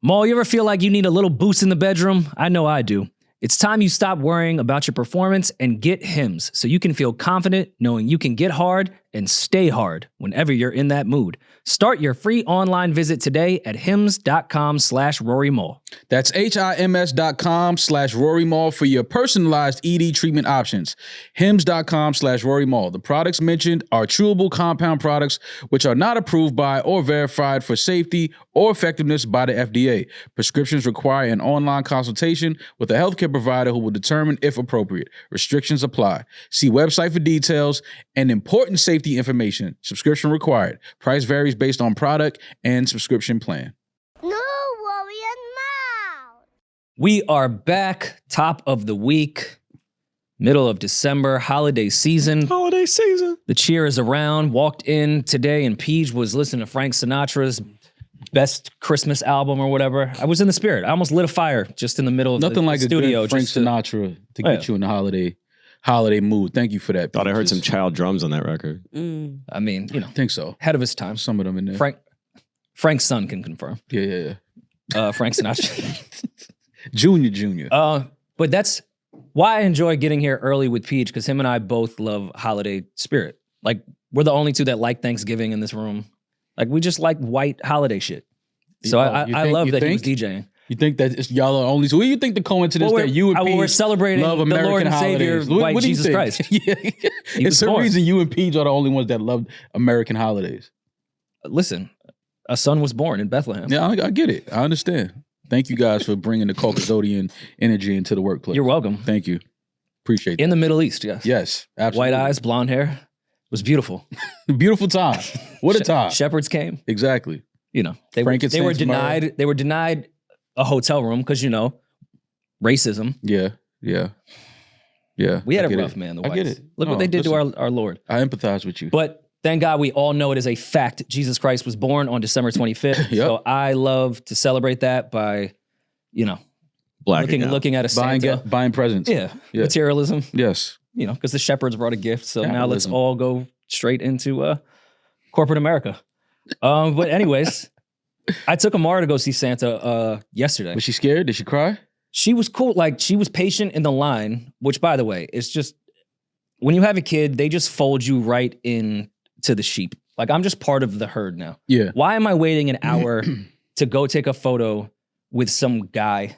Maul, you ever feel like you need a little boost in the bedroom? I know I do. It's time you stop worrying about your performance and get Hims so you can feel confident knowing you can get hard and stay hard whenever you're in that mood. Start your free online visit today at hims.com/RoryMall. That's HIMS.com/RoryMall for your personalized ED treatment options. HIMS.com/RoryMall. The products mentioned are chewable compound products which are not approved by or verified for safety or effectiveness by the FDA. Prescriptions require an online consultation with a healthcare provider who will determine if appropriate. Restrictions apply. See website for details and important safety information. Subscription required. Price varies based on product and subscription plan. No worry now. We are back, top of the week, middle of December, holiday season. Holiday season. The cheer is around. Walked in today and Peach was listening to Frank Sinatra's best Christmas album or whatever. I was in the spirit. I almost lit a fire just in the middle of Nothing the like studio. a good Frank Sinatra to get you in the holiday mood. Thank you for that. Thought I heard some child drums on that record. I mean, you know, I think so. ahead of his time. Some of them in there. Frank's son can confirm. Yeah. Frank Sinatra. Junior. But that's why I enjoy getting here early with Peach, because him and I both love holiday spirit. Like, we're the only two that like Thanksgiving in this room. Like, we just like white holiday shit. So I love that he was DJing. You think that y'all are only? So what do you think the coincidence that you and Peach we're celebrating love the American Lord and Savior, holidays? white What do you Jesus think? Christ. Yeah, it's the born. reason you and Peach are the only ones that love American holidays. Listen, a son was born in Bethlehem. Yeah, I get it. I understand. Thank you guys for bringing the Caucasian energy into the workplace. You're welcome. Thank you. Appreciate it. In the Middle East, yes. Yes, absolutely. White eyes, blonde hair. It was beautiful. Beautiful time. What a time. Shepherds came. Exactly. You know, they were denied a hotel room because, you know, racism. Yeah. We had it rough, man. The whites. I get it. Look what they did to our Lord. I empathize with you. But thank God we all know it is a fact. Jesus Christ was born on December 25th. Yep. So I love to celebrate that by, you know, looking at a Santa. Buying presents. Yeah. Materialism. Yes. You know, because the shepherds brought a gift. So now let's Capitalism. all go straight into corporate America. But anyways, I took Amara to go see Santa yesterday. Was she scared? Did she cry? She was cool. Like, she was patient in the line, which, by the way, is just, when you have a kid, they just fold you right in to the sheep. Like, I'm just part of the herd now. Yeah. Why am I waiting an hour to go take a photo with some guy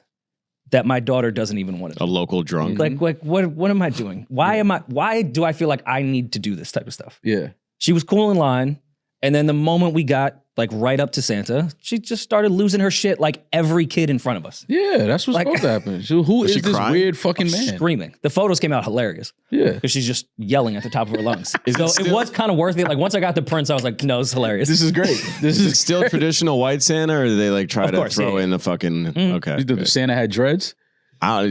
that my daughter doesn't even want to do? A local drunk. Like what am I doing? Why do I feel like I need to do this type of stuff? Yeah. She was cool in line. And then the moment we got like right up to Santa, she just started losing her shit like every kid in front of us. Yeah, that's what's supposed to happen. So who is this crying? weird fucking man? Screaming. The photos came out hilarious. Yeah. Because she's just yelling at the top of her lungs. Is So it it still- was kind of worth it. Like, once I got the prints, I was like, no, it's hilarious. This is great. This Is it is still traditional white Santa, or do they like try Of to course, throw yeah. in the fucking okay? The Santa had dreads.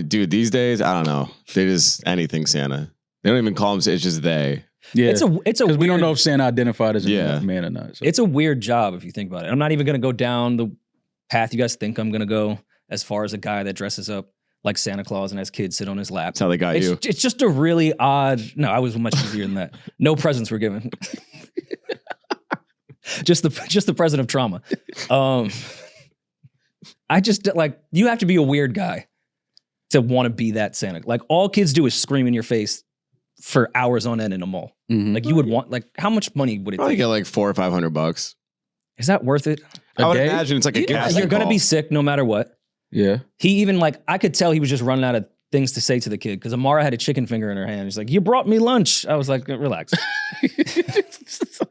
Dude, these days I don't know. They just anything Santa. They don't even call him. It's just they. Yeah. It's a Because weird, we don't know if Santa identified as a Yeah. man or not. So. it's a weird job if you think about it. I'm not even going to go down the path you guys think I'm going to go as far as a guy that dresses up like Santa Claus and has kids sit on his lap. That's how they got you. It's just a really odd. No, I was much easier than that. No presents were given. just the present of trauma. I just like, you have to be a weird guy to want to be that Santa. Like, all kids do is scream in your face for hours on end in a mall. Mhm. Like, you would want, like, how much money would it Probably take? get like $400 or $500. Is that worth it? I would day? imagine it's like a Yeah, casting you're gonna call. be sick no matter what. Yeah. He even, like, I could tell he was just running out of things to say to the kid because Amara had a chicken finger in her hand. He's like, "You brought me lunch." I was like, "Relax,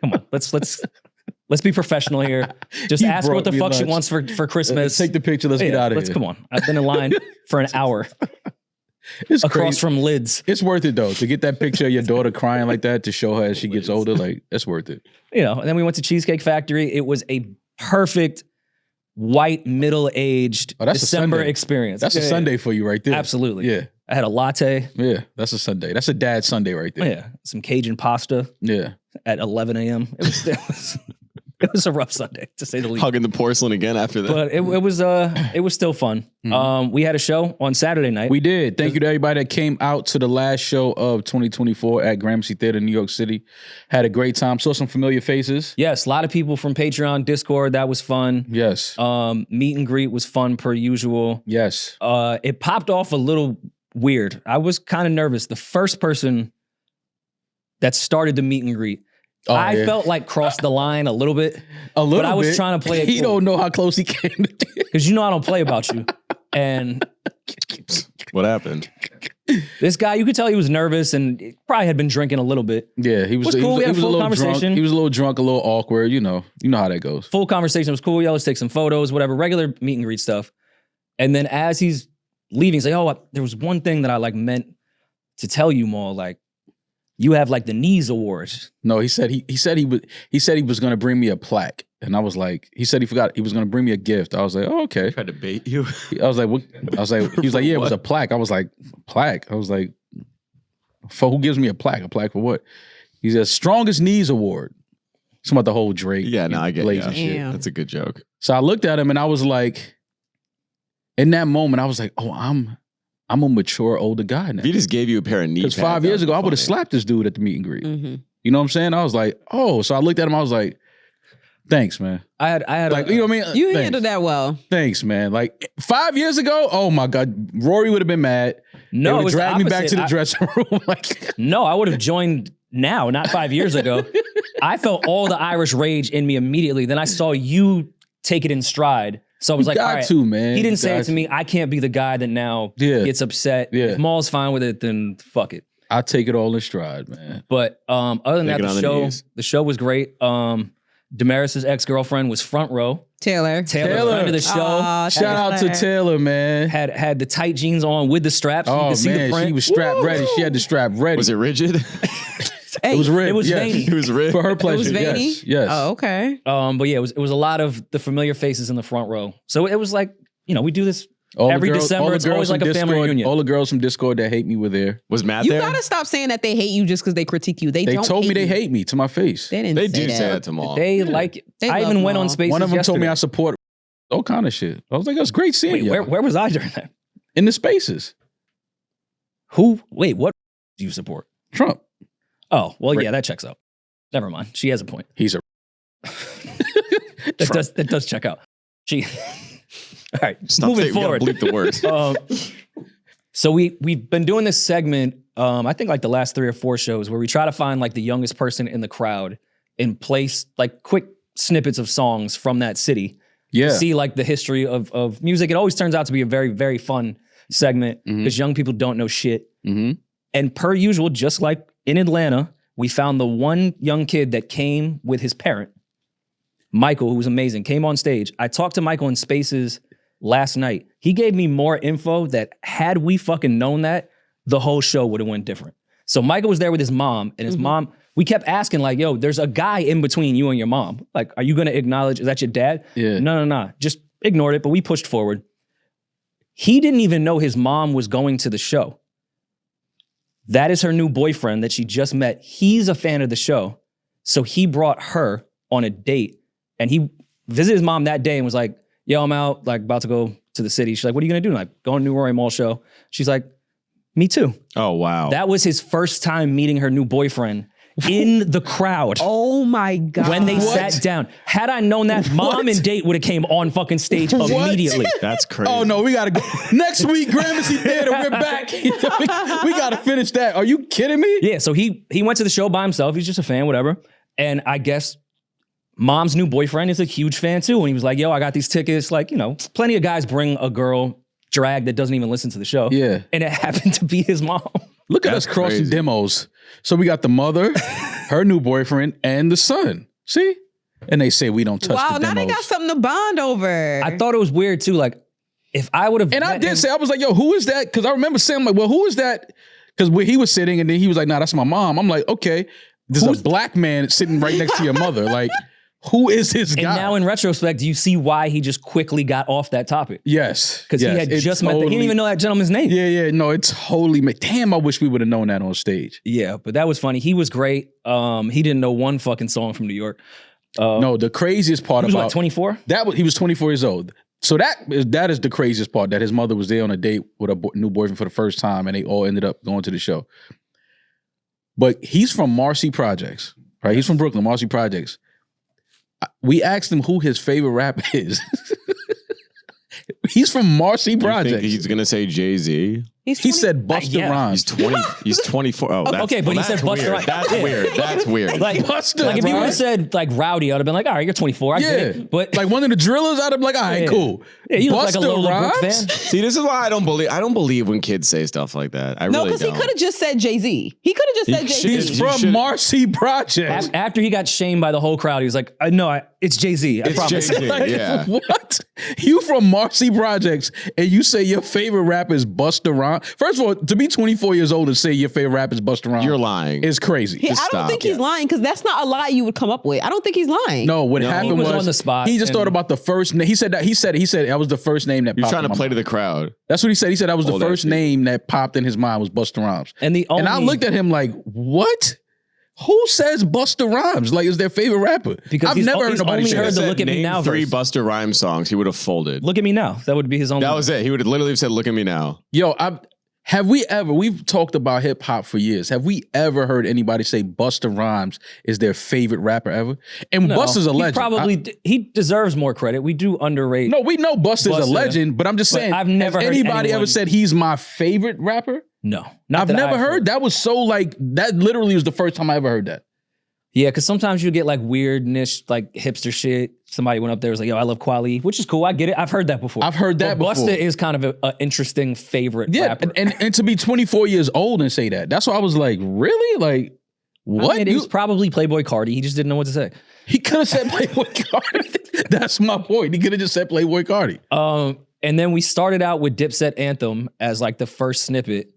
come on, let's be professional here. Just You ask her what the brought me fuck she lunch. wants for Christmas. Take the picture. Let's get Yeah, out of let's here. come on. I've been in line for an hour It's across crazy. from lids. It's worth it though to get that picture of your daughter crying like that to show her as she gets older. Like, that's worth it. You know, and then we went to Cheesecake Factory. It was a perfect white middle-aged Oh, that's a December Sunday. experience. That's a Yeah, Sunday for you right there. Absolutely. Yeah. I had a latte. Yeah. That's a Sunday. That's a dad Sunday right there. Yeah. Some Cajun pasta Yeah. at 11 a.m. It was It was a rough Sunday, to say the least. Hugging the porcelain again after that. But it was still fun. We had a show on Saturday night. We did. Thank you to everybody that came out to the last show of 2024 at Gramercy Theater in New York City. Had a great time. Saw some familiar faces. Yes, a lot of people from Patreon, Discord. That was fun. Yes. Meet and greet was fun per usual. Yes. It popped off a little weird. I was kind of nervous. The first person that started the meet and greet, I felt like crossed the line a little bit. A little bit. But I was trying to play it He cool. don't know how close he came to this. Because you know I don't play about you. And What happened? this guy, you could tell he was nervous and probably had been drinking a little bit. Yeah, he was cool. We had a a full little conversation. drunk. He was a little drunk, a little awkward. You know how that goes. Full conversation was cool. Yeah, let's take some photos, whatever, regular meet and greet stuff. And then as he's leaving, he's like, oh, there was one thing that I like meant to tell you more. Like, you have like the Knees Awards. No, he said he was gonna bring me a plaque. And I was like, he said he forgot he was gonna bring me a gift. I was like, oh, okay. Tried to bait you. I was like, what? I was like, he was like, yeah, it was a plaque. I was like, plaque? I was like, for who gives me a plaque? A plaque for what? He said, Strongest Knees Award. It's about the whole Drake. Yeah, no, I get lazy it. shit. Damn. That's a good joke. So I looked at him and I was like, in that moment, I was like, oh, I'm a mature older guy now. If he just gave you a pair of knee Because pads, 5 years that'd be ago, I would have funny. slapped this dude at the meet and greet. Mm-hmm. You know what I'm saying? I was like, oh. So I looked at him, I was like, thanks, man. I had Like, you know what I mean? You Thanks. handled that well. Thanks, man. Like 5 years ago, oh my God, Rory would have been mad. No, it They was would drag me back opposite. to the dressing room. Like, No, I would have joined now, not 5 years ago. I felt all the Irish rage in me immediately. Then I saw you take it in stride. So I was like, got all right. to, man. He didn't You say it got to me. I can't be the guy that now Yeah. gets upset. Yeah. If Maul's fine with it, then fuck it. I take it all in stride, man. But other than Take it that, on the knees. the show was great. Damaris's ex-girlfriend was front row. Taylor. Taylor, friend of the show. Aw, Shout out to Taylor, man. Had the tight jeans on with the straps. So you Oh could see the man, print. she was strapped ready. She had the strap ready. Was it rigid? Hey, It was ribbed. It was yes. veiny. It was rigged. For her pleasure. was veiny? Yes. Yes. Oh, okay. But yeah, it was a lot of the familiar faces in the front row. So it was like, we do this All the every girls- all December. the It's girls always like from a family Discord- reunion. All the girls from Discord that hate me were there. Was Matt You there? gotta stop saying that they hate you just because they critique you. They They don't told me hate they you. hate me to my face. They didn't They say do say that to Maul. They like it. They I love even went on Maul. Spaces One of them told me I yesterday. support all kind of shit. I was like, that's great seeing Wait, you where was I during that? in the spaces. Wait, what do you support? Trump. Oh, well, Right. yeah, that checks out. Never mind. She has a point. He's a That does check out. She. All right, Stop moving saying we gotta forward. bleep the words. So we've been doing this segment. I think like the last 3 or 4 shows where we try to find like the youngest person in the crowd and place like quick snippets of songs from that city. yeah. See like the history of music. It always turns out to be a very, very fun segment because young people don't know shit. Mm-hmm. And per usual, just like in Atlanta, we found the one young kid that came with his parent, Michael, who was amazing, came on stage. I talked to Michael in Spaces last night. He gave me more info that had we fucking known that, the whole show would have went different. So Michael was there with his mom, and his mom, we kept asking like, yo, there's a guy in between you and your mom. Like, are you gonna acknowledge, is that your dad? Yeah. No. Just ignored it, but we pushed forward. He didn't even know his mom was going to the show. That is her new boyfriend that she just met. He's a fan of the show. So he brought her on a date and he visited his mom that day and was like, yo, I'm out, like about to go to the city. She's like, what are you gonna do? Like, go on New Rory Mall show. She's like, me too. Oh, wow. That was his first time meeting her new boyfriend in the crowd. Oh my God. When they sat down. Had I known that, mom and date would have came on fucking stage immediately. That's crazy. Oh no, we gotta go next week. Gramercy Theater, we're back. we gotta finish that. Are you kidding me? Yeah, so he went to the show by himself. He's just a fan, whatever. And I guess mom's new boyfriend is a huge fan too. And he was like, yo, I got these tickets. Like, plenty of guys bring a girl drag that doesn't even listen to the show. Yeah. And it happened to be his mom. Look at That's us crossing crazy. demos. So we got the mother, her new boyfriend, and the son. See? And they say we don't touch Wow, the now demos. they got something to bond over. I thought it was weird too. Like, if I would have. And I did say, I was like, yo, who is that? Because I remember saying, like, well, who is that? Because where he was sitting, and then he was like, nah, that's my mom. I'm like, okay, there's a black man sitting right next to your mother. Like, who is this And guy? now in retrospect, do you see why he just quickly got off that topic? Yes. Because he had just met, he didn't even know that gentleman's name. Yeah, no, it's totally, damn, I wish we would have known that on stage. Yeah, but that was funny. He was great. He didn't know one fucking song from New York. No, the craziest part He was about what, 24? he was 24 years old. So that is the craziest part, that his mother was there on a date with a new boyfriend for the first time, and they all ended up going to the show. But he's from Marcy Projects, right? He's from Brooklyn, Marcy Projects. We asked him who his favorite rapper is. He's from Marcy You think Projects. he's gonna say Jay-Z? He's He 20 said Busta yeah. Rhymes. He's 20. He's 24. Oh, that's, okay, but he said that's Busta weird. Rhymes. That's Yeah. weird. That's weird. Like, Busta like if you would have Rhymes. said like Rowdy, I'd have been like, all right, you're 24. I get it. But like one of the drillers, I'd have been like, all right, Yeah. cool. yeah, you look like a Busta Lola Brooks Rhymes? fan. See, this is why I don't believe when kids say stuff like that. I No, really because he don't. could have just said Jay-Z. He could have just said He Jay-Z. He's You from should- Marcy Projects. After he got shamed by the whole crowd, he was like, it's Jay-Z. I It's promise. Jay-Z. Like, Yeah. What? You from Marcy Projects and you say your favorite rapper is Busta Rhymes? First of all, to be 24 years old and say your favorite rapper is Busta Rhymes, You're lying. is crazy. I don't stop. think he's lying because that's not a lie you would come up with. I don't think he's lying. No, what happened he was was on the spot he just and- thought about the first name. He said that was the first name that You're popped trying in to my play to mind. the crowd. That's what he said. He said that was the Hold that first shit. name that popped in his mind was Busta Rhymes. And And I looked at him like, what? Who says Busta Rhymes? Like, is their favorite rapper? Because I've he's never heard he's nobody only say heard that. the Said, Look at Me name Now 3 verse. Busta Rhymes songs. He would have folded. Look at me now. That would be his only. That was it. He would have literally said, "Look at me now." Yo, we've talked about hip hop for years. Have we ever heard anybody say Busta Rhymes is their favorite rapper ever? And No, Busta's a legend. he deserves more credit. We do underrate. No, we know Busta's a Busta. legend, but I'm just But saying, I've never has heard anybody anyone- ever said he's my favorite rapper? no. I've never heard. That was so like, that literally was the first time I ever heard that. Yeah, because sometimes you get like weird niche, like hipster shit. Somebody went up there and was like, yo, I love Kweli, which is cool. I get it. I've heard that before. I've heard that but before. Busta is kind of an interesting favorite Yeah, rapper. and to be 24 years old and say that, that's why I was like, really? Like, what? I mean, it was probably Playboy Cardi. He just didn't know what to say. He could have said Playboy Cardi. That's my point. He could have just said Playboy Cardi. And then we started out with Dipset Anthem as like the first snippet.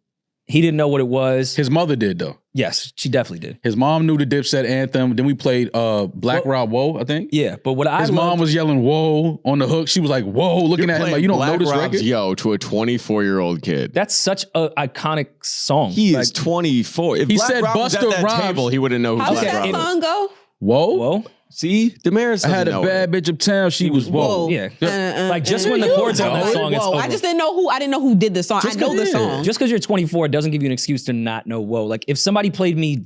He didn't know what it was. His mother did, though. Yes, she definitely did. His mom knew the Dipset anthem. Then we played Black Rob Whoa, I think. Yeah, but what His mom was yelling "Whoa" on the hook. She was like "Whoa," looking at him like, "You don't know this Rob's record?" Yo to a 24-year-old kid. that's such an iconic song. He Like, is 24. If He Black said Rob was at Busta that Rhymes. table, he wouldn't know who How Black does Rob that was. song go? Whoa. Whoa. See, Damaris I had a doesn't know bad it. bitch uptown. She was whoa. Yeah. Like just when the chords on that song, it's Whoa. over. I just didn't know who. I didn't know who did the song. I know the song. Just because you're 24 doesn't give you an excuse to not know whoa. Like if somebody played me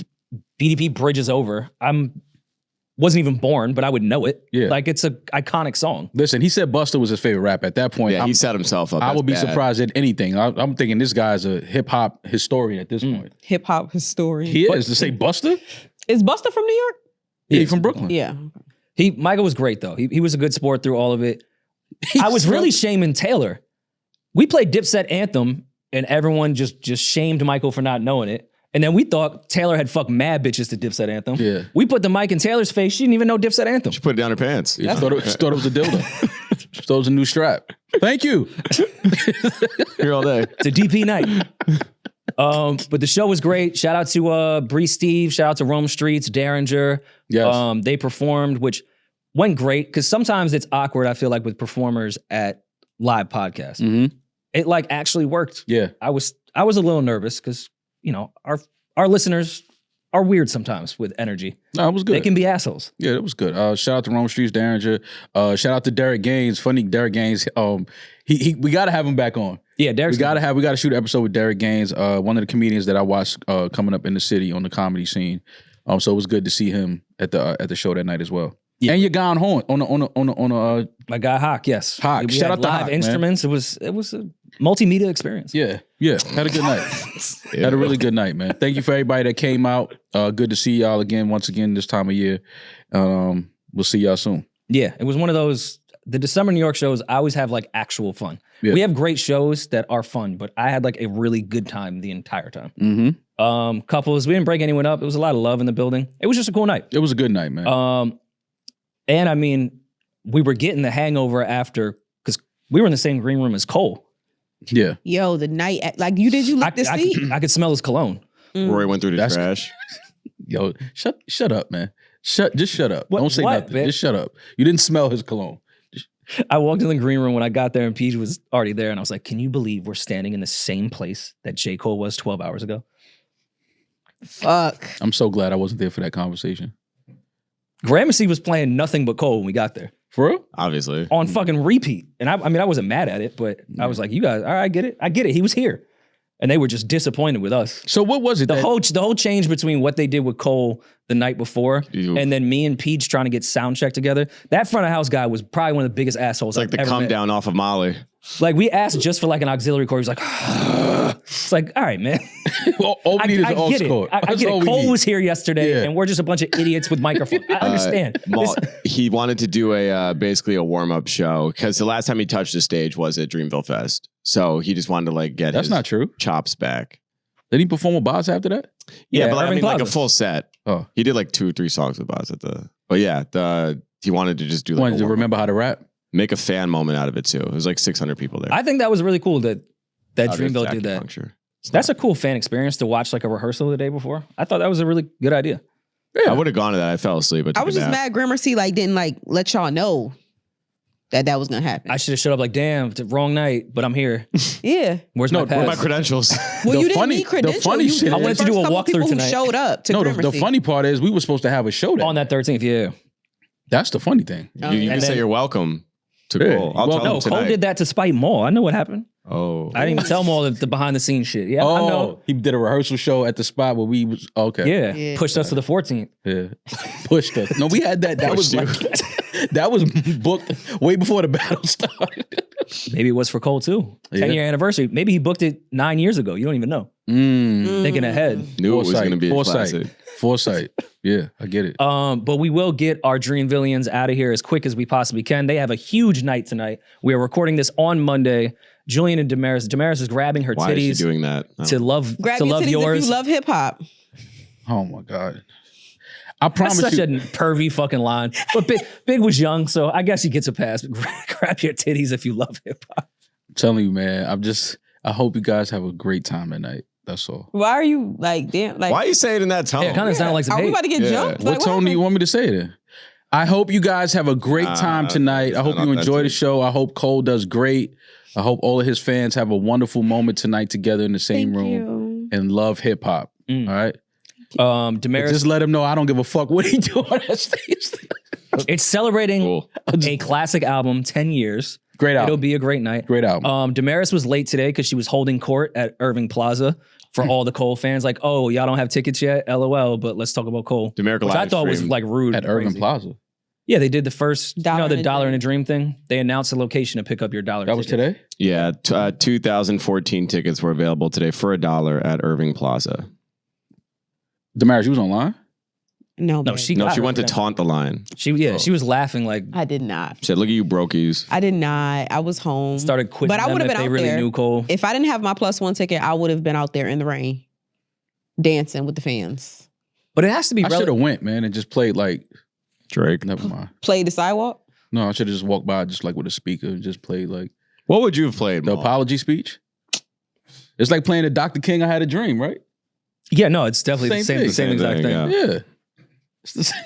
BDP Bridge is Over, wasn't even born, but I would know it. Yeah. Like it's an iconic song. Listen, he said Busta was his favorite rapper. At that point, Yeah, he set himself up. I That's would be bad. surprised at anything. I'm thinking this guy's a hip hop historian at this point. Hip hop historian. He is to say Busta. Is Busta from New York? Yeah, he's from Brooklyn. Yeah. Michael was great though. He was a good sport through all of it. I was really shaming Taylor. We played Dipset Anthem and everyone just shamed Michael for not knowing it. And then we thought Taylor had fucked mad bitches to Dipset Anthem. Yeah. We put the mic in Taylor's face. She didn't even know Dipset Anthem. She put it down her pants. She thought it was a dildo. She thought it was a new strap. Thank you. Here all day. It's a DP night. But the show was great. Shout out to Bree Steve. Shout out to Rome Streets, Derringer. Yes. They performed, which went great because sometimes it's awkward, I feel like, with performers at live podcasts. Mm-hmm. It like actually worked. Yeah. I was a little nervous because, you know, our listeners are weird sometimes with energy. No, it was good. They can be assholes. Yeah, it was good. Shout out to Rome Streets, Derringer. Shout out to Derek Gaines. Funny Derek Gaines. We gotta have him back on. Yeah, Derek's We gotta shoot an episode with Derek Gaines, one of the comedians that I watched coming up in the city on the comedy scene. So it was good to see him at the show that night as well. Yeah. And your guy on horn on my guy Hawk. Yes, Hawk. We Shout had out to live Hawk, man. instruments. It was a multimedia experience. yeah. Had a good night. Had a really good night, man. Thank you for everybody that came out. Good to see y'all again once again this time of year. We'll see y'all soon. Yeah, it was one of those. The December New York shows, I always have like actual fun. Yeah. We have great shows that are fun, but I had like a really good time the entire time. Mm-hmm. Couples, we didn't break anyone up. It was a lot of love in the building. It was just a cool night. It was a good night, man. And I mean, we were getting the hangover after because we were in the same green room as Cole. Yeah. Yo, the night like you lick the seat? I could smell his cologne. Rory went through the That's- trash. Yo, shut up, man. Just shut up. What- Don't say what, nothing. man? Just shut up. You didn't smell his cologne. I walked in the green room when I got there and Peach was already there. And I was like, can you believe we're standing in the same place that J. Cole was 12 hours ago? Fuck. I'm so glad I wasn't there for that conversation. Gramercy was playing nothing but Cole when we got there For real? Obviously. on fucking repeat. And I mean, I wasn't mad at it, but I was like, you guys, all right, I get it. He was here. And they were just disappointed with us. So what was it? The whole change between what they did with Cole the night before and then me and Peach trying to get sound check together. That front of house guy was probably one of the biggest assholes. It's like the come down off of Molly. Like we asked just for like an auxiliary chord. He was like, it's like, all right, man. all we need is an aux chord. I get it. Cole was here yesterday and we're just a bunch of idiots with microphones. I understand. He wanted to do basically a warm-up show because the last time he touched the stage was at Dreamville Fest. So he just wanted to like get his not true. chops back. Did he perform with Boz after that? Yeah, but like, I mean, Plaza. like a full set. Oh. He did like 2 or 3 songs with Boz at the. But yeah, he wanted to just do like Wanted to remember how to rap? make a fan moment out of it too. It was like 600 people there. I think that was really cool that Dreamville did that. Acupuncture. That's a cool fan experience to watch like a rehearsal the day before. I thought that was a really good idea. Yeah. I would have gone to that. I fell asleep. I was just mad Gramercy like didn't like let y'all know that was gonna happen. I should have showed up like, damn, it's the wrong night, but I'm here. Yeah. Where's my pass? Where are my credentials? Well, The you didn't funny- need credentials. the funny You- shit the is- I wanted to do first a couple walkthrough people who tonight. showed up to No, the Gramercy. funny part is we were supposed to have a show On that 13th, yeah. That's the funny thing. You can And say then- you're welcome to Yeah. Cole. I'll Well, tell No, him Cole tonight. did that to spite Maul. I know what happened. Oh. I didn't even tell Maul the behind the scenes shit. Yeah, I know. He did a rehearsal show at the spot where we was okay. Yeah. Yeah. Pushed us to the 14th. Yeah. Pushed us. No, we had that. That was Pushed like that was booked way before the battle started. Maybe it was for Cole too. 10-year anniversary. Maybe he booked it 9 years ago. You don't even know. Thinking ahead. Knew it was going to be a Foresight. classic. Foresight. Yeah, I get it. But we will get our Dreamvillians out of here as quick as we possibly can. They have a huge night tonight. We are recording this on Monday. Julian and Damaris. Damaris is grabbing her Why is titties she doing that? to love Grab to your love titties yours. if you love hip hop. Oh my God. I That's promise such you. a pervy fucking line. But Big was young, so I guess he gets a pass. Grab your titties if you love hip hop. I'm telling you, man. I hope you guys have a great time tonight. That's all. Why are you like damn like Why you say it in that tone? Yeah, it kind of sounded like some are we hate. about to get Yeah. jumped? What Like, tone do you happened? want me to say it? I hope you guys have a great time tonight. I hope not you that enjoy the deep. show. I hope Cole does great. I hope all of his fans have a wonderful moment tonight together in the same Thank room you. and love hip hop. Mm. All right. Damaris, Just let him know I don't give a fuck what he do on that stage. it's celebrating Cool. a classic album, 10 years. Great It'll album. be a great night. Great album. Damaris was late today because she was holding court at Irving Plaza for all the Cole fans. Like, oh, y'all don't have tickets yet? LOL, but let's talk about Cole. Demerica Which I live thought was streamed. like rude. At and Urban crazy. Plaza. Yeah, they did the first, Dollar the and a dollar Dream. and a dream thing. They announced a location to pick up your dollar. That was ticket. today? Yeah, 2014 tickets were available today for $1 at Irving Plaza. Damaris, you was online? No, No, babe. she No, got she her went for to that. taunt the line. She was laughing like I did not. She said, "Look at you, brokies." I did not. I was home. started quitting But I them would've if been they out really there. knew Cole. If I didn't have my +1 ticket, I would have been out there in the rain, dancing with the fans. But it has to be I should have relevant. went, man, and just played like, Drake. never mind. Play the sidewalk. No, I should have just walked by just like with a speaker and just played like What would you have played? the Maul? apology speech. It's like playing a Dr. King, I Had a Dream, right? Yeah, no, it's definitely the Same same, thing. the same Same exact thing, thing. yeah. Yeah. It's the same.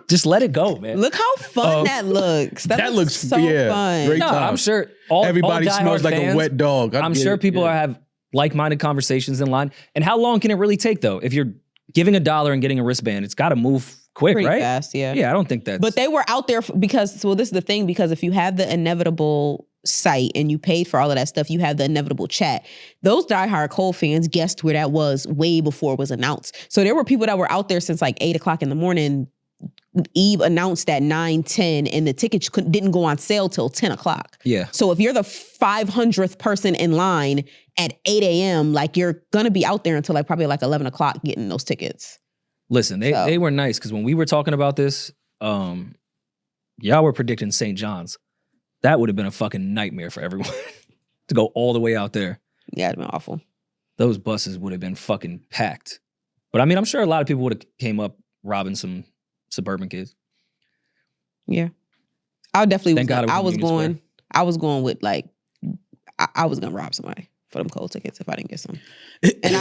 Just let it go, man. Look how fun that looks. That looks so fun. great No, time. I'm sure all Everybody all smells diehard like fans, a wet dog. I'm sure people have like-minded conversations in line. And how long can it really take though? If you're giving $1 and getting a wristband, it's got to move quick, Pretty right? fast, yeah. Yeah, I don't think that's. But they were out there because this is the thing, because if you have the inevitable site and you paid for all of that stuff, you have the inevitable chat. Those diehard Cole fans guessed where that was way before it was announced. So there were people that were out there since like 8 o'clock in the morning. Eve announced at 9:10 and the tickets didn't go on sale till 10 o'clock. Yeah. So if you're the 500th person in line at 8 a.m., like you're going to be out there until like probably like 11 o'clock getting those tickets. Listen, they were nice because when we were talking about this, y'all were predicting St. John's. That would have been a fucking nightmare for everyone to go all the way out there. Yeah, it'd been awful. Those buses would have been fucking packed. But I mean, I'm sure a lot of people would have came up robbing some suburban kids. Yeah. I definitely Thank God it was I in was Union going Square. I was going with like I was gonna rob somebody for them Cole tickets if I didn't get some. And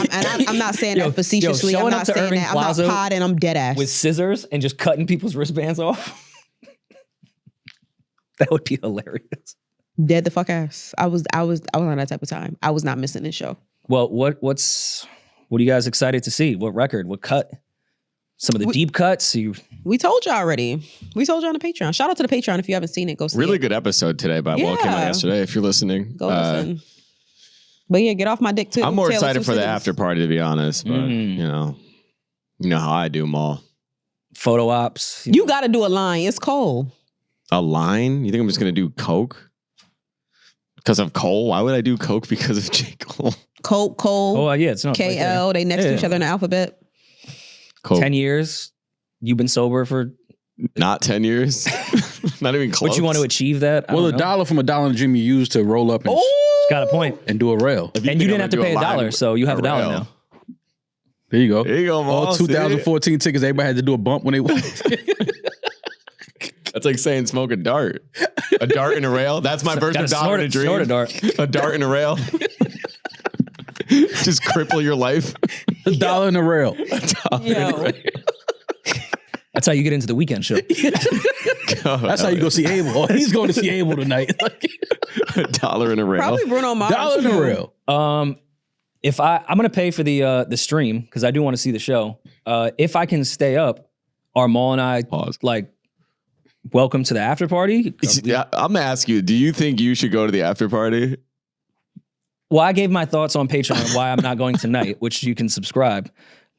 I'm not saying Yo, that facetiously. showing I'm up not to saying Irving that. Plaza I'm not podding. I'm dead ass. With scissors and just cutting people's wristbands off. That would be hilarious. Dead the fuck ass. I was on that type of time. I was not missing this show. Well, what are you guys excited to see? What record? What cut? some of the deep cuts. We told you already. We told you on the Patreon. Shout out to the Patreon if you haven't seen it. Go see Really it. good episode today, by what came out yesterday. If you're listening, Go listen. But yeah, get off my dick too. I'm more Taylor excited for the Swift. after party, to be honest. But you know how I do them all. Photo ops. You got to do a line. It's Cole. A line? You think I'm just gonna do coke because of Cole? Why would I do coke because of J. Cole? Cole. Oh yeah, it's not right there. KL. They next to each other in the alphabet. Coke. 10 years. You've been sober for Not 10 years. Not even close. Would you want to achieve that? I Well, don't a know. dollar from a Dollar and Jimmy you used to roll up and, It's got a point. and do a rail. If And you think didn't I'm have to gonna pay do a line dollar, so you have a dollar rail. now. There you go. There you go, All Moss, see? 2014 tickets, everybody had to do a bump when they went. That's like saying smoke a dart. A dart and a rail. That's my version of dollar and a dream. Snort a dart. A dart and a rail. Just cripple your life. A dollar and a rail. Yo. That's how you get into the weekend show. That's how you go see Abel. Oh, he's going to see Abel tonight. A dollar and a rail. Probably Bruno Mars. Dollar and a rail. If I'm gonna pay for the stream because I do want to see the show. If I can stay up, are Maul and I Pause. like welcome to the after party? Yeah, I'm gonna ask you, do you think you should go to the after party? Well, I gave my thoughts on Patreon on why I'm not going tonight, which you can subscribe.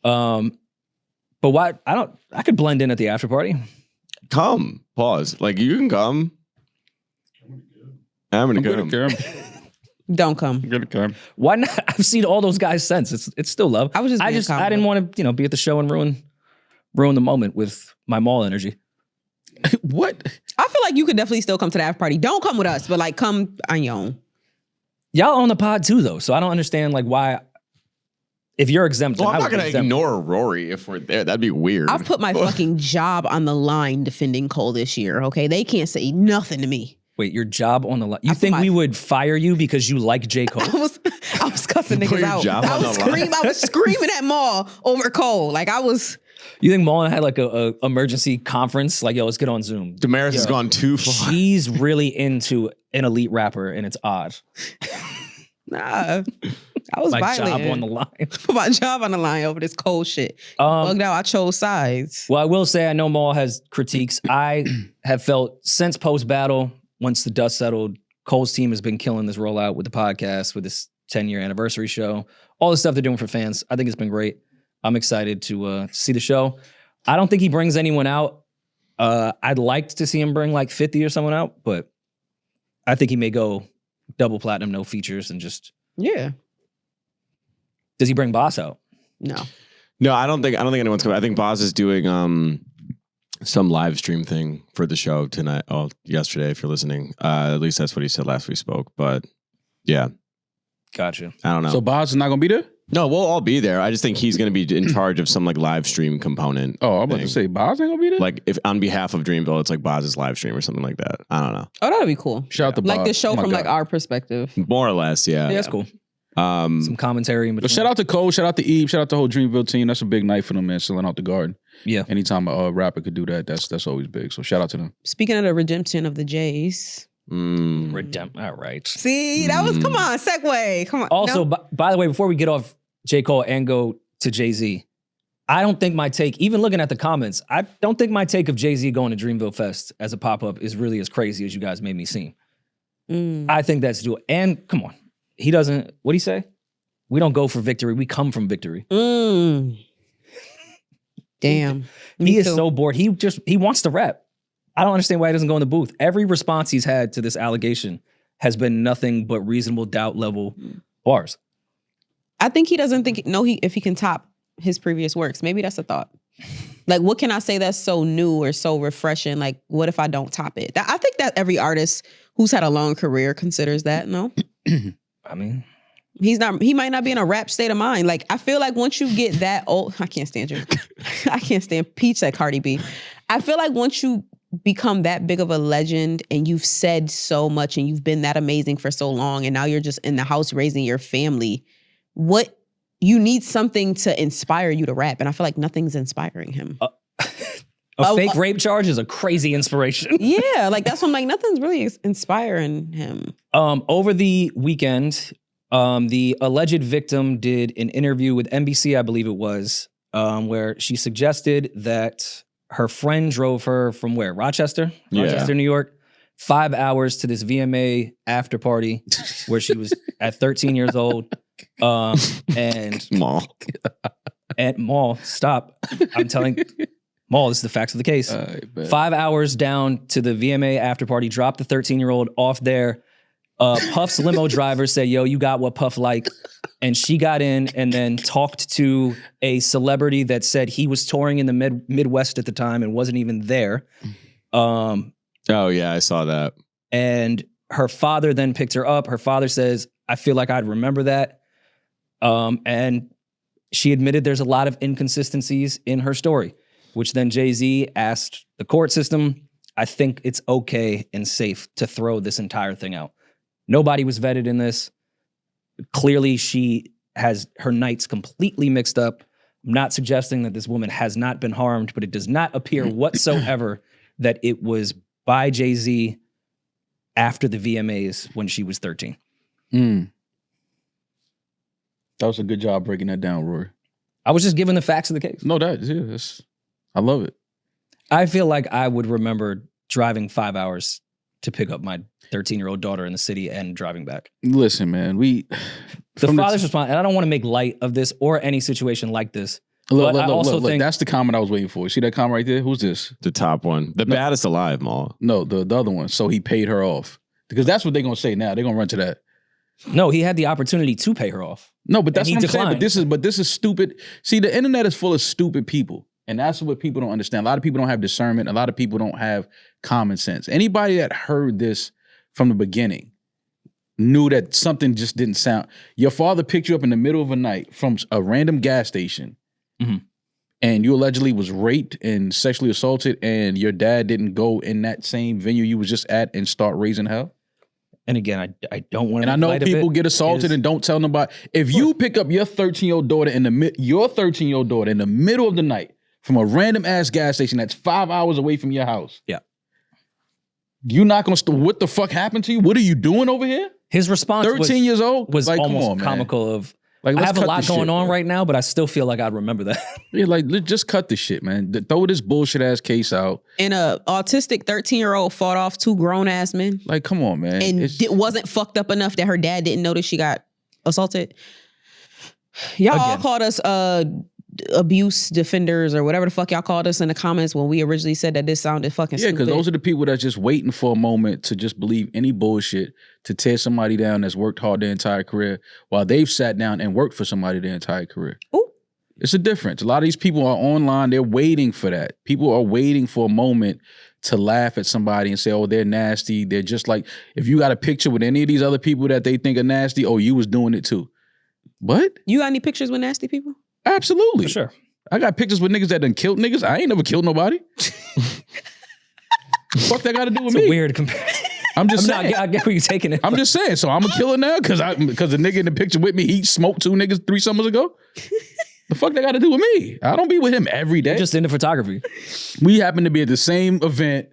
But why I could blend in at the after party. Come. Pause. Like you can come. I'm gonna come. Don't come. Gonna come. Why not? I've seen all those guys since. It's still love. I was just being I didn't comical. want to be at the show and ruin the moment with my mall energy. What? I feel like you could definitely still come to the after party. Don't come with us, but like come on your own. Y'all own the pod too, though, so I don't understand like why. If you're exempt, Well, then I'm I not would gonna be exempt. ignore Rory if we're there. That'd be weird. I've put my fucking job on the line defending Cole this year. Okay, they can't say nothing to me. Wait, your job on the line. You I put think my- we would fire you because you like J. Cole? I was cussing Put niggas your out. job I on was the line. I was screaming at Maul over Cole. Like I was. You think Mullen had like a emergency conference? Like, yo, let's get on Zoom. Damaris has gone too far. She's really into an elite rapper, and it's odd. Nah, I was My violating. job on the line. Put my job on the line over this Cole shit. Bugged out. I chose sides. Well, I will say I know Maul has critiques. I have felt since post-battle, once the dust settled, Cole's team has been killing this rollout with the podcast, with this 10-year anniversary show, all the stuff they're doing for fans. I think it's been great. I'm excited to see the show. I don't think he brings anyone out. I'd like to see him bring like 50 or someone out, but I think he may go double platinum, no features, and just... Yeah. Does he bring Boss out? No. No, I don't think anyone's coming. I think Boz is doing some live stream thing for the show tonight. Oh, yesterday, if you're listening. At least that's what he said last we spoke. But yeah, Gotcha. I don't know. So Boz is not gonna be there? No, we'll all be there. I just think he's going to be in charge of some like live stream component. Oh, I'm about thing. to say Boz ain't gonna be there. Like if on behalf of Dreamville, it's like Boz's live stream or something like that. I don't know. Oh, that'd be cool. Shout out to Like Boz. the show Oh my from God. like our perspective. More or less, yeah. Yeah, that's cool. Some commentary in But between. shout out to Cole, shout out to Eve, shout out to the whole Dreamville team. That's a big night for them, man. Selling out the garden. Yeah. Anytime a rapper could do that, that's always big. So shout out to them. Speaking of the redemption of the Jays. All right. See, that was, come on, segue. Come on. Also, No? by the way, before we get off J. Cole and go to Jay-Z, I don't think my take, even looking at the comments, I don't think my take of Jay-Z going to Dreamville Fest as a pop-up is really as crazy as you guys made me seem. I think that's due. And come on, he doesn't, what'd he say? We don't go for victory, we come from victory. Damn. He is so bored. He wants to rap. I don't understand why he doesn't go in the booth. Every response he's had to this allegation has been nothing but reasonable doubt level bars. I think he doesn't think if he can top his previous works. Maybe that's a thought. Like, what can I say that's so new or so refreshing? Like, what if I don't top it? I think that every artist who's had a long career considers that. No, I mean, he might not be in a rap state of mind. Like, I feel like once you get that old, I can't stand you. I can't stand Peach at Cardi B. I feel like once you become that big of a legend and you've said so much and you've been that amazing for so long and now you're just in the house raising your family, what you need something to inspire you to rap. And I feel like nothing's inspiring him. a fake rape charge is a crazy inspiration. Yeah, like that's what I'm like, nothing's really inspiring him. Over the weekend, the alleged victim did an interview with NBC, I believe it was, where she suggested that her friend drove her from where? Rochester, New York, 5 hours to this VMA after party where she was at 13 years old. And Maul, stop. I'm telling Maul, this is the facts of the case. 5 hours down to the VMA after party, dropped the 13-year-old off there. Puff's limo driver said, yo, you got what Puff like. And she got in and then talked to a celebrity that said he was touring in the Midwest at the time and wasn't even there. Oh, yeah, I saw that. And her father then picked her up. Her father says, I feel like I'd remember that. And she admitted there's a lot of inconsistencies in her story, which then Jay-Z asked the court system, I think it's okay and safe to throw this entire thing out. Nobody was vetted in this. Clearly, she has her nights completely mixed up. I'm not suggesting that this woman has not been harmed, but it does not appear whatsoever that it was by Jay-Z after the VMAs when she was 13. That was a good job breaking that down, Rory. I was just giving the facts of the case. No, I love it. I feel like I would remember driving 5 hours to pick up my 13-year-old daughter in the city and driving back. Listen, man, the father's response, and I don't want to make light of this or any situation like this. Look, that's the comment I was waiting for. See that comment right there? Who's this? The top one. The baddest alive, Maul. No, the other one. So he paid her off. Because that's what they're going to say now. They're going to run to that. No, he had the opportunity to pay her off. No, but that's what I'm declined. saying. But this is stupid. See, the internet is full of stupid people. And that's what people don't understand. A lot of people don't have discernment. A lot of people don't have common sense. Anybody that heard this from the beginning knew that something just didn't sound. Your father picked you up in the middle of a night from a random gas station, and you allegedly was raped and sexually assaulted, and your dad didn't go in that same venue you was just at and start raising hell. And again, I don't want to. And I know people get assaulted and don't tell nobody. If you pick up your 13-year-old daughter in the middle of the night from a random ass gas station that's 5 hours away from your house, you're not gonna. What the fuck happened to you? What are you doing over here? His response 13 years old was like, almost come on, comical. Of like, I have a lot going on man. right now, but I still feel like I'd remember that. Yeah, like just cut the shit, man. Throw this bullshit ass case out. And a autistic 13-year-old fought off two grown ass men. Like, come on, man. And it wasn't fucked up enough that her dad didn't notice she got assaulted. Y'all all called us abuse defenders or whatever the fuck y'all called us in the comments when we originally said that this sounded fucking stupid. Yeah, because those are the people that's just waiting for a moment to just believe any bullshit to tear somebody down that's worked hard their entire career while they've sat down and worked for somebody their entire career. Ooh. It's a difference. A lot of these people are online. They're waiting for that. People are waiting for a moment to laugh at somebody and say, oh, they're nasty. They're just like, if you got a picture with any of these other people that they think are nasty, oh, you was doing it too. What? You got any pictures with nasty people? Absolutely. For sure. I got pictures with niggas that done killed niggas. I ain't never killed nobody. Fuck that got to do with It's me? a weird comparison. I'm just saying. I get where you're taking it. I'm just saying. So I'm a killer now because the nigga in the picture with me, he smoked two niggas 3 summers ago. The fuck that got to do with me? I don't be with him every day. Just into photography. We happened to be at the same event,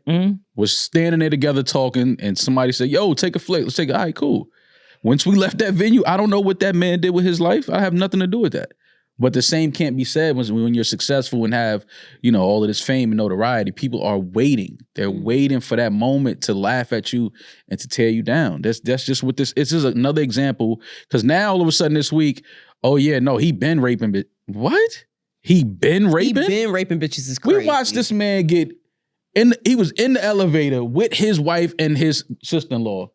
was standing there together talking, and somebody said, yo, take a flick. Let's take it. All right, cool. Once we left that venue, I don't know what that man did with his life. I have nothing to do with that. But the same can't be said when you're successful and have, you know, all of this fame and notoriety. People are waiting. They're waiting for that moment to laugh at you and to tear you down. That's just what this. It's just another example. Because now all of a sudden this week, oh yeah, no, he been raping. But what? He been raping? He been raping bitches is crazy. We watched this man get in. He was in the elevator with his wife and his sister-in-law.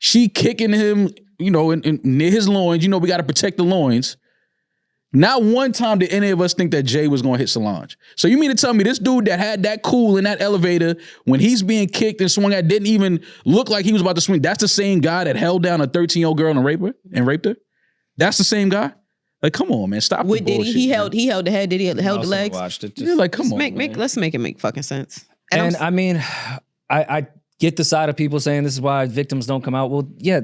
She kicking him, you know, in near his loins. You know, we got to protect the loins. Not one time did any of us think that Jay was going to hit Solange. So you mean to tell me this dude that had that cool in that elevator when he's being kicked and swung at didn't even look like he was about to swing? That's the same guy that held down a 13-year-old girl and raped her? That's the same guy? Like, come on, man. Stop the bullshit. He held the head. Did he held the legs? Watched it. Yeah, like, come on, Let's make it make fucking sense. And I mean, I get the side of people saying this is why victims don't come out. Well, yeah,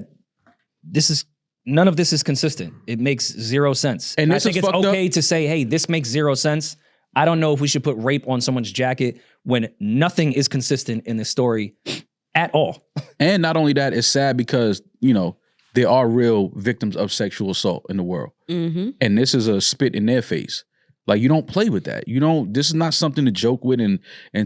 none of this is consistent. It makes zero sense. And I think it's okay to say, hey, this makes zero sense. I don't know if we should put rape on someone's jacket when nothing is consistent in this story at all. And not only that, it's sad because, you know, there are real victims of sexual assault in the world. Mm-hmm. And this is a spit in their face. Like, you don't play with that. You don't. This is not something to joke with and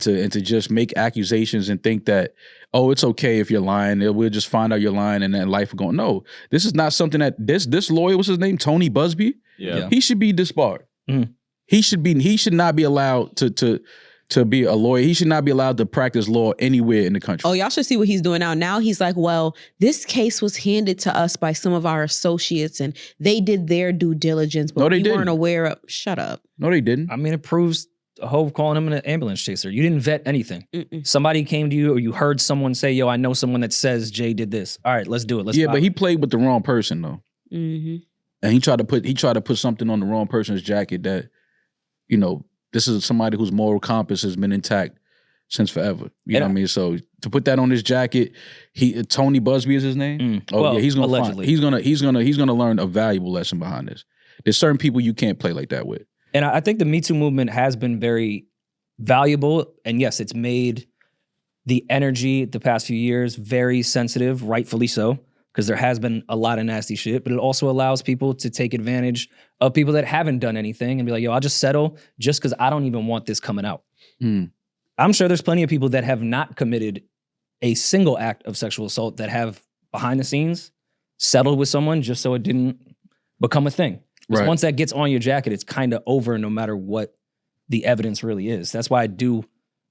to just make accusations and think that, oh, it's okay if you're lying. We'll just find out you're lying and then life will go. No, this is not something that this lawyer, what's his name, Tony Buzbee. Yeah. He should be disbarred. Mhm. He should not be allowed to be a lawyer. He should not be allowed to practice law anywhere in the country. Oh, y'all should see what he's doing now. Now he's like, well, this case was handed to us by some of our associates and they did their due diligence, but No, they we weren't didn't. aware of. Shut up. No, they didn't. I mean, it proves Hove calling him an ambulance chaser. You didn't vet anything. Mm-mm. Somebody came to you or you heard someone say, yo, I know someone that says Jay did this. All right, let's do it. Let's Yeah, file but he it. played with the wrong person though. Mm-hmm. And he tried to put something on the wrong person's jacket that, you know, this is somebody whose moral compass has been intact since forever. You know what I mean? So to put that on his jacket, Tony Buzbee is his name. Well, yeah, he's gonna allegedly. he's gonna learn a valuable lesson behind this. There's certain people you can't play like that with. And I think the Me Too movement has been very valuable. And yes, it's made the energy the past few years very sensitive, rightfully so, because there has been a lot of nasty shit. But it also allows people to take advantage of people that haven't done anything and be like, yo, I'll just settle just because I don't even want this coming out. Mm. I'm sure there's plenty of people that have not committed a single act of sexual assault that have behind the scenes settled with someone just so it didn't become a thing. Because Right. once that gets on your jacket, it's kind of over no matter what the evidence really is. That's why I do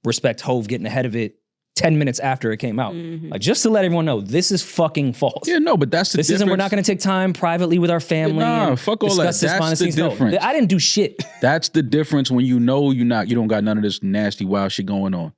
respect Hove getting ahead of it 10 minutes after it came out. Mm-hmm. Like, just to let everyone know, this is fucking false. Yeah, no, but that's the This difference. isn't, we're not going to take time privately with our family. Nah, and fuck all that. discuss this That's behind the scenes. No, difference. I didn't do shit. That's the difference when you know you don't got none of this nasty wild shit going on.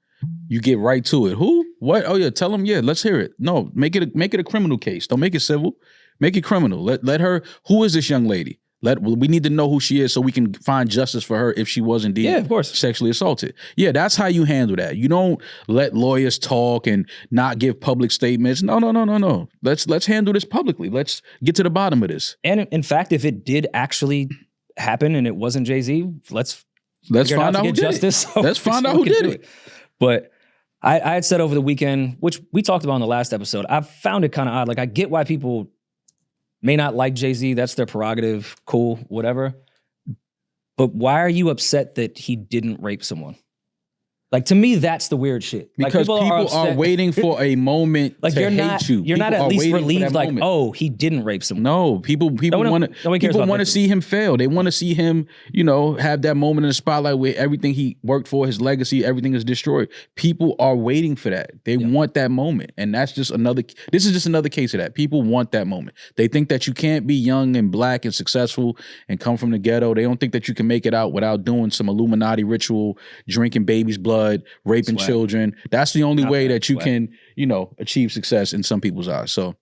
You get right to it. Who? What? Oh yeah, tell them. Yeah, let's hear it. No, make it a criminal case. Don't make it civil. Make it criminal. Let her. Who is this young lady? We need to know who she is so we can find justice for her if she was indeed Yeah, of course. sexually assaulted. Yeah, that's how you handle that. You don't let lawyers talk and not give public statements. No. Let's handle this publicly. Let's get to the bottom of this. And in fact, if it did actually happen and it wasn't Jay-Z, let's figure it find to out who get did justice. it. so Let's find out we who can did do it. But I had said over the weekend, which we talked about in the last episode, I found it kind of odd. Like, I get why people may not like Jay-Z. That's their prerogative. Cool, whatever. But why are you upset that he didn't rape someone? Like, to me, that's the weird shit. Like, Because people are upset. waiting for a moment Like, to you're hate not, you. you're not People at are least waiting for relieved, that like, moment. oh, he didn't rape someone. No, people Nobody cares about want to victims. see him fail. They want to see him, have that moment in the spotlight where everything he worked for, his legacy, everything is destroyed. People are waiting for that. They want that moment. And this is just another case of that. People want that moment. They think that you can't be young and black and successful and come from the ghetto. They don't think that you can make it out without doing some Illuminati ritual, drinking baby's blood, raping children. That's the only way that you can, achieve success in some people's eyes. So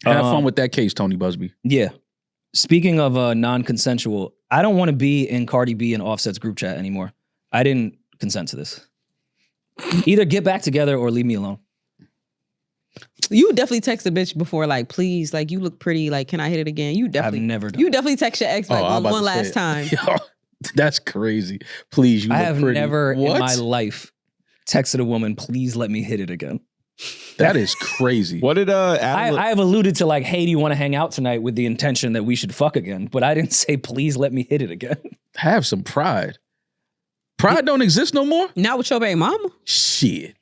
have fun with that case, Tony Buzbee. Yeah. Speaking of non-consensual, I don't want to be in Cardi B and Offset's group chat anymore. I didn't consent to this. Either get back together or leave me alone. You would definitely text a bitch before, like, please, like, you look pretty, like, can I hit it again? You definitely never done You definitely text your ex like I'm about one to say last it. time. Yo, that's crazy. Please, you I look have pretty. never What? in my life texted a woman, please let me hit it again. That is crazy. What did Adam? I have alluded to, like, hey, do you want to hang out tonight with the intention that we should fuck again? But I didn't say, please let me hit it again. Have some pride. Pride don't exist no more? Not with your baby mama. Shit.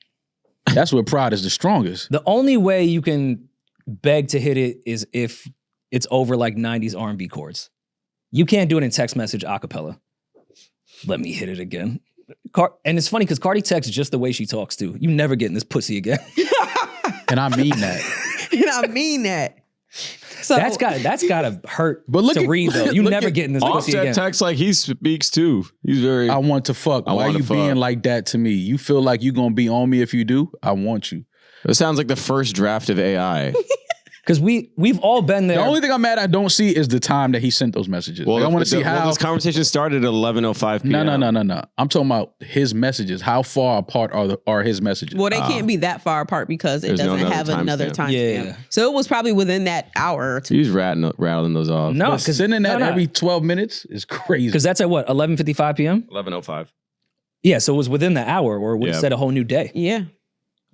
That's where pride is the strongest. The only way you can beg to hit it is if it's over like 90s R&B chords. You can't do it in text message a cappella. Let me hit it again. And it's funny because Cardi texts just the way she talks too. You never getting this pussy again. And I mean that. And I mean that. So That's gotta hurt But look to at- read though. You look never at getting this pussy Offset again. text like he speaks too. He's very. I want to fuck. I Why wanna you being fuck. like that to me? You feel like you gonna be on me if you do? I want you. It sounds like the first draft of AI. Because we've all been there. The only thing I'm mad I don't see is the time that he sent those messages. Like, I want to see how. this conversation started at 11:05 p.m. No. I'm talking about his messages. How far apart are his messages? well, they can't be that far apart because it There's no doesn't another have time another stamp. time Yeah. stamp. So it was probably within that hour or two. He's rattling those off. No, But sending that no. every 12 minutes is crazy. Because that's at what, 11:55 p.m.? 11:05. Yeah, so it was within the hour, or it would have Yeah. said a whole new day. Yeah.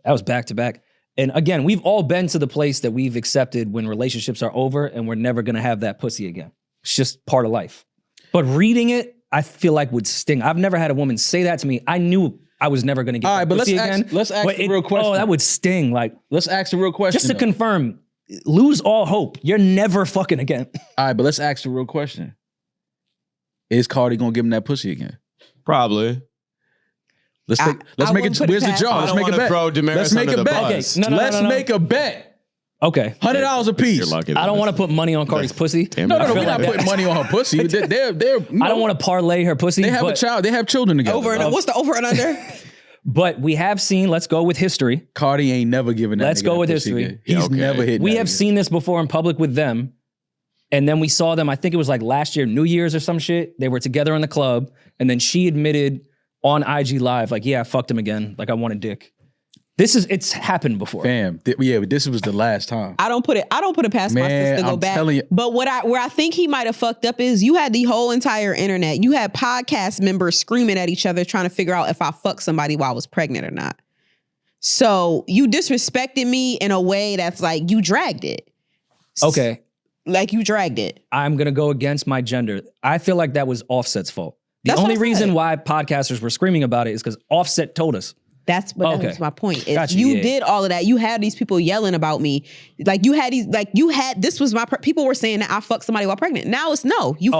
That was back to back. And again, we've all been to the place that we've accepted when relationships are over and we're never gonna have that pussy again. It's just part of life. But reading it, I feel like would sting. I've never had a woman say that to me. I knew I was never going to get All right, but pussy let's ask the real question. Oh, that would sting. Like, let's ask the real question. just to confirm, lose all hope. You're never fucking again. All right, but let's ask the real question. Is Cardi gonna give him that pussy again? Probably. Let's make it. Where's the jar? I Let's don't make a want to bet. throw Damaris Let's make under a the bet. bus. Okay, no. Let's make a bet. Okay. $100 a piece. You're lucky. I don't want to put money on Cardi's pussy. Damn No, it. we're not putting money on her pussy. They're I don't want to parlay her pussy. They have a but, child. They have children together. What's the over and under? but we have seen, let's go with history. Cardi ain't never given that. Let's nigga go that with pussy history. again. He's never hit. We that have again. seen this before in public with them. And then we saw them, I think it was like last year, New Year's or some shit. They were together in the club. And then she admitted on IG Live, like, yeah, I fucked him again. Like, I want a dick. It's happened before. Fam, yeah, but this was the last time. I don't put it past my Man, sister to go I'm back. telling you. But where I think he might have fucked up is you had the whole entire internet. You had podcast members screaming at each other trying to figure out if I fucked somebody while I was pregnant or not. So you disrespected me in a way that's like you dragged it. Okay. Like you dragged it. I'm going to go against my gender. I feel like that was Offset's fault. The That's what only I said. reason why podcasters were screaming about it is because Offset told us. That was my point. Is Gotcha, you yeah. did all of that. You had these people yelling about me. This was my, people were saying that I fucked somebody while pregnant. Now it's no. You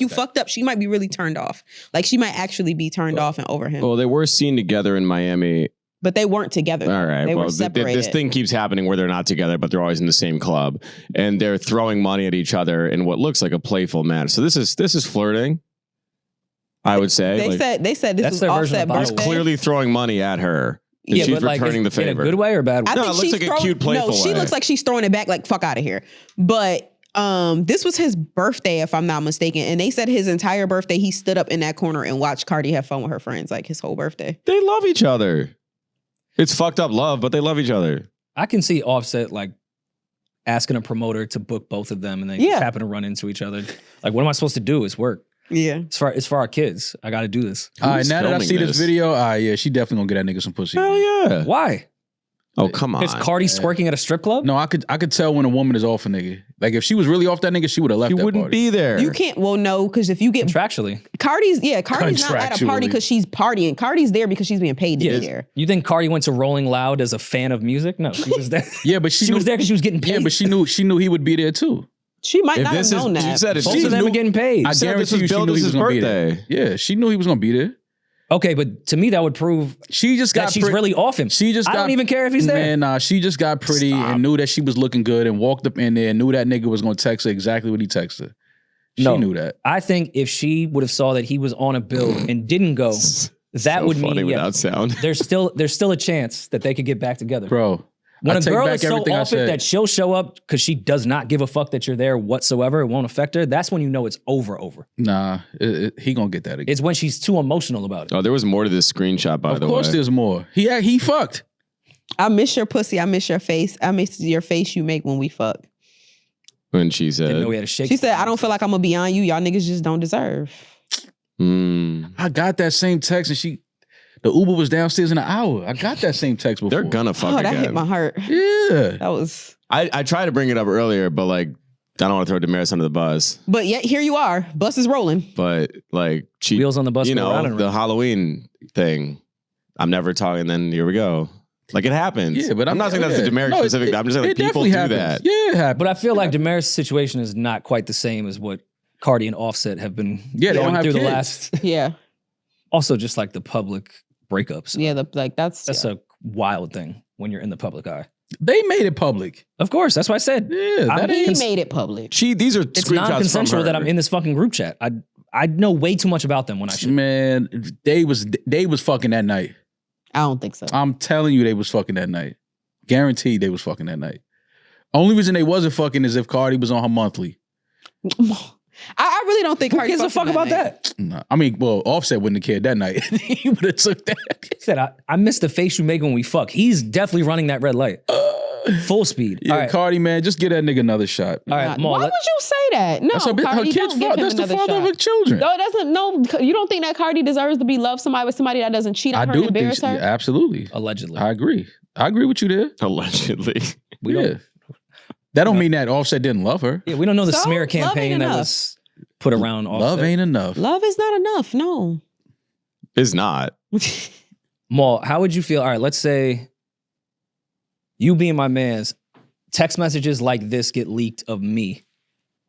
fucked up. She might be really turned off. Like she might actually be turned off and over him. Well, they were seen together in Miami. But they weren't together. All right. They Well, were separated. this thing keeps happening where they're not together, but they're always in the same club, and they're throwing money at each other in what looks like a playful manner. So this is flirting. I would say They said this That's was their version Offset of Bible. he's birthday. clearly throwing money at her. And she's returning the favor. in a good way or bad way? I No, think it looks she's like a throwing, cute, playful No, she way. looks like she's throwing it back like fuck out of here. But this was his birthday, if I'm not mistaken. And they said his entire birthday, he stood up in that corner and watched Cardi have fun with her friends, like his whole birthday. They love each other. It's fucked up love, but they love each other. I can see Offset like asking a promoter to book both of them and they just happen to run into each other. Like, what am I supposed to do? It's work. Yeah. It's for our kids. I got to do this. All right, Who's now that I filming see this this? video, yeah, she definitely gonna get that nigga some pussy. Hell yeah. Why? Oh, come on. Is Cardi twerking at a strip club? No, I could tell when a woman is off a nigga. Like if she was really off that nigga, she would have left. He that wouldn't party. be there. You can't, well, no, because if you get Contractually. Cardi's not at a party Contractually. because she's partying. Cardi's there because she's being paid to be there. You think Cardi went to Rolling Loud as a fan of music? No, she was there. Yeah, but she was there because she was getting paid. Yeah, but she knew he would be there too. She might If not have this is, known you that. said if both she of them knew- are getting paid. I said this guarantee was you she billed knew as he was his gonna be there. birthday. Yeah, she knew he was gonna be there. Okay, but to me that would prove She just got that she's really off him. She just I got, don't even care if he's there. Man, nah, she just got pretty and knew that she was looking good and walked up in there and knew that nigga was gonna text her exactly what he texted. She knew that. I think if she would have saw that he was on a bill and didn't go, that would funny mean without sound. there's still a chance that they could get back together. Bro. When I a take girl back is so everything I off it said. that she'll show up because she does not give a fuck that you're there whatsoever, it won't affect her. That's when you know it's over. Nah, he gonna get that again. It's when she's too emotional about it. Oh, there was more to this screenshot, by the way. Of course there's more. He fucked. I miss your pussy. I miss your face. I miss your face you make when we fuck. When she Didn't said, know we had a shake. She said, I don't feel like I'm gonna be on you. Y'all niggas just don't deserve. I got that same text and the Uber was downstairs in an hour. I got that same text before. they're gonna fuck Oh, again. that hit my heart. Yeah. That was. I tried to bring it up earlier, but like, I don't want to throw Damaris under the bus. But yet here you are. Bus is rolling. But like, she, Wheels on the bus you go round know, and the round. Halloween thing. I'm never talking. Then here we go. Like it happens. Yeah, but I'm not saying that's yeah. a Damaris No, specific. I'm just saying like, it people definitely do happens. that. Yeah, it happens. But I feel like Damaris' situation is not quite the same as what Cardi and Offset have been Yeah, they don't going have through the kids. last. Yeah. Also, just like the public breakups. Yeah. That's a wild thing when you're in the public eye. They made it public. Of course, that's what I said. Yeah, that he ain't. made it public. These are It's screenshots from non-consensual her. that I'm in this fucking group chat. I know way too much about them when I should. Man, they was fucking that night. I don't think so. I'm telling you, they was fucking that night. Guaranteed, they was fucking that night. Only reason they wasn't fucking is if Cardi was on her monthly. I really don't think Who Cardi gives a fucked fuck him about night. that? Nah, I mean, well, Offset wouldn't have cared that night. He would have took that. He said, I miss the face you make when we fuck. He's definitely running that red light. Full speed. Yeah, All right. Cardi, man, just get that nigga another shot. All right, Maul, Why would you say that? No, That's her Cardi, kid's don't give father. him That's the another father shot. of her children. No, it doesn't. No, you don't think that Cardi deserves to be loved with somebody that doesn't cheat I on her do and think embarrass her? absolutely. allegedly. I agree. I agree with you there. Allegedly. We yeah. don't- That don't mean that Offset didn't love her. Yeah, we don't know the So, smear love campaign ain't that enough. was put around Love ain't enough. Love is not enough. No. Is not. Maul, how would you feel? All right, let's say you being my man's, text messages like this get leaked of me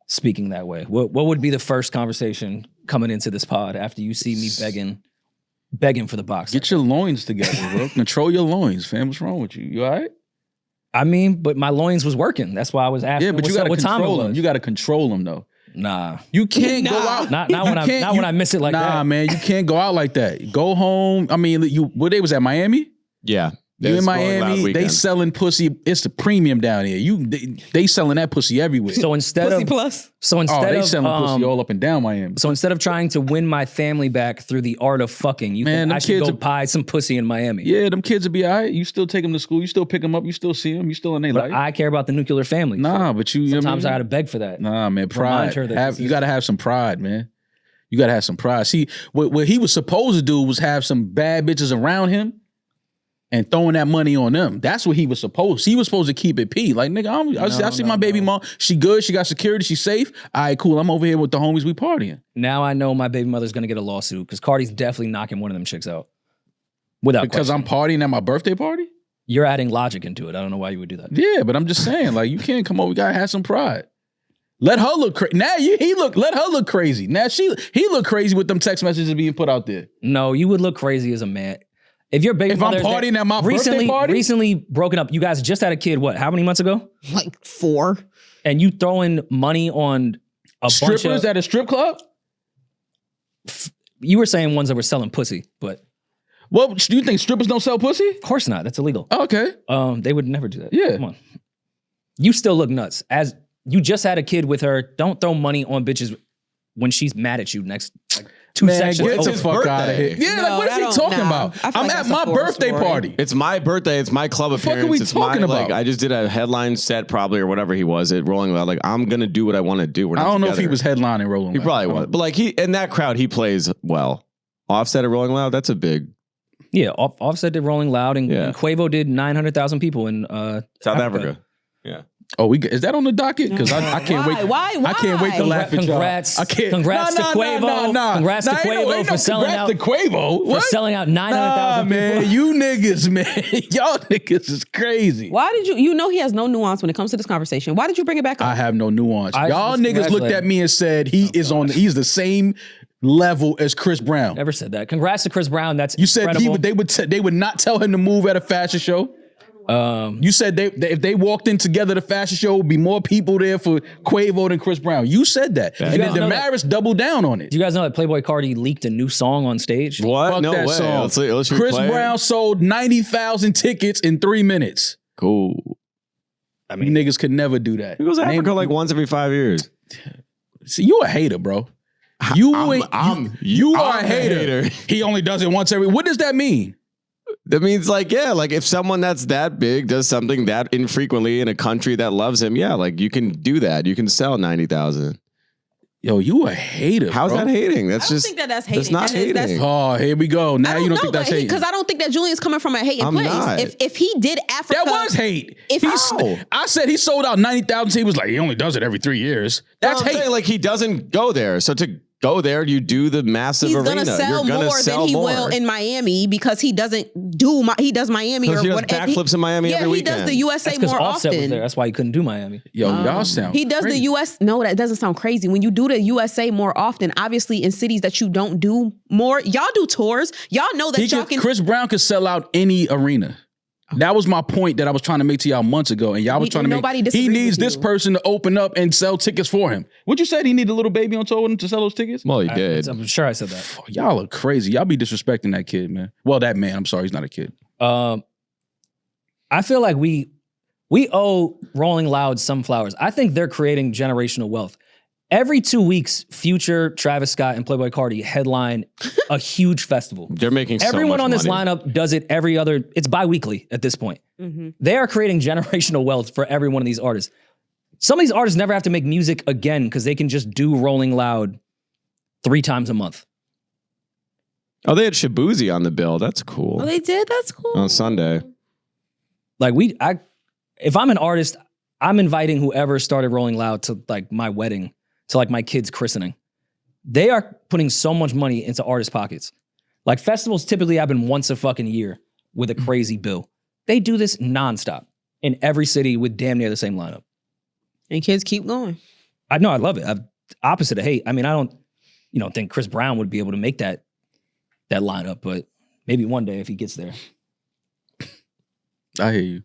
speaking that way. What would be the first conversation coming into this pod after you see me begging for the box? Get your loins together, bro. Control your loins, fam. What's wrong with you? You all right? I mean, but my loins was working. That's why I was asking. Yeah, but you got to what time it control was. them. You got to control them, though. Nah, You can't go out. not when I miss it like that. Nah, man, you can't go out like that. Go home. I mean, where they was at Miami? Yeah. You in It's Rolling Loud Miami? They weekend. selling pussy. It's the premium down here. They selling that pussy everywhere. So instead Pussy of plus. they selling pussy all up and down Miami. So instead of trying to win my family back through the art of fucking, you Man, think them I should kids go buy some pussy in Miami? Yeah, them kids will be all right. You still take them to school. You still pick them up. You still see them. You still in their But life. I care about the nuclear family. Nah, but you. Sometimes I I gotta beg for that. Nah, man, pride. Remind her that this You is- got to have some pride, man. You got to have some pride. See, what he was supposed to do was have some bad bitches around him and throwing that money on them. That's what he was supposed. He was supposed to keep it P. Like, nigga, I see my baby mom. She good. She got security. She safe. All right, cool. I'm over here with the homies. We partying. Now I know my baby mother's gonna get a lawsuit because Cardi's definitely knocking one of them chicks out. Without Because I'm question. partying at my birthday party? You're adding logic into it. I don't know why you would do that. Yeah, but I'm just saying, like, you can't come over. We gotta have some pride. Let her look crazy. Now let her look crazy. Now he look crazy with them text messages being put out there. No, you would look crazy as a man. If your baby If I'm mother's partying at my birthday party? recently broken up, you guys just had a kid, what, how many months ago? Like 4. And you throwing money on a Strippers bunch of, at a strip club? you were saying ones that were selling pussy, but Well, do you think strippers don't sell pussy? of course not. That's illegal. Okay. They would never do that. Yeah. Come on. You still look nuts. As you just had a kid with her, don't throw money on bitches when she's mad at you next like 2 Man, sections. get the his fuck out of here. birthday. Yeah, No, like, what is that he don't- talking nah. about? I feel I'm like at that's a my horror birthday story. party. It's my birthday. It's my club fuck are appearance. we It's talking my, about? Like, I just did a headline set probably or whatever he was at Rolling Loud. Like, I'm going to do what I want to do. We're I not don't know if he together. was headlining Rolling He Loud. probably was. But like in that crowd, he plays well. Offset at Rolling Loud, that's a big Yeah, Offset did Rolling Loud, and, Yeah. and Quavo did 900,000 people in South Africa. Yeah. Oh, is that on the docket? Because I can't wait. Why? I can't wait to laugh at y'all. Congrats. I can't. Congrats to Quavo. Congrats to Quavo for selling out. Congrats to Quavo. For What? selling out Nah, 900,000 man. people. You niggas, man. Y'all niggas is crazy. Why did you know he has no nuance when it comes to this conversation? Why did you bring it back up? I have no nuance. I Y'all just niggas looked congratulate at me and said he's the same level as Chris Brown. Never said that. Congrats to Chris Brown. That's You said incredible. they would not tell him to move at a fashion show. You said if they walked in together, the fashion show would be more people there for Quavo than Chris Brown. You said that, and You then guys know that- Damaris doubled down on it. Do you guys know that Playboy Cardi leaked a new song on stage? What? Fuck No that way. song. Let's Chris replay it. Brown sold 90,000 tickets in 3 minutes. Cool. I mean, you niggas could never do that. He goes to Name- Africa like once every 5 years. See, you a hater, bro. You are I'm a hater. He only does it once every. What does that mean? That means like, yeah, like if someone that's that big does something that infrequently in a country that loves him, yeah, like you can do that. You can sell 90,000. Yo, you a hater. How's bro. that hating? That's I don't just think that's hating. That's not hating. Oh, here we go. Now you don't think that's hating. Because I don't think that Julian's coming from a hating I'm place. not. If he did Africa, That was hate. If I said he sold out 90,000. He was like, he only does it every 3 years. That's I'm hate. saying, like he doesn't go there. So to go there, you do the massive he's arena. gonna sell You're gonna more sell than he more. will in Miami because he does Miami or Because he does what? backflips in Miami every he weekend. does the USA That's because more Offset was often. there. That's why he couldn't do Miami. Yo, y'all sound. He does crazy. the US. No, that doesn't sound crazy. When you do the USA more often, obviously in cities that you don't do more, y'all do tours. Y'all know that y'all can. Chris Brown could sell out any arena. That was my point that I was trying to make to y'all months ago, and y'all was trying to Nobody make. He disagrees needs with this you. person to open up and sell tickets for him. What you said? He needed a little baby on tour to sell those tickets. Well, he did. I'm sure I said that. Oh, y'all are crazy. Y'all be disrespecting that kid, man. Well, that man. I'm sorry, he's not a kid. I feel like we owe Rolling Loud some flowers. I think they're creating generational wealth. Every 2 weeks, Future, Travis Scott, and Playboy Cardi headline a huge festival. They're making so Everyone much on this money. lineup does it every other. It's bi-weekly at this point. Mm-hmm. They are creating generational wealth for every one of these artists. Some of these artists never have to make music again because they can just do Rolling Loud 3 times a month. Oh, they had Shabuzi on the bill. That's Oh, cool. they did. That's cool. On Sunday. Like if I'm an artist, I'm inviting whoever started Rolling Loud to like my wedding, to like my kid's christening. They are putting so much money into artists' pockets. Like festivals typically happen once a fucking year with a crazy bill. They do this nonstop in every city with damn near the same lineup. And kids keep going. I know, I love it. Opposite of hate. I mean, I don't think Chris Brown would be able to make that lineup, but maybe one day if he gets there. I hear you.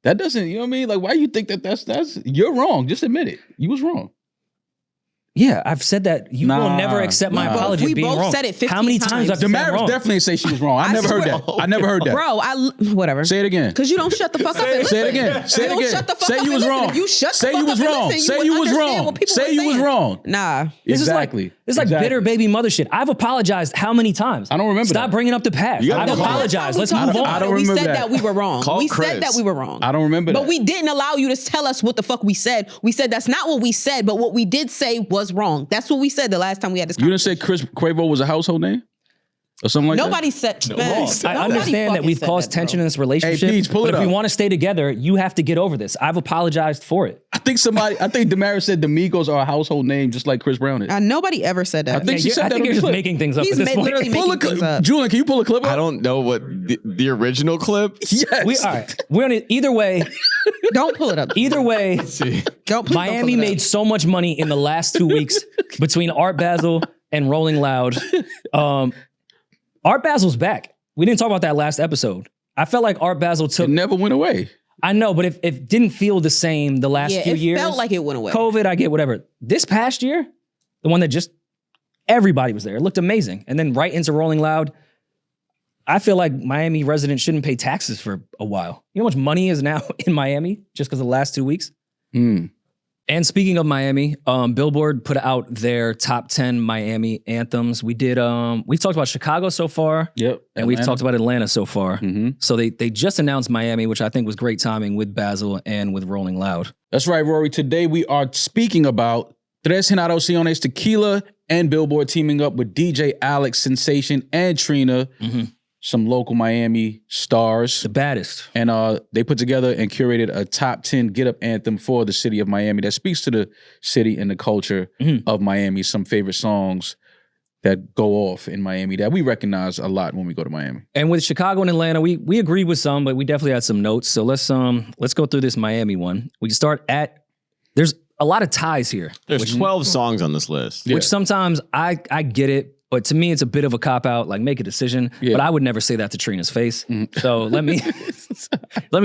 That doesn't, you know what I mean? Like, why you think that's you're wrong? Just admit it. You was wrong. Yeah, I've said that. You will never accept my apology we of being both wrong. said it 15 How many times I've said Damaris wrong? definitely say she was wrong. I never heard that. I never heard that. Bro, whatever. Say it again. Because you don't shut the fuck up and listen. Say it again. Say it You don't again. shut the fuck Say up you and was listen. wrong. If you shut the Say fuck you up was and wrong. listen, Say would you was understand wrong. what people Say were you was saying. wrong. Nah. This Exactly. is like bitter baby mother shit. I've apologized how many times? I don't remember Stop that. bringing up the past. You gotta I've call- apologized. Let's We move talked on. I don't we remember said that. that we were wrong. Call we Chris. said that we were wrong. I don't remember that. But we didn't allow you to tell us what the fuck we said. We said that's not what we said, but what we did say was wrong. That's what we said the last time we had this You didn't conversation. say Chris Quavo was a household name? Or something like Nobody said. Man, I nobody understand that fucking we've said caused that, bro. tension in this relationship. Hey, Peach, pull but it if we up. want to stay together, you have to get over this. I've apologized for it. that? I think Damaris said the Migos are a household name just like Chris Brown is. Nobody ever said that. I think she said I that think on you're the just clip. making things up He's at this point. literally Pull a making things clip. up. Julian, can you pull a clip up? I don't know what the original clip. Yes. All right. We're on it. Either way, Don't pull it up. either way, See, Don't, please Miami don't pull it made up. so much money in the last 2 weeks between Art Basel and Rolling Loud. Art Basel's back. We didn't talk about that last episode. I felt like Art Basel took. It never went away. I know, but if it didn't feel the same the last Yeah, few it years. felt like it went away. COVID, I get whatever. This past year, the one that just everybody was there. It looked amazing. And then right into Rolling Loud. I feel like Miami residents shouldn't pay taxes for a while. You know how much money is now in Miami just because of the last 2 weeks? And speaking of Miami, Billboard put out their top 10 Miami anthems. We've talked about Chicago so far. Yep. And we've talked about Atlanta so far. Mm-hmm. So they just announced Miami, which I think was great timing with Basel and with Rolling Loud. That's right, Rory. Today we are speaking about Tres Generaciones Tequila and Billboard teaming up with DJ Alex, Sensation, and Trina, some local Miami stars. The baddest. And they put together and curated a top 10 get-up anthem for the city of Miami that speaks to the city and the culture of Miami. Some favorite songs that go off in Miami that we recognize a lot when we go to Miami. And with Chicago and Atlanta, we agreed with some, but we definitely had some notes. So let's go through this Miami one. We can start there's a lot of ties here. there's 12 songs on this list. Which sometimes I get it, but to me it's a bit of a cop-out, like make a decision. Yeah. But I would never say that to Trina's face. So let me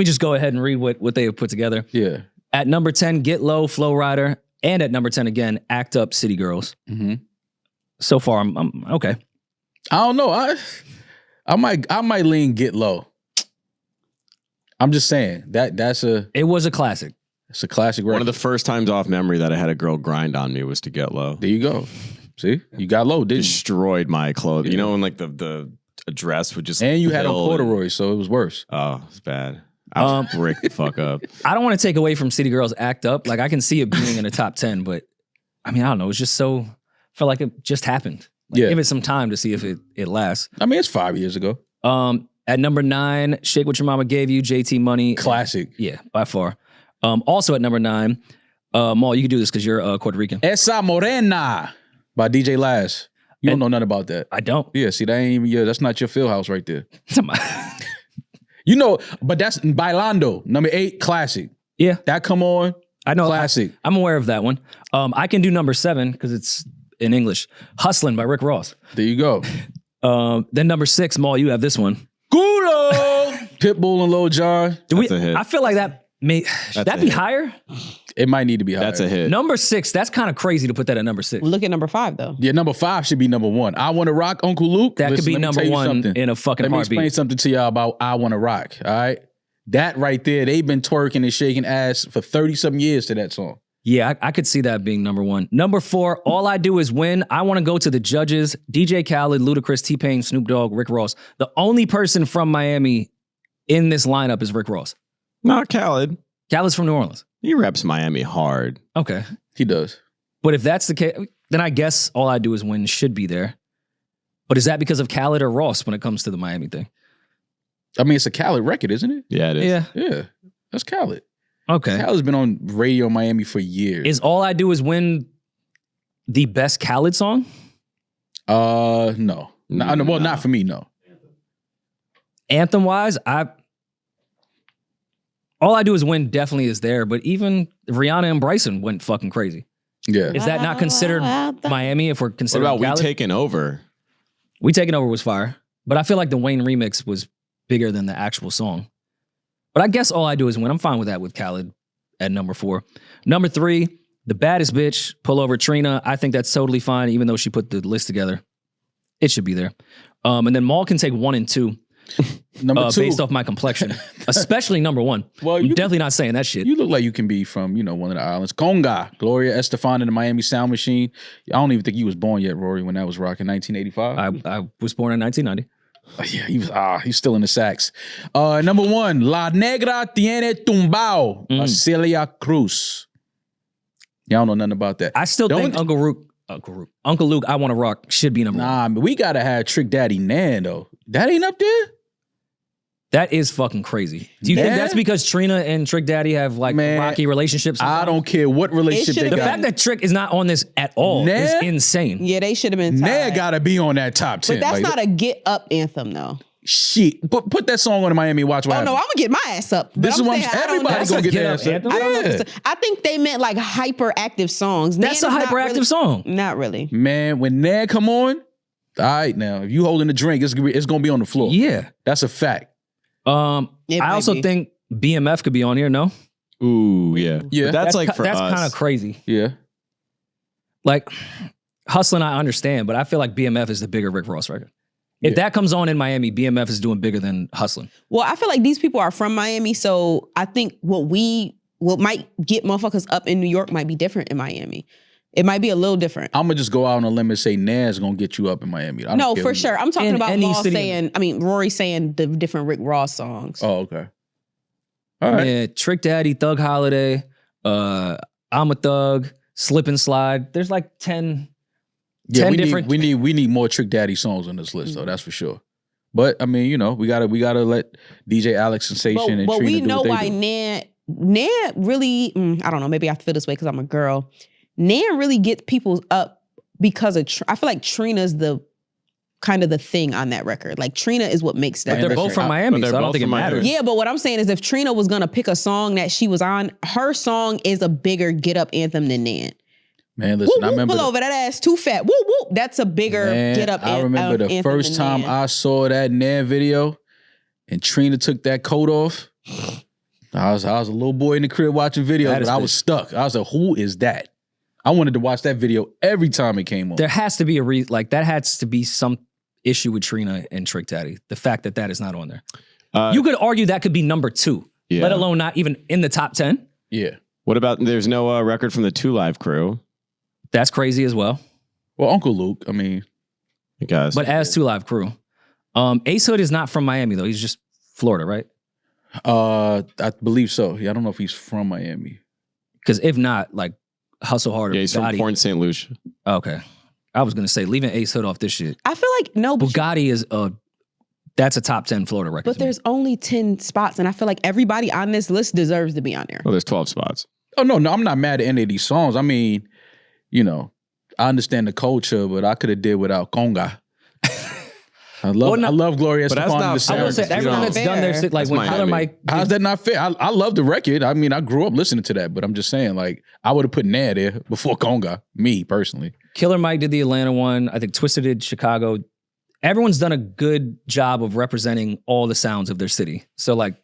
just go ahead and read what they have put together. Yeah. At number 10, Get Low, Flow Rider. And at number 10 again, Act Up, City Girls. So far, I'm okay. I don't know. I might lean Get Low. I'm just saying It was a classic. it's a classic record. One of the first times off memory that I had a girl grind on me was to Get Low. There you go. See, you got low, didn't you? Destroyed my clothes. You know, when like the dress would just And you had on build corduroy, so it was worse. Oh, it's bad. I was brick the fuck up. I don't want to take away from City Girls Act Up. Like I can see it being in the top 10, but I mean, I don't know. It's just felt like it just happened. Like, Yeah. Give it some time to see if it lasts. I mean, it's 5 years ago. At number 9, Shake What Your Mama Gave You, JT Money. Classic. Yeah, by far. Also at number 9, Maul, you can do this because you're Puerto Rican. Esa Morena by DJ Laz. You don't know nothing about that. I don't. Yeah, see, that ain't even that's not your field house right there. You know, but that's Bailando, number 8, classic. Yeah, That come on, I know. classic. I'm aware of that one. I can do number 7 because it's in English. Hustlin' by Rick Ross. There you go. Then number 6, Maul, you have this one. Culo! Pitbull and Lil Jon. That's a hit. I feel like that should that a be hit. higher? It might need to be higher. That's a hit. Number 6, that's kind of crazy to put that at number 6. Look at number 5 though. Yeah, number 5 should be number 1. I Want to Rock, Uncle Luke. That could Listen, be let me number tell you 1 something. in a fucking Let me heartbeat. explain something to y'all about I Want to Rock, all right? That right there, they've been twerking and shaking ass for 30-something years to that song. Yeah, I could see that being number 1. Number 4, All I Do Is Win. I Want to Go to the Judges. DJ Khaled, Ludacris, T-Pain, Snoop Dogg, Rick Ross. The only person from Miami in this lineup is Rick Ross. Not Khaled. Khaled's from New Orleans. He reps Miami hard. Okay. He does. But if that's the case, then I guess All I Do Is Win should be there. But is that because of Khaled or Ross when it comes to the Miami thing? I mean, it's a Khaled record, isn't it? Yeah, it is. Yeah. Yeah, that's Khaled. Okay. Khaled's been on radio in Miami for years. Is All I Do Is Win the best Khaled song? No. Well, not for me, no. Anthem wise, All I Do Is Win definitely is there, but even Rihanna and Bryson went fucking crazy. Yeah. Is that not considered Miami if we're What considering about Khaled? We Taking Over? We Taking Over was fire, but I feel like the Wayne remix was bigger than the actual song. But I guess All I Do Is Win. I'm fine with that with Khaled at number 4. Number 3, The Baddest Bitch, Pull Over Trina. I think that's totally fine, even though she put the list together. It should be there. And then Maul can take 1 and 2. Number 2. Based off my complexion, especially number 1. Well, I'm definitely not saying that shit. You look like you can be from, one of the islands. Conga, Gloria Estefan and the Miami Sound Machine. I don't even think you was born yet, Rory, when that was rocking 1985. I was born in 1990. Yeah, he's still in the sax. Number 1, La Negra Tiene Tumbao, Celia Cruz. Y'all don't know nothing about that. I still think Uncle Luke, I Want to Rock should be number 1. Nah, but we gotta have Trick Daddy Nan though. That ain't up there. That is fucking crazy. Do you think that's because Trina and Trick Daddy have like rocky relationships? I don't care what relationship they The got. fact that Trick is not on this at all is insane. Yeah, they should have been tied. Nan gotta be on that top 10. But that's not a get up anthem though. Shit. Put that song on in Miami. Watch what Oh no, I'm happens. gonna get my ass up. This is what everybody gonna get their ass up. I don't know. I think they meant like hyperactive songs. That's a hyperactive song. Not really. Man, when Nan come on, all right now, if you holding a drink, it's gonna be on the floor. Yeah. That's a fact. I also think BMF could be on here, no? Ooh, yeah. Yeah. But that's like for that's us. kind of crazy. Yeah. Like Hustlin', I understand, but I feel like BMF is the bigger Rick Ross record. If that comes on in Miami, BMF is doing bigger than Hustlin'. Well, I feel like these people are from Miami, so I think what might get motherfuckers up in New York might be different in Miami. It might be a little different. I'm gonna just go out on a limb and say Nan's gonna get you up in Miami. I don't No, care for who- sure. I'm talking In about any city. Rory saying the different Rick Ross songs. Oh, okay. All right. Yeah, Trick Daddy, Thug Holiday, I'm a Thug, Slip and Slide. There's like 10 Yeah, we different. we need more Trick Daddy songs on this list though. That's for sure. But I mean, we gotta let DJ Alex Sensation and But Trina we do know what they why do. Nan really, I don't know, maybe I feel this way because I'm a girl. Nan really gets people up because of, I feel like Trina's the kind of the thing on that record. Like Trina is what makes that. But they're both from Miami, they're so I don't both think it from Miami. matters. Yeah, but what I'm saying is if Trina was gonna pick a song that she was on, her song is a bigger get up anthem than Nan. Man, listen, Woo, I remember pull over that ass too fat. Woo woo. That's a bigger get up. I remember the anthem first than time Nan. I saw that Nan video and Trina took that coat off. I was a little boy in the crib watching videos, That but is I was stuck. I was like, who is that? I wanted to watch that video every time it came on. There has to be a that has to be some issue with Trina and Trick Daddy. The fact that is not on there. You could argue that could be number 2, Yeah. let alone not even in the top 10. Yeah. What about, there's no record from the 2 Live crew, That's crazy as well. Well, Uncle Luke, I mean, I guess. But as 2 Live Crew, Ace Hood is not from Miami though. He's just Florida, right? I believe so. Yeah, I don't know if he's from Miami. Because if not, like Hustle Harder. Yeah, he's from Bugatti. Port St. Lucia. Okay, I was gonna say leaving Ace Hood off this shit. I feel like no, but Bugatti is that's a top 10 Florida record. But to me. there's only 10 spots, and I feel like everybody on this list deserves to be on there. Well, there's 12 spots. Oh, no, I'm not mad at any of these songs. I mean, I understand the culture, but I could have did without Conga. I love Gloria But that's Estefan. not and the fair. I will Sound. say You everyone know, that's done their shit, like that's when Miami. Killer Mike. How's that not fair? I love the record. I mean, I grew up listening to that, but I'm just saying, like, I would have put Nan there before Conga, me personally. Killer Mike did the Atlanta one. I think Twisted did Chicago. Everyone's done a good job of representing all the sounds of their city. So like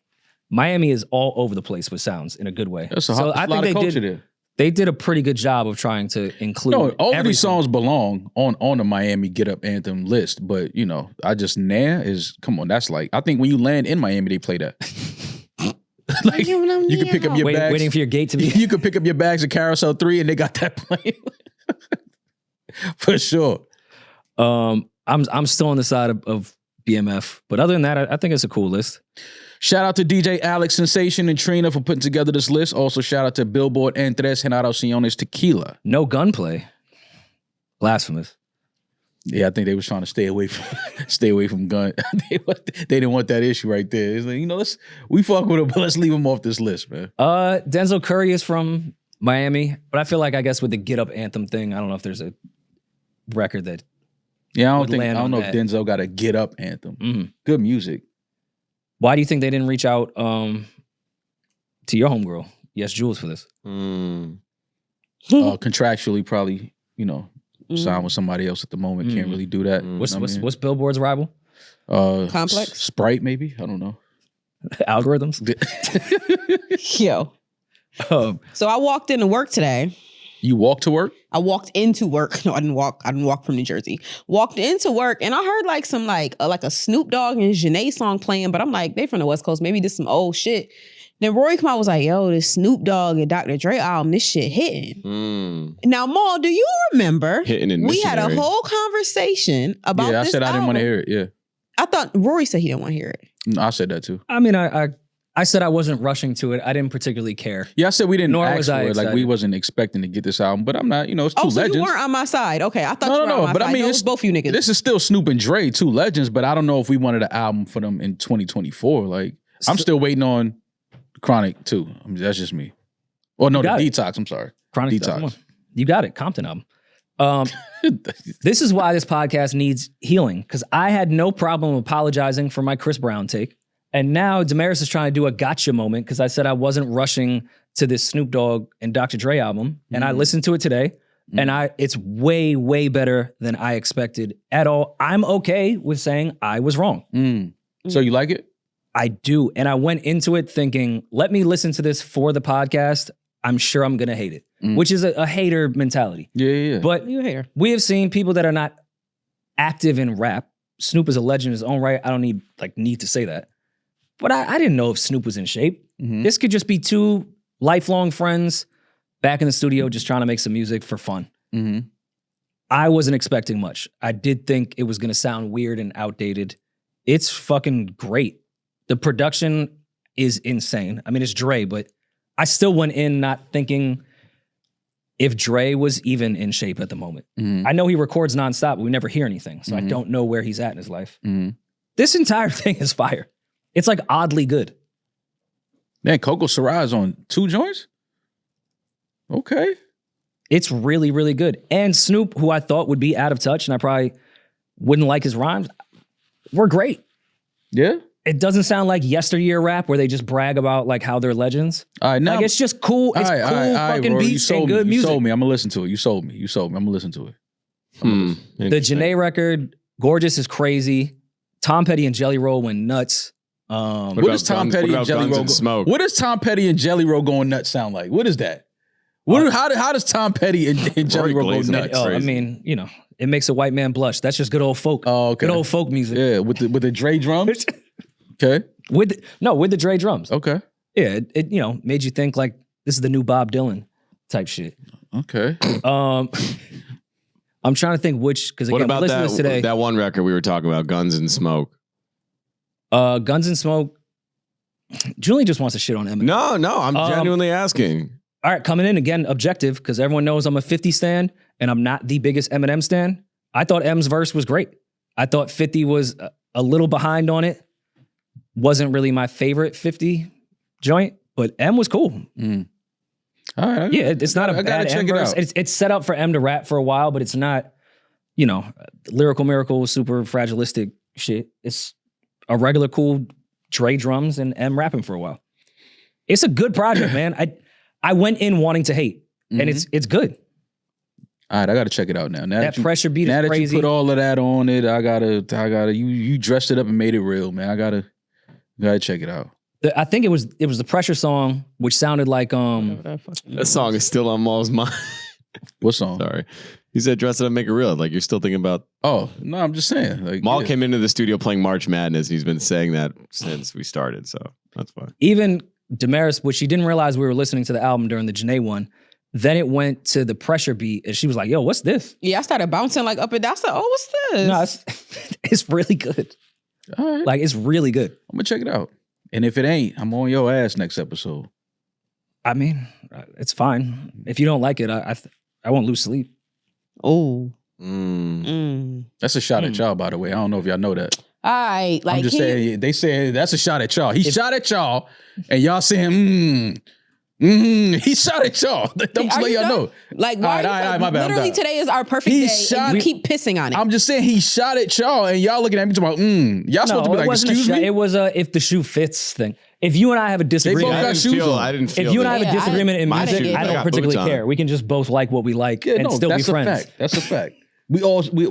Miami is all over the place with sounds in a good way. That's a so lot of culture there. They did a pretty good job of trying to include. No, all of everything. these songs belong on the Miami Get Up Anthem list, but I just Nan is come on. That's like I think when you land in Miami, they play that. Like you can pick up your bags. Waiting for your gate to be. You could pick up your bags at Carousel 3 and they got that playing. For sure. I'm still on the side of BMF, but other than that, I think it's a cool list. Shout out to DJ Alex Sensation and Trina for putting together this list. Also, shout out to Billboard and Tres Generaciones Tequila. No gunplay. Blasphemous. Yeah, I think they was trying to stay away from gun. They didn't want that issue right there. It's like, we fuck with him, but let's leave him off this list, man. Denzel Curry is from Miami, but I feel like I guess with the Get Up anthem thing, I don't know if there's a record that. Yeah, I would land don't on know that. if Denzel got a Get Up anthem. Mhm. Good music. Why do you think they didn't reach out to your homegirl, Yes Jules, for this? Contractually, probably, signed with somebody else at the moment. Can't Mm. really do that. What's Billboard's rival? Complex? Sprite, maybe? I don't know. Algorithms. Yo. So I walked into work today. You walk to work? I walked into work. No, I didn't walk. I didn't walk from New Jersey. Walked into work and I heard like some like a Snoop Dogg and Janae song playing, but I'm like, they from the West Coast. Maybe this some old shit. Then Rory come out was like, yo, this Snoop Dogg and Dr. Dre album, this shit hitting. Now, Maul, do you remember Hitting in we had a missionary. whole conversation about Yeah, I this said I didn't want to album? hear it. Yeah. I thought Rory said he didn't want to hear it. No, I said that too. I mean, I said I wasn't rushing to it. I didn't particularly care. Yeah, I said we didn't Nor ask was for I it. Like, we excited. wasn't expecting to get this album, but I'm not, it's two Oh, so legends. you weren't on my side. Okay, I thought you were on my but side. I mean, No, it it's was both you niggas. This is still Snoop and Dre, two legends, but I don't know if we wanted an album for them in 2024. Like, I'm still waiting on Chronic too. I mean, that's just me. Or no, the got it. Detox. I'm sorry. Chronic Detox. Come on. You got it. Compton album. This is why this podcast needs healing, because I had no problem apologizing for my Chris Brown take. And now Damaris is trying to do a gotcha moment because I said I wasn't rushing to this Snoop Dogg and Dr. Dre album. And I listened to it today. And it's way, way better than I expected at all. I'm okay with saying I was wrong. So you like it? I do. And I went into it thinking, let me listen to this for the podcast. I'm sure I'm going to hate it, which is a hater mentality. Yeah. But You a hater. we have seen people that are not active in rap. Snoop is a legend in his own right. I don't need to say that. But I didn't know if Snoop was in shape. This could just be two lifelong friends back in the studio just trying to make some music for fun. I wasn't expecting much. I did think it was going to sound weird and outdated. It's fucking great. The production is insane. I mean, it's Dre, but I still went in not thinking if Dre was even in shape at the moment. I know he records nonstop, but we never hear anything. So I don't know where he's at in his life. This entire thing is fire. It's like oddly good. Man, Coco Sarai's on 2 joints? Okay. It's really, really good. And Snoop, who I thought would be out of touch and I probably wouldn't like his rhymes, were great. Yeah? It doesn't sound like yesteryear rap where they just brag about like how they're legends. All right, now. Like it's just cool. It's cool fucking Rory, beats and good music. You sold me. I'm going to listen to it. You sold me. I'm going to listen to it. The Janae record, Gorgeous is crazy. Tom Petty and Jelly Roll went nuts. What does Tom Petty and Jelly Roll Smoke? What does Tom Petty and Jelly Roll going nuts sound like? What is that? How does Tom Petty and Jelly Roll go glazing. nuts? Oh, I mean, it makes a white man blush. That's just good old folk. Oh, okay. Good old folk music. Yeah, with the Dre drums. Okay. With the Dre drums. Okay. Yeah, it made you think like this is the new Bob Dylan type shit. Okay. I'm trying to think which, because What again, about listen to this today. that one record we were talking about, Guns and Smoke? Guns and Smoke. Julie just wants to shit on Eminem. No, I'm genuinely asking. All right, coming in again, objective, because everyone knows I'm a 50 stan and I'm not the biggest Eminem stan. I thought M's verse was great. I thought 50 was a little behind on it. Wasn't really my favorite 50 joint, but M was cool. All right. Yeah, it's not a I bad gotta check M it verse. out. It's set up for M to rap for a while, but it's not, lyrical miracle, super fragilistic shit. It's a regular cool Dre drums and M rapping for a while. It's a good project, man. I went in wanting to hate, and it's good. All right, I gotta check it out now. That pressure beat is now crazy. that you put all of that on it, I gotta. You dressed it up and made it real, man. I gotta check it out. I think it was the pressure song, which sounded like That song is still on Maul's mind. What song? Sorry. He said dress it up, make it real. Like you're still thinking about. Oh no, I'm just saying. Like Maul came into the studio playing March Madness, and he's been saying that since we started. So that's fine. even Damaris, which she didn't realize we were listening to the album during the Janae one. Then it went to the pressure beat, and she was like, "Yo, what's this?" Yeah, I started bouncing like up and down. I said, "Oh, what's this?" No, it's really good. All right, Like it's really good. I'm gonna check it out. And if it ain't, I'm on your ass next episode. I mean, it's fine. If you don't like it, I won't lose sleep. Oh. That's a shot at y'all, by the way. I don't know if y'all know that. All right, like I'm just saying. They say that's a shot at y'all. He shot at y'all, and y'all saying, He shot at y'all. Don't Are let you y'all done? know. Like, why? All right, my bad, I'm Literally, done. today is our perfect He day, shot- and you keep pissing on it. I'm just saying he shot at y'all, and y'all looking at me talking about, y'all supposed to be it like, wasn't a excuse shot. me? It was a if the shoe fits thing. If you and I have a both disagreement, got shoes on. I didn't feel if you and I that. have a disagreement in my music, shoes, I I don't got particularly boots on. care. We can just both like what we like Yeah, and no, still be that's a friends. fact. That's a fact. We'll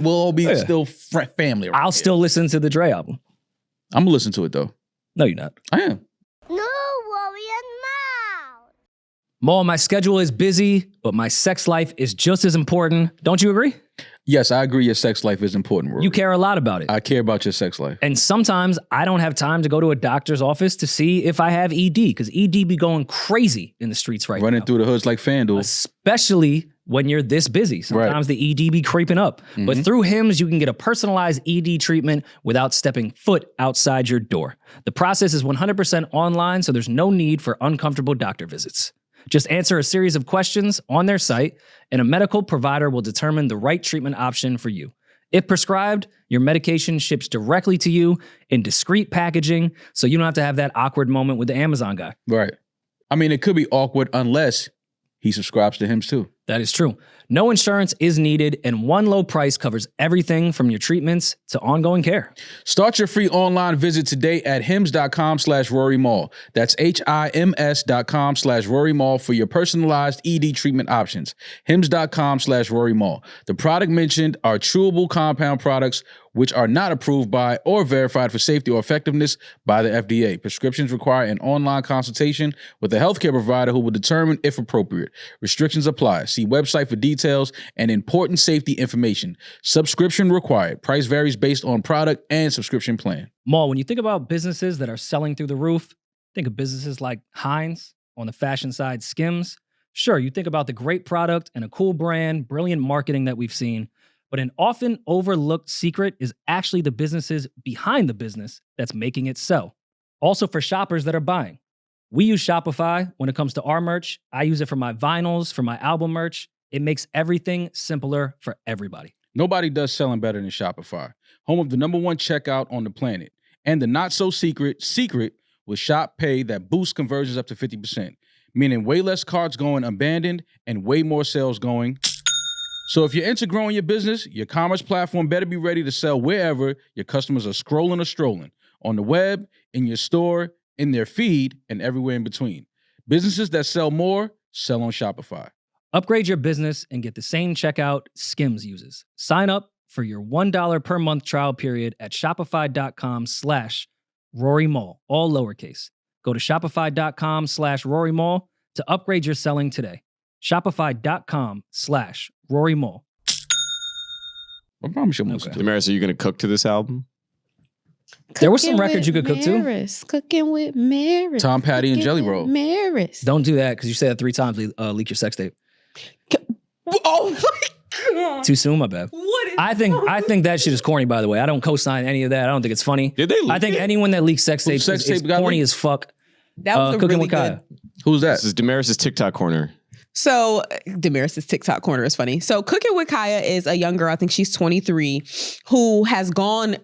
all be still family. I'll still listen to the Dre album. I'm gonna listen to it though. No, you're not. I am. No worry and mouth. Maul, my schedule is busy, but my sex life is just as important. Don't you agree? Yes, I agree. Your sex life is important, Rory. You care a lot about it. I care about your sex life. And sometimes I don't have time to go to a doctor's office to see if I have ED, because ED be going crazy in the streets right Running now. through the hoods like FanDuel. Especially when you're this busy. Sometimes the ED be creeping up. But through Hims, you can get a personalized ED treatment without stepping foot outside your door. The process is 100% online, so there's no need for uncomfortable doctor visits. Just answer a series of questions on their site, and a medical provider will determine the right treatment option for you. If prescribed, your medication ships directly to you in discreet packaging, so you don't have to have that awkward moment with the Amazon guy. Right. I mean, it could be awkward unless he subscribes to Hims too. That is true. No insurance is needed, and one low price covers everything from your treatments to ongoing care. Start your free online visit today at hims.com/Rory Mall. That's HIMS.com/Rory Mall for your personalized ED treatment options. hims.com/Rory Mall. The product mentioned are chewable compound products which are not approved by or verified for safety or effectiveness by the FDA. Prescriptions require an online consultation with a healthcare provider who will determine if appropriate. Restrictions apply. See website for details and important safety information. Subscription required. Price varies based on product and subscription plan. Maul, when you think about businesses that are selling through the roof, think of businesses like Heinz, on the fashion side, Skims. Sure, you think about the great product and a cool brand, brilliant marketing that we've seen, but an often overlooked secret is actually the businesses behind the business that's making it sell. Also for shoppers that are buying. We use Shopify when it comes to our merch. I use it for my vinyls, for my album merch. It makes everything simpler for everybody. Nobody does selling better than Shopify, home of the #1 checkout on the planet, and the not-so-secret with Shop Pay that boosts conversions up to 50%, meaning way less carts going abandoned and way more sales going. So if you're into growing your business, your commerce platform better be ready to sell wherever your customers are scrolling or strolling, on the web, in your store, in their feed, and everywhere in between. Businesses that sell more, sell on Shopify. Upgrade your business and get the same checkout Skims uses. Sign up for your $1 per month trial period at shopify.com/Rory Mall, all lowercase. Go to shopify.com/Rory Mall to upgrade your selling today. Shopify.com/Rory Mall. I promise you I'm listening to it. Damaris, are you going to cook to this album? There were some records you could cook to. Maris, cooking with Maris. Tom, Patty, and cooking Jelly with Roll. Maris. Don't do that because you said that 3 times, leak your sex tape. Oh my God. Too soon, my bad. What is I think that shit is corny, by the way. I don't co-sign any of that. I don't think it's funny. Did they leak I think it? anyone that leaks sex Whose tapes sex is tape got corny leaked? as fuck. That was a Cooking really with Kaya. good. Who's that? This is Damaris's TikTok corner. So Damaris's TikTok corner is funny. So Cooking with Kaya is a young girl, I think she's 23, who has gone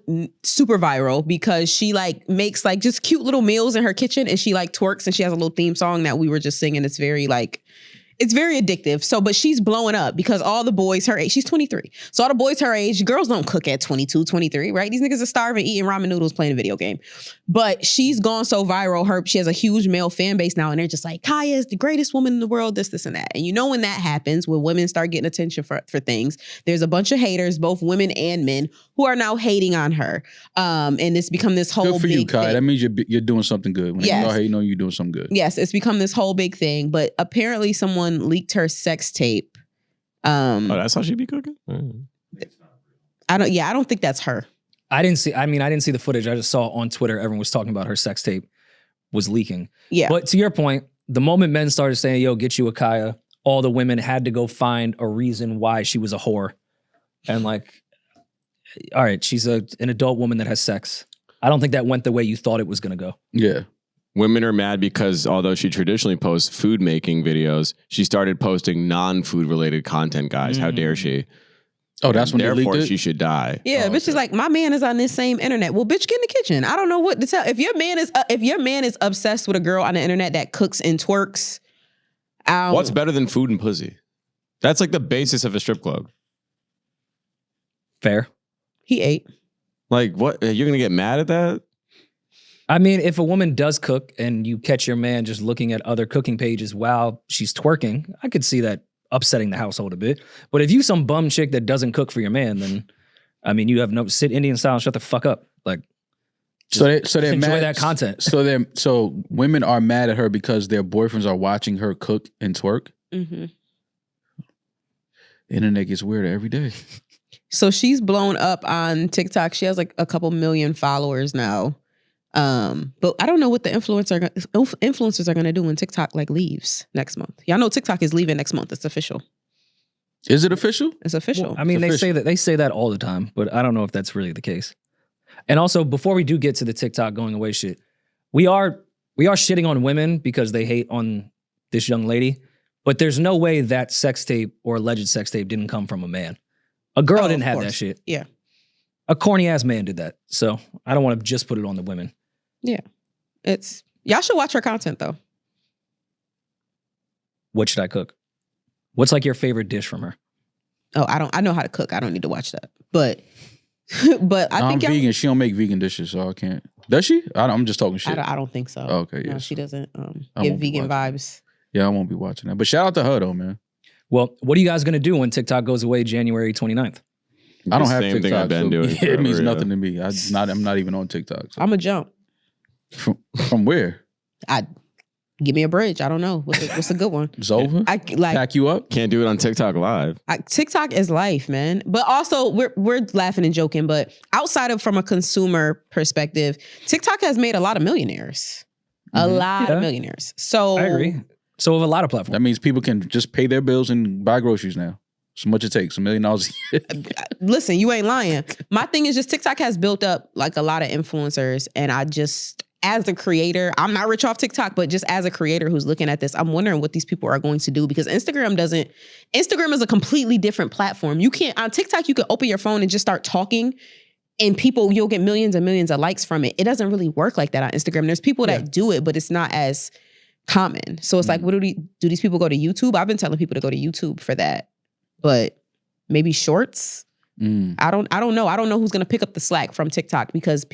super viral because she like makes like just cute little meals in her kitchen, and she like twerks, and she has a little theme song that we were just singing. It's very like, it's very addictive. So, but she's blowing up because all the boys her age, she's 23. So all the boys her age, girls don't cook at 22, 23, right? These niggas are starving, eating ramen noodles, playing a video game. But she's gone so viral. She has a huge male fan base now, and they're just like, Kaya is the greatest woman in the world, this, and that. And you know when that happens, when women start getting attention for things, there's a bunch of haters, both women and men, who are now hating on her. And it's become this whole Good for big you, Kai. thing. That means you're doing something good. When Yes. you know you're doing something good. Yes, it's become this whole big thing. But apparently someone leaked her sex tape. Oh, that's how she be cooking? I don't think that's her. I didn't see the footage. I just saw on Twitter everyone was talking about her sex tape was leaking. Yeah. But to your point, the moment men started saying, yo, get you a Kaya, all the women had to go find a reason why she was a whore. And like, all right, she's an adult woman that has sex. I don't think that went the way you thought it was going to go. Yeah. Women are mad because although she traditionally posts food making videos, she started posting non-food related content, guys. How dare she? Oh, that's when they Therefore, leaked it? she should die. Yeah, Oh, bitch is like, my man is on this same internet. Well, bitch, get in the kitchen. I don't know what to tell. If your man is obsessed with a girl on the internet that cooks and twerks, What's better than food and pussy? That's like the basis of a strip club. Fair. He ate. Like, what? You're going to get mad at that? I mean, if a woman does cook and you catch your man just looking at other cooking pages while she's twerking, I could see that upsetting the household a bit. But if you some bum chick that doesn't cook for your man, then, I mean, you have no, sit Indian style and shut the fuck up. Like, So they're enjoy mad, that content. So women are mad at her because their boyfriends are watching her cook and twerk. Mm-hmm. The internet gets weirder every day. So she's blown up on TikTok. She has like a couple million followers now. But I don't know what the influencers are going to do when TikTok like leaves next month. Y'all know TikTok is leaving next month. It's official. Is it official? It's official. Well, I mean, It's they say that all the time, but I don't know if that's really the case. And also, before we do get to the TikTok going away shit, we are shitting on women because they hate on this young lady, but there's no way that sex tape or alleged sex tape didn't come from a man. A girl didn't have that shit. Yeah. A corny ass man did that. So I don't want to just put it on the women. Yeah. Y'all should watch her content though. What should I cook? What's like your favorite dish from her? Oh, I know how to cook. I don't need to watch that. But I I'm think vegan. She don't make vegan dishes, so I can't. Does she? I'm just talking shit. I don't think so. Okay, No, yes. she doesn't I give won't be vegan watching vibes. Yeah, I won't be watching that. But shout out to her though, man. Well, what are you guys going to do when TikTok goes away January 29th? I don't The have same TikTok. thing I've been so doing it forever, means yeah. nothing to me. I'm not even on TikTok. So. I'm a jump. From where? Give me a bridge. I don't know. What's a good one? Zova? I like Pack you up? Can't do it on TikTok live. TikTok is life, man. But also we're laughing and joking, but outside of from a consumer perspective, TikTok has made a lot of millionaires. A lot of millionaires. So I agree. So of a lot of platforms. That means people can just pay their bills and buy groceries now. So much it takes, $1 million a year. Listen, you ain't lying. My thing is just TikTok has built up like a lot of influencers, and I just, as a creator, I'm not rich off TikTok, but just as a creator who's looking at this, I'm wondering what these people are going to do because Instagram is a completely different platform. You can't, on TikTok, you can open your phone and just start talking and you'll get millions and millions of likes from it. It doesn't really work like that on Instagram. There's people that do it, but it's not as common. So it's like, what do these people go to YouTube? I've been telling people to go to YouTube for that, but maybe shorts. I don't know. I don't know who's going to pick up the slack from TikTok because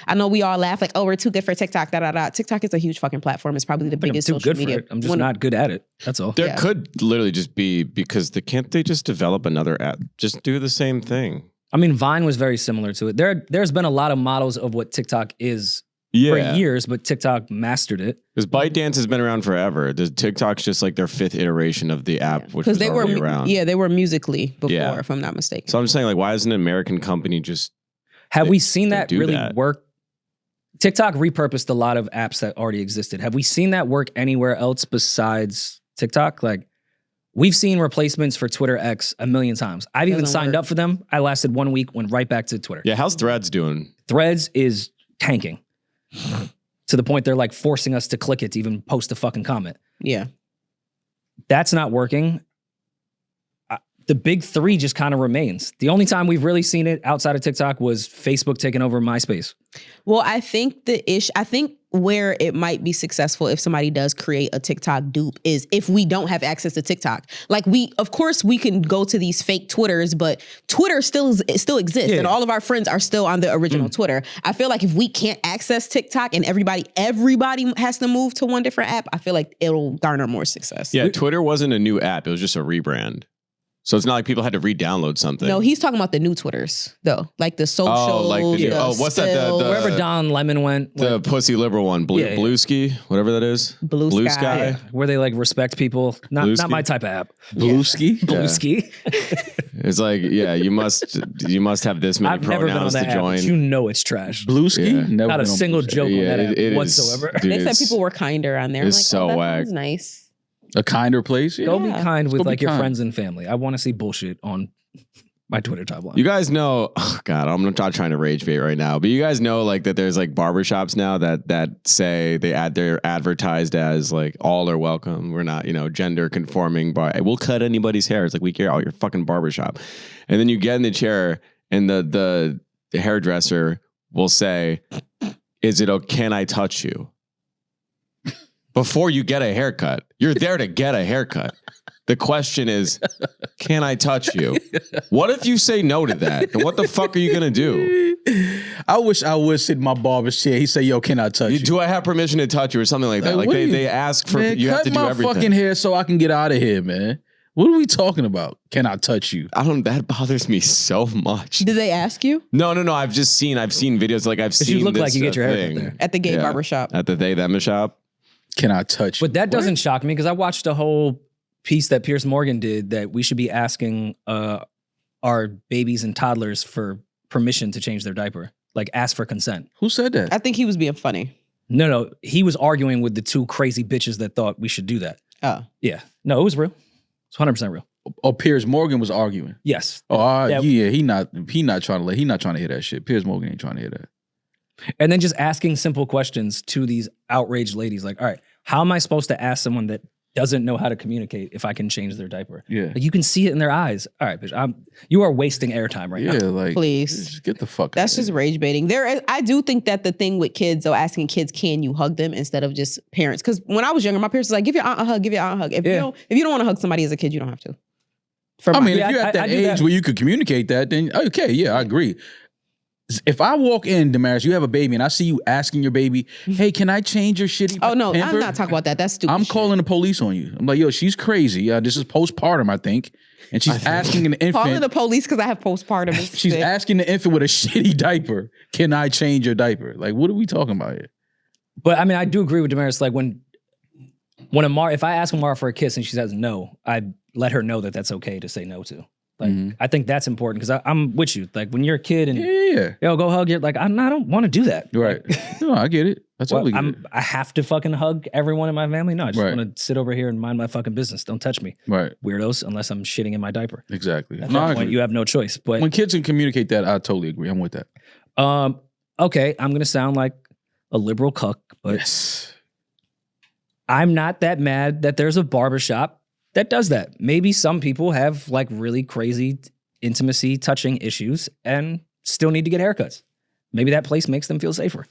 I know we all laugh like, oh, we're too good for TikTok, TikTok is a huge fucking platform. It's probably the biggest social media. I'm just not good at it. That's all. There could literally just be, because can't they just develop another app? Just do the same thing. I mean, Vine was very similar to it. There's been a lot of models of what TikTok is for years, but TikTok mastered it. Because ByteDance has been around forever. TikTok's just like their 5th iteration of the app, which was already around. Yeah, they were Musically before, if I'm not mistaken. So I'm saying, like, why isn't an American company just... Have we seen that really that? work? TikTok repurposed a lot of apps that already existed. Have we seen that work anywhere else besides TikTok? Like, we've seen replacements for Twitter X a million times. I've even signed up for them. I lasted 1 week, went right back to Twitter. Yeah, how's Threads doing? Threads is tanking. To the point they're like forcing us to click it to even post a fucking comment. Yeah. That's not working. The big three just kind of remains. The only time we've really seen it outside of TikTok was Facebook taking over MySpace. Well, I think where it might be successful if somebody does create a TikTok dupe is if we don't have access to TikTok. Like of course we can go to these fake Twitters, but Twitter still exists and all of our friends are still on the original Twitter. I feel like if we can't access TikTok and everybody has to move to one different app, I feel like it'll garner more success. Yeah, Twitter wasn't a new app. It was just a rebrand. So it's not like people had to re-download something. No, he's talking about the new Twitters, though. Like the social. What's that? Wherever Don Lemon went. The pussy liberal one. Bluesky, whatever that is. Blue Sky. Yeah, where they like respect people. Not my type of app. Bluesky? Bluesky. It's like, you must have this many I've never been on pronouns that to app, join. but you know it's trash. Bluesky? Yeah. Never Not a been on single Bluesky. joke on that app it whatsoever. Is, dude, They said people were kinder on there. It's I'm like, so that whack. sounds nice. A kinder place? Yeah. Go be kind with Go be like your kind. friends and family. I want to see bullshit on my Twitter timeline. You guys know, oh God, I'm not trying to rage bait right now, but you guys know like that there's like barbershops now that say they're advertised as like all are welcome. We're not, gender conforming, but we'll cut anybody's hair. It's like we care out your fucking barbershop. And then you get in the chair and the hairdresser will say, can I touch you? before you get a haircut. You're there to get a haircut. The question is, can I touch you? What if you say no to that? What the fuck are you going to do? I wish I would sit in my barber's chair. He say, yo, can I touch you? Do I have permission to touch you or something like that? Like they ask for, man, you have to do everything. cut my fucking hair so I can get out of here, man. What are we talking about? Can I touch you? That bothers me so much. Did they ask you? No. I've seen videos. Like I've seen you look this like you get your hair thing. cut there. At the gay barber shop. At the them shop. Can I touch you? But that doesn't shock me because I watched a whole piece that Piers Morgan did that we should be asking our babies and toddlers for permission to change their diaper. Like ask for consent. Who said that? I think he was being funny. No. He was arguing with the two crazy bitches that thought we should do that. Oh. Yeah. No, it was real. It's 100% real. Oh, Piers Morgan was arguing. Yes. Oh, yeah. He not trying to hear that shit. Piers Morgan ain't trying to hear that. And then just asking simple questions to these outraged ladies, like, all right, how am I supposed to ask someone that doesn't know how to communicate if I can change their diaper? Yeah. Like you can see it in their eyes. All right, bitch, you are wasting airtime right now. Yeah, like please just get the fuck. That's out just rage baiting. I do think that the thing with kids, though, asking kids, can you hug them instead of just parents? Because when I was younger, my parents was like, give your aunt a hug, give your aunt a hug. If you don't want to hug somebody as a kid, you don't have to. If you're at that age where you could communicate that, then okay, yeah, I agree. If I walk in, Damaris, you have a baby, and I see you asking your baby, hey, can I change your shitty Oh, no, pamper? I'm not talking about that. That's stupid. I'm calling the police on you. I'm like, yo, she's crazy. This is postpartum, I think. And she's asking an infant. Calling the police because I have postpartum. She's asking the infant with a shitty diaper, can I change your diaper? Like, what are we talking about here? But I mean, I do agree with Damaris. Like when if I ask Amara for a kiss and she says no, I let her know that that's okay to say no to. Like, I think that's important because I'm with you. Like when you're a kid and yo, go hug your, like, I don't want to do that. Right. No, I get it. I totally get it. I have to fucking hug everyone in my family. No, I just want to sit over here and mind my fucking business. Don't touch me. Right. Weirdos, unless I'm shitting in my diaper. Exactly. At that point, you have no choice. But when kids can communicate that, I totally agree. I'm with that. Okay, I'm going to sound like a liberal cuck, but yes. I'm not that mad that there's a barbershop that does that. Maybe some people have like really crazy intimacy touching issues and still need to get haircuts. Maybe that place makes them feel safer.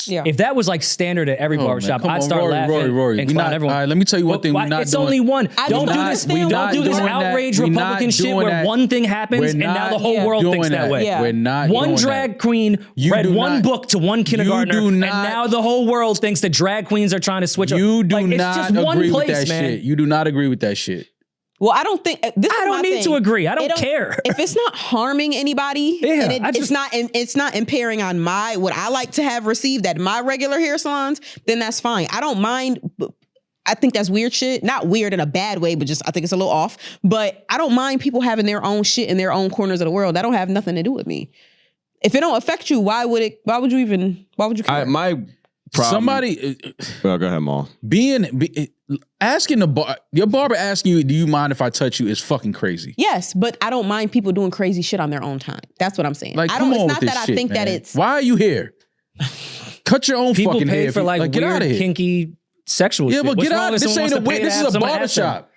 Yeah. If that was like standard at every barbershop, I'd start laughing Rory. and clown everyone. All right, let me tell you one thing. We're not it's doing. only one. Don't do this doing outrage that. Republican shit where that. one thing happens and now the whole world thinks that way. Yeah. We're not One doing drag that. queen read one book to one kindergartner, and now the whole world thinks that drag queens are trying to switch up. You do like, not it's just one agree place, with that man. shit. You do not agree with that shit. Well, I don't think this is I don't my need thing. to agree. I don't care. If it's not harming anybody, Yeah, and it's not impairing on what I like to have received at my regular hair salons, then that's fine. I don't mind. I think that's weird shit. Not weird in a bad way, but just I think it's a little off. But I don't mind people having their own shit in their own corners of the world. That don't have nothing to do with me. If it don't affect you, why would you care? My problem. Somebody. Well, go ahead, Maul. Asking your barber asking you, do you mind if I touch you, is fucking crazy. Yes, but I don't mind people doing crazy shit on their own time. That's what I'm saying. Like, I don't. come It's on not with that this I shit, think man. that it's. Why are you here? Cut your own People fucking pay hair. for like get out weird, of here. kinky sexual Yeah, shit. but What's get wrong out. if This someone ain't a wants to pay to this have is a someone ask them? barbershop.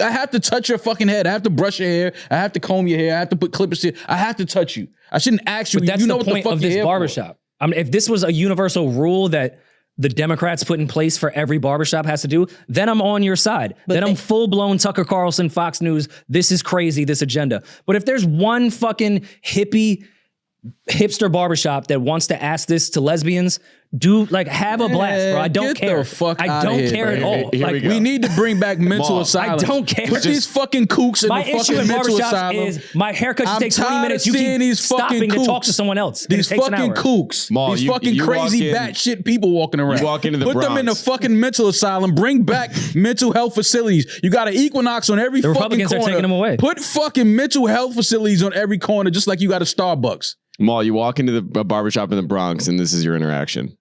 I have to touch your fucking head. I have to brush your hair. I have to comb your hair. I have to put clippers in. I have to touch you. I shouldn't ask you. But that's you know the what the point fuck of you're this here for. barbershop. I mean, if this was a universal rule that the Democrats put in place for every barbershop has to do, then I'm on your side. Then I'm full-blown Tucker Carlson, Fox News. This is crazy, this agenda. But if there's one fucking hipster barbershop that wants to ask this to lesbians, have a blast, bro. I don't care. The fuck I don't here, care at all. Here we go. We need to bring back mental asylums. I don't care. Put these fucking kooks in My the issue fucking in mental barbershops asylum. is my haircut should take 20 tired minutes. of You seeing keep these fucking stopping to talk kooks. to someone else. These it takes an fucking hour. kooks. Maul, these you fucking crazy walk in- batshit people walking around. You walk into the Put them in the Bronx. fucking mental asylum. Bring back mental health facilities. You got an Equinox on every The fucking Republicans corner. are taking them away. Put fucking mental health facilities on every corner, just like you got a Starbucks. Maul, you walk into the barbershop in the Bronx and this is your interaction.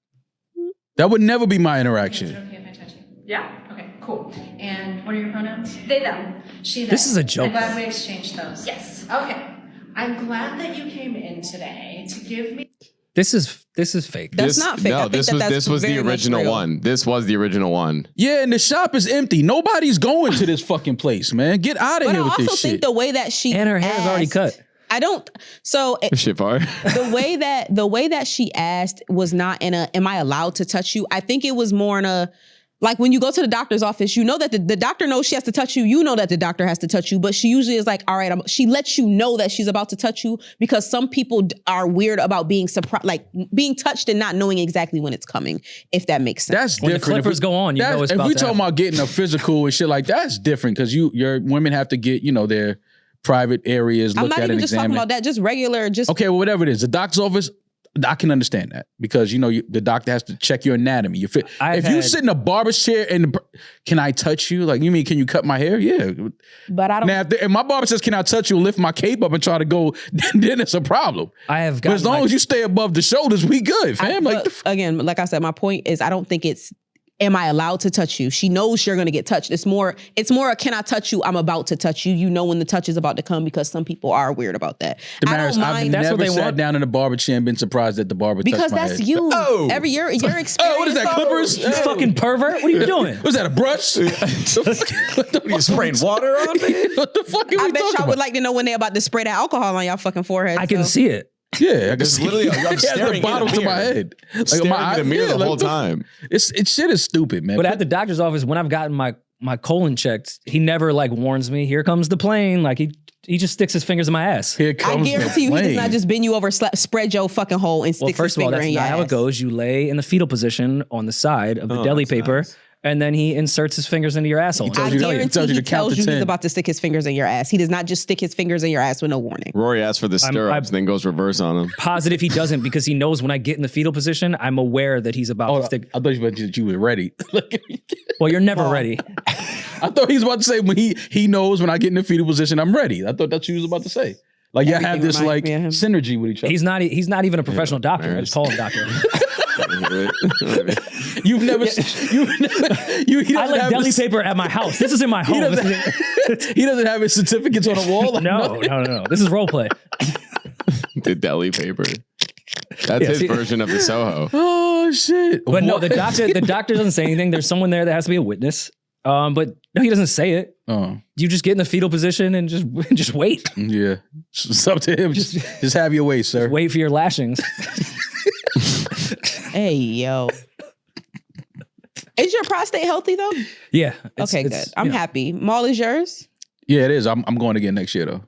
That would never be my interaction. Is it okay if I touch you? Yeah. Okay, cool. And what are your pronouns? They, them. She, them. This is a joke. I'm glad we exchanged those. Yes. Okay. I'm glad that you came in today to give me... This is fake. That's not fake. I No, think this was the very much original real. one. This was the original one. Yeah, and the shop is empty. Nobody's going to this fucking place, man. Get out of But I here with also this think shit. the way that she And her hair is already asked- cut. I don't. So Shit fire. the way that she asked was not in a. Am I allowed to touch you? I think it was more in a. Like when you go to the doctor's office, you know that the doctor knows she has to touch you. You know that the doctor has to touch you, but she usually is like, all right, she lets you know that she's about to touch you because some people are weird about being surprised, like being touched and not knowing exactly when it's coming, if that makes sense. That's When the different. clippers go on, you know it's if about we to talking happen. about getting a physical and shit like that's different because your women have to get, their private areas I'm looked not at even and just talking examined. about that, just regular, just Okay, well, whatever it is, the doctor's office, I can understand that because the doctor has to check your anatomy. If you sit in a barber's chair and can I touch you? Like, you mean can you cut my hair? Yeah. but I don't. Now, if my barber says, "Can I touch you?" and lift my cape up and try to go, then it's a problem. I have But as long as you stay above the shoulders, we good, fam. Again, like I said, my point is I don't think it's am I allowed to touch you? She knows you're going to get touched. It's more a can I touch you? I'm about to touch you. You know when the touch is about to come because some people are weird about that. Damaris, I don't I've mind. That's what never they sat want. down in a barber chair and been surprised that the barber Because touched my that's head. you. Oh. Every your experience. Oh, what is that, clippers? You fucking pervert. What are you doing? Was that a brush? What the You spraying water on me? What the fuck are I we bet talking y'all about? would like to know when they're about to spray that alcohol on y'all fucking forehead. I can so. see it. Yeah, I can It's see. literally- I'm He has staring the in bottle the to my mirror. head. Like, Staring in the mirror the whole time. It's shit is stupid, man. But at the doctor's office, when I've gotten my colon checked, he never like warns me, here comes the plane. Like he just sticks his fingers in my ass. Here I comes guarantee you, the he does plane. not just bend you over, spread your fucking hole, and Well, sticks first his of all, finger that's in your not how it ass. goes. You lay in the fetal position on the side of the Oh, deli that's paper, nice. and then he inserts his fingers into your asshole. tells I you to- guarantee tells you he to count tells to you 10. he's about to stick his fingers in your ass. He does not just stick his fingers in your ass with no warning. Rory asks for the stirrups, then goes reverse on him. Positive he doesn't because he knows when I get in the fetal position, I'm aware that he's about Oh, to stick. I thought you meant that you were ready. Well, you're never ready. I thought he was about to say when he knows when I get in the fetal position, I'm ready. I thought that's what he was about to say. Like y'all have Everything this reminds like me of him. synergy with each other. He's not even a professional doctor. I just call him doctor. You've never, he I doesn't like have deli his- paper at my house. This is in my home. He doesn't, he doesn't have his certificates on the wall. Like, No. This is role play. The deli paper. That's Yeah, his see- version of the Soho. Oh shit! But no, What? the doctor doesn't say anything. There's someone there that has to be a witness. But no, he doesn't say it. Oh You just get in the fetal position and just wait. yeah, it's up to him. Just have your way, sir. Wait for your lashings. Hey, yo. Is your prostate healthy though? Yeah. Okay, good. I'm happy. Mall is yours? Yeah, it is. I'm going again next year though.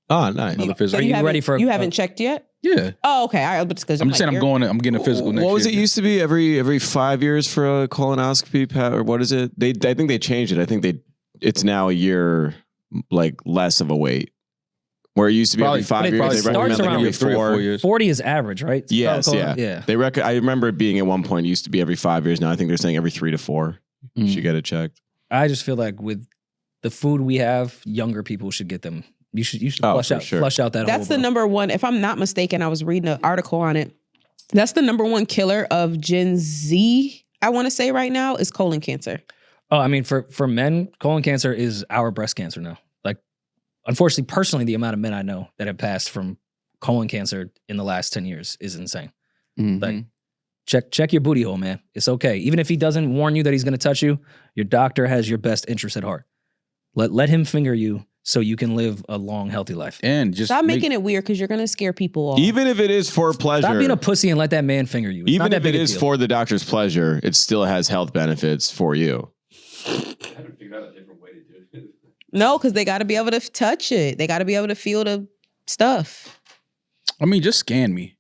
Oh, nice. Another Are physical. you haven't- ready for? You haven't checked yet? Yeah, Oh, okay. All right, because I'm just saying I'm getting a physical next year. What was it used to be? Every 5 years for a colonoscopy, or what is it? I think they changed it. I think it's now a year like less of a wait. Where it used to be Probably- every 5 but it years, probably they recommend starts like around every 3 or 4 4 years. 40 is average, right? Yes, yeah. Yeah. I remember it being at one point. It used to be every 5 years. Now I think they're saying every 3 to 4. You should get it checked. I just feel like with the food we have, younger people should get them. You should Oh, flush for out sure. flush out that. That's hole, the bro. number one. If I'm not mistaken, I was reading an article on it. That's the number one killer of Gen Z, I want to say right now, is colon cancer. Oh, I mean, for men, colon cancer is our breast cancer now. Like, unfortunately, personally, the amount of men I know that have passed from colon cancer in the last 10 years is insane. Mhm. Like, check your booty hole, man. It's okay. Even if he doesn't warn you that he's going to touch you, your doctor has your best interest at heart. Let him finger you so you can live a long, healthy life. and just Stop making it weird because you're going to scare people off. Even if it is for pleasure. Stop being a pussy and let that man finger you. It's Even not that if big it a is deal. for the doctor's pleasure, it still has health benefits for you. No, because they got to be able to touch it. They got to be able to feel the stuff. I mean, just scan me.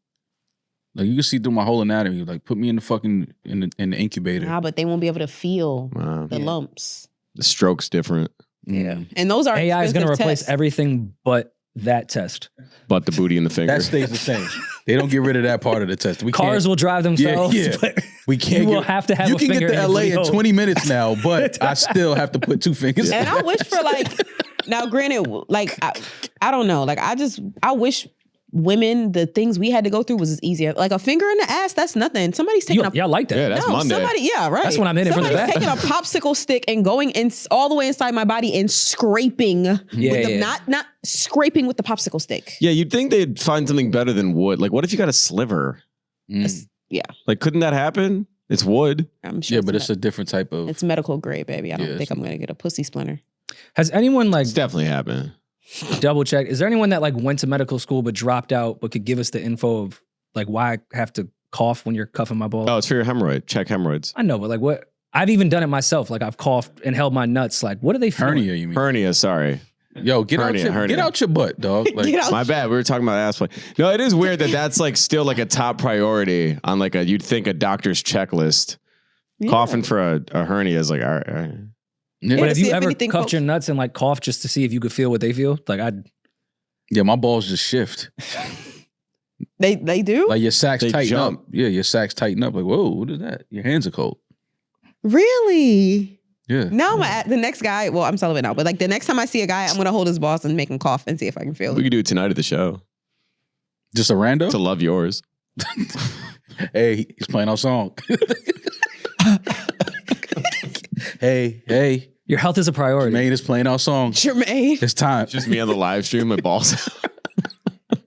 Like you can see through my whole anatomy. Like put me in the fucking in the incubator. Nah, but they won't be able to feel Wow. the lumps. The stroke's different, Yeah, And those are AI is going to expensive replace tests. everything but that test. but the booty and the finger. that stays the same. They don't get rid of that part of the test. We Cars can't, will drive themselves. yeah. But we can't. you will get, have to have You a can finger get to in your LA booty in hole. 20 minutes now, but I still have to put 2 fingers. And I wish for like, now granted, like, I don't know. Like, I wish women, the things we had to go through was easier. Like a finger in the ass, that's nothing. Somebody's taking a Yeah, I like that. Yeah, that's Monday. Yeah, right. That's when I'm in it from the Somebody's back. taking a popsicle stick and going in all the way inside my body and scraping with the, not scraping with the popsicle stick. Yeah, you'd think they'd find something better than wood. Like, what if you got a sliver? Yeah, Like, couldn't that happen? It's wood. I'm sure. Yeah, but it's a different type of. it's medical grade, baby. I don't Yeah, think I'm gonna get a pussy splinter. Has anyone like It's definitely happened. double checked? Is there anyone that like went to medical school but dropped out but could give us the info of like why I have to cough when you're cuffing my balls? Oh, it's for your hemorrhoid. Check hemorrhoids. I know, but like what? I've even done it myself. Like I've coughed and held my nuts. Like, what are they feeling? Hernia, you mean? Hernia, sorry. Yo, get out your butt, dog. Like, Get out. My bad. We were talking about ass play. No, it is weird that that's like still like a top priority on like you'd think a doctor's checklist. Yeah. Coughing for a hernia is like, all right. Yeah. But to have see you if ever anything cuffed your nuts and like coughed just to see if you could feel what they feel? Like Yeah, my balls just shift. They do? Like your sacks They tighten jump. up. Yeah, your sacks tighten up. Like, whoa, what is that? Your hands are cold. Really? Yeah. No, the next guy, well, I'm celibate now, but like the next time I see a guy, I'm going to hold his balls and make him cough and see if I can feel We it. could do it tonight at the show. Just a rando? To love yours. Hey, he's playing our song. Hey, your health is a priority. Jermaine is playing our song. Jermaine. It's time. Just me on the live stream with balls.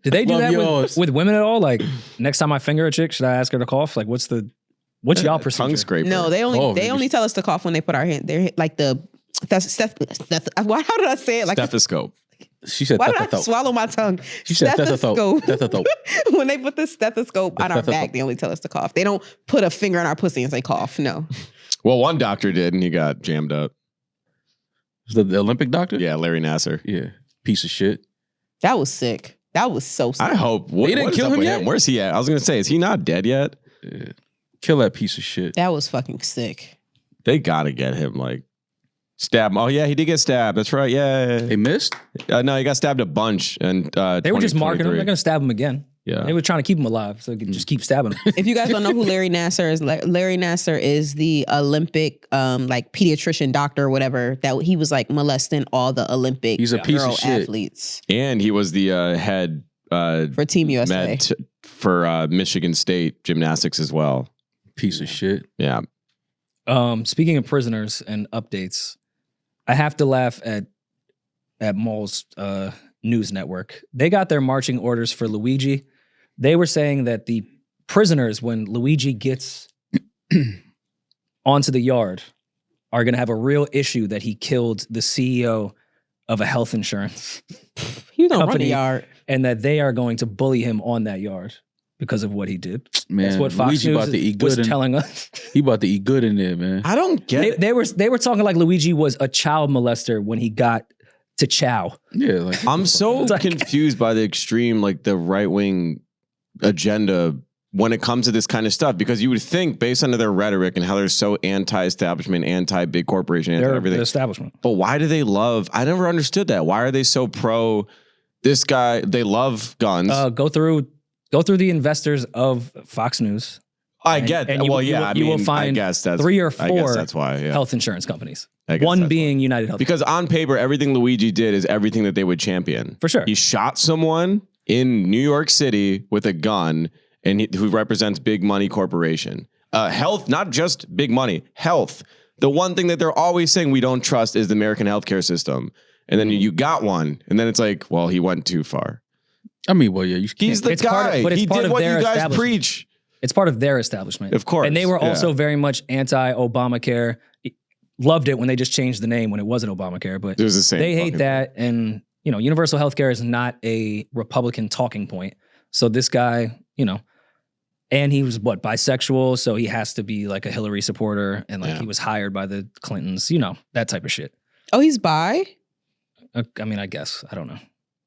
Did they do Love that yours. with women at all? Like next time I finger a chick, should I ask her to cough? Like what's y'all procedure? Tongue scraper. No, they Oh, only tell us to cough when they put our hand, their like the, how did I say it? Like, Stethoscope. She said why did I stethoscope. swallow my tongue? She said stethoscope. Stethoscope. When they put the stethoscope on our Stethoscope. back, they only tell us to cough. They don't put a finger on our pussy and say cough. No. Well, one doctor did, and he got jammed up. Is that the Olympic doctor? Yeah, Larry Nasser. Yeah. Piece of shit. That was sick. That was so sick. I hope. What, They didn't what is kill up him with yet? Where's he at? I was gonna say, is he not dead yet? Yeah. Kill that piece of shit. That was fucking sick. They gotta get him. Like stab him. Oh yeah, he did get stabbed. That's right. Yeah. They missed? No, he got stabbed a bunch. And They were just marking him. They're gonna stab him again. Yeah. They were trying to keep him alive, so they could just keep stabbing him. If you guys don't know who Larry Nasser is, Larry Nasser is the Olympic like pediatrician doctor or whatever that he was like molesting all the Olympic He's a piece girl of shit. athletes And he was the head for Team USA. for Michigan State gymnastics as well. Piece of shit. Yeah. Speaking of prisoners and updates, I have to laugh at Maul's news network. They got their marching orders for Luigi. They were saying that the prisoners, when Luigi gets onto the yard, are going to have a real issue that he killed the CEO of a health insurance He was on company, running yard. and that they are going to bully him on that yard because of what he did. Man, That's what Fox Luigi about News to eat was good. telling us. He about to eat good in there, man. I don't get They were talking like Luigi was a child molester when he got to Chow. Yeah, like I'm so It's like- confused by the extreme, like the right wing agenda when it comes to this kind of stuff, because you would think based on their rhetoric and how they're so anti-establishment, anti-big corporation, They're anti-everything. the establishment. But why do they love? I never understood that. Why are they so pro this guy? They love guns. Go through the investors of Fox News. I get that. and you- Well, you yeah, will- I you will mean, find I guess that's 3 or I guess 4 that's why. Yeah. health insurance companies. I guess One that's being United Health. Because on paper, everything Luigi did is everything that they would champion. For sure. He shot someone in New York City with a gun, and who represents big money corporation. Health, not just big money, health. The one thing that they're always saying we don't trust is the American healthcare system. And then you got one, and then it's like, well, he went too far. I mean, well, yeah, you can't. He's the It's part of- guy. but it's He part did of what you their guys establishment. preach. It's part of their establishment. Of course, And they were yeah. also very much anti-Obamacare. Loved it when they just changed the name when it wasn't Obamacare, but It was the same. they hate fucking that. And, universal healthcare is not a Republican talking point. So this guy, and he was bisexual. So he has to be like a Hillary supporter. And like Yeah. he was hired by the Clintons, that type of shit. Oh, he's bi? I mean, I guess. I don't know.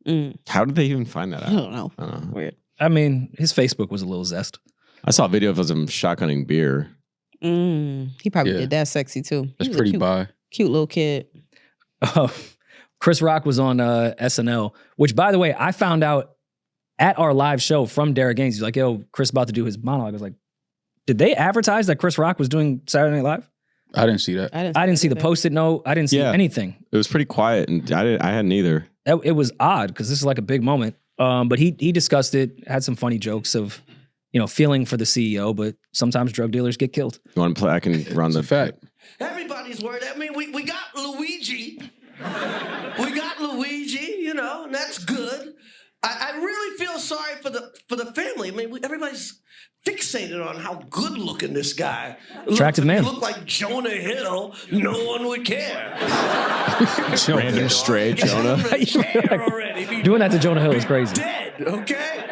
Mm, How did they even find that I out? don't know. I don't know. Weird. I mean, his Facebook was a little zest. I saw a video of him shotgunning beer. He probably Yeah. did that sexy too. That's He was a pretty cute, bi. cute little kid. Chris Rock was on SNL, which, by the way, I found out at our live show from Derek Gaines. He's like, yo, Chris about to do his monologue. I was like, did they advertise that Chris Rock was doing Saturday Night Live? I didn't see that. I didn't see the anything. Post-it note. I didn't see Yeah. anything. It was pretty quiet, and I hadn't either. It was odd because this is like a big moment. But he discussed it, had some funny jokes of, feeling for the CEO, but sometimes drug dealers get killed. You want to play? I can run It's the a fact. Everybody's worried. I mean, we got Luigi. We got Luigi, and that's good. I really feel sorry for the family. I mean, everybody's fixated on how good looking this guy. Attractive man. He looked like Jonah Hill. No one would care. random stray Jonah. Would care already. Be Doing that to Jonah Hill is crazy. dead, okay?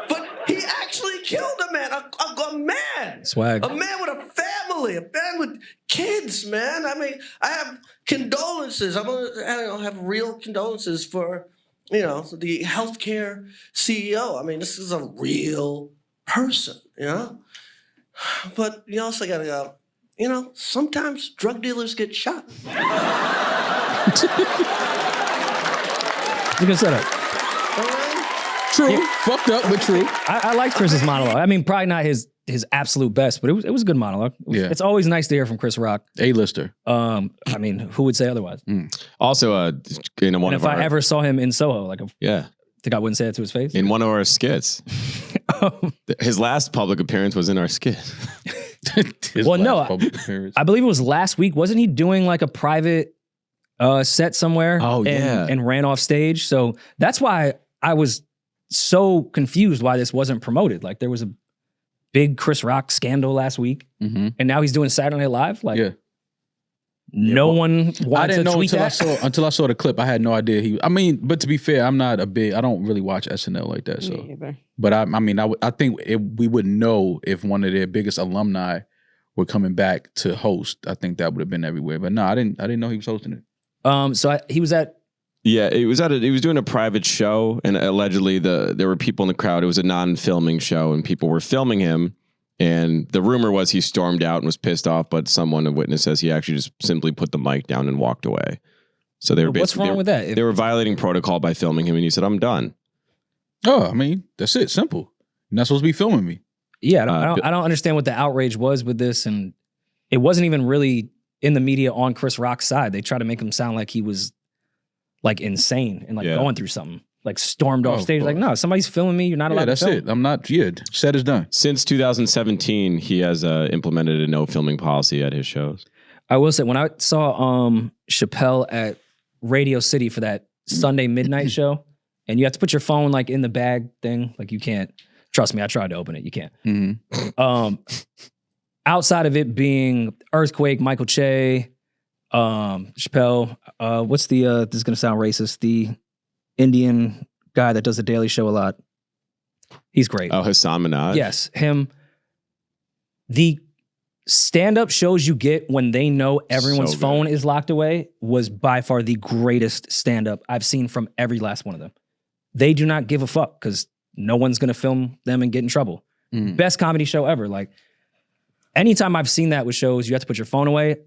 But he actually killed a man, a man. Swag. A man with a family. family, a band with kids, man. I mean, I have condolences. I'm gonna have real condolences for, the healthcare CEO. I mean, this is a real person, But you also gotta go, sometimes drug dealers get shot. You can set up. True. Fucked up, but true. I like Chris's monologue. I mean, probably not his absolute best, but it was a good monologue. It's always nice to hear from Chris Rock. A-lister. I mean, who would say otherwise? Also, And if I ever saw him in Soho, I think I wouldn't say it to his face. in one of our skits. His last public appearance was in our skit. I believe it was last week. Wasn't he doing like a private set somewhere? Oh, yeah. And ran off stage. So that's why I was so confused why this wasn't promoted. Like there was a big Chris Rock scandal last week, and now he's doing Saturday Night Live. Like, no one wanted I didn't to know tweet until I saw the clip. I had no idea but to be fair, I don't really watch SNL like that. So, but I think we would know if one of their biggest alumni were coming back to host. I think that would have been everywhere. But no, I didn't know he was hosting it. He was at. Yeah, he was doing a private show, and allegedly there were people in the crowd. It was a non-filming show, and people were filming him. And the rumor was he stormed out and was pissed off, but a witness says he actually just simply put the mic down and walked away. So they were What's wrong with that? They were violating protocol by filming him, and he said, "I'm done." Oh, I mean, that's it. Simple. You're not supposed to be filming me. Yeah, I don't understand what the outrage was with this, and it wasn't even really in the media on Chris Rock's side. They tried to make him sound like he was like insane and going through something. Like stormed off stage. Like, no, somebody's filming me. You're not allowed to film. That's it. I'm not. Yeah, said is done. Since 2017, he has implemented a no filming policy at his shows. I will say, when I saw Chappelle at Radio City for that Sunday midnight show, and you have to put your phone like in the bag thing. Like you can't. Trust me, I tried to open it. You can't. Outside of it being Earthquake, Michael Che, Chappelle. What's the? This is gonna sound racist. The Indian guy that does the Daily Show a lot. He's great. Oh, Hassan Minhaj? Yes, him. The stand-up shows you get when they know everyone's phone is locked away was by far the greatest stand-up I've seen from every last one of them. They do not give a fuck because no one's going to film them and get in trouble. Best comedy show ever. Like, anytime I've seen that with shows, you have to put your phone away.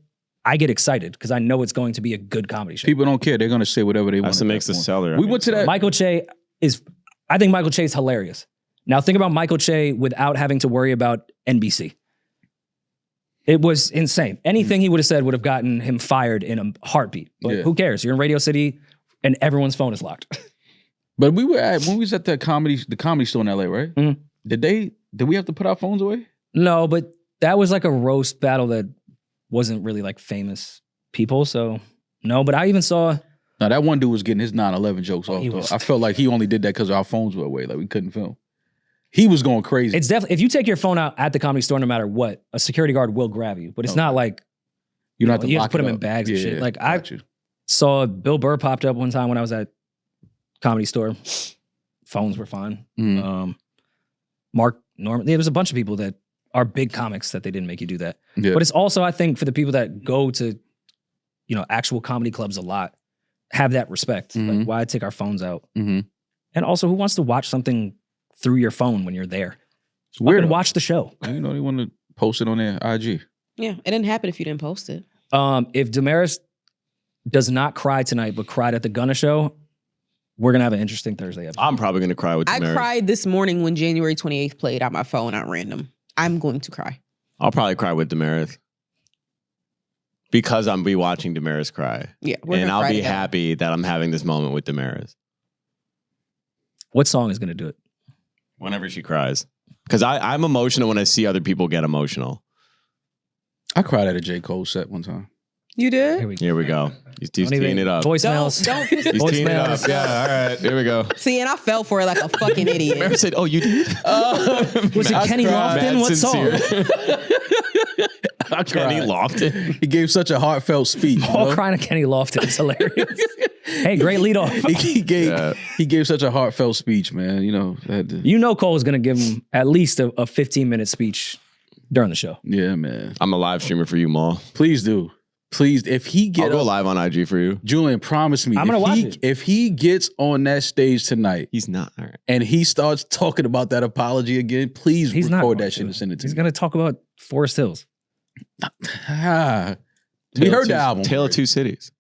I get excited because I know it's going to be a good comedy show. People don't care. They're going to say whatever they want. That's what makes the seller. We went to that. Michael Che I think Michael Che is hilarious. Now think about Michael Che without having to worry about NBC. It was insane. Anything he would have said would have gotten him fired in a heartbeat. But who cares? You're in Radio City and everyone's phone is locked. But when we was at the comedy store in LA, right? Did we have to put our phones away? No, but that was like a roast battle that wasn't really like famous people, so no. But I even saw. No, that one dude was getting his 9/11 jokes off. I felt like he only did that because our phones were away, like we couldn't film. He was going crazy. It's definitely if you take your phone out at the comedy store, no matter what, a security guard will grab you. But it's not like you don't have to just put them in bags and shit. Like I saw Bill Burr popped up one time when I was at comedy store. Phones were fine. Mark Norman. There was a bunch of people that are big comics that they didn't make you do that. But it's also, I think, for the people that go to, actual comedy clubs a lot, have that respect. Like, why take our phones out? And also, who wants to watch something through your phone when you're there? It's weird. Watch the show. They want to post it on their IG. Yeah, it didn't happen if you didn't post it. If Damaris does not cry tonight, but cried at the Gunna show, we're going to have an interesting Thursday episode. I'm probably going to cry with Damaris. I cried this morning when January 28th played on my phone at random. I'm going to cry. I'll probably cry with Damaris. Because I'm be watching Damaris cry. Yeah. And I'll be happy that I'm having this moment with Damaris. What song is going to do it? Whenever she cries. Because I'm emotional when I see other people get emotional. I cried at a J.Cole set one time. You did? Here we go. He's teeing it up. Voicemails. Don't He's teeing it up. Yeah, all right. Here we go. See, and I fell for it like a fucking idiot. Mary said, "Oh, you did?" Was it Kenny Lofton? What song? Kenny Lofton. He gave such a heartfelt speech. All crying at Kenny Lofton. It's hilarious. Hey, great lead off. He gave such a heartfelt speech, man. Cole's going to give him at least a 15-minute speech during the show. Yeah, man. I'm a live streamer for you, Maul. Please do. Please, if he I'll get go up, live on IG for you. Julian, promise me. I'm gonna watch it. If he gets on that stage tonight He's not. All right. and he starts talking about that apology again, please He's not record going that shit and send it to He's me. going to talk about Forest Hills. We heard the album. Tale of Two Cities.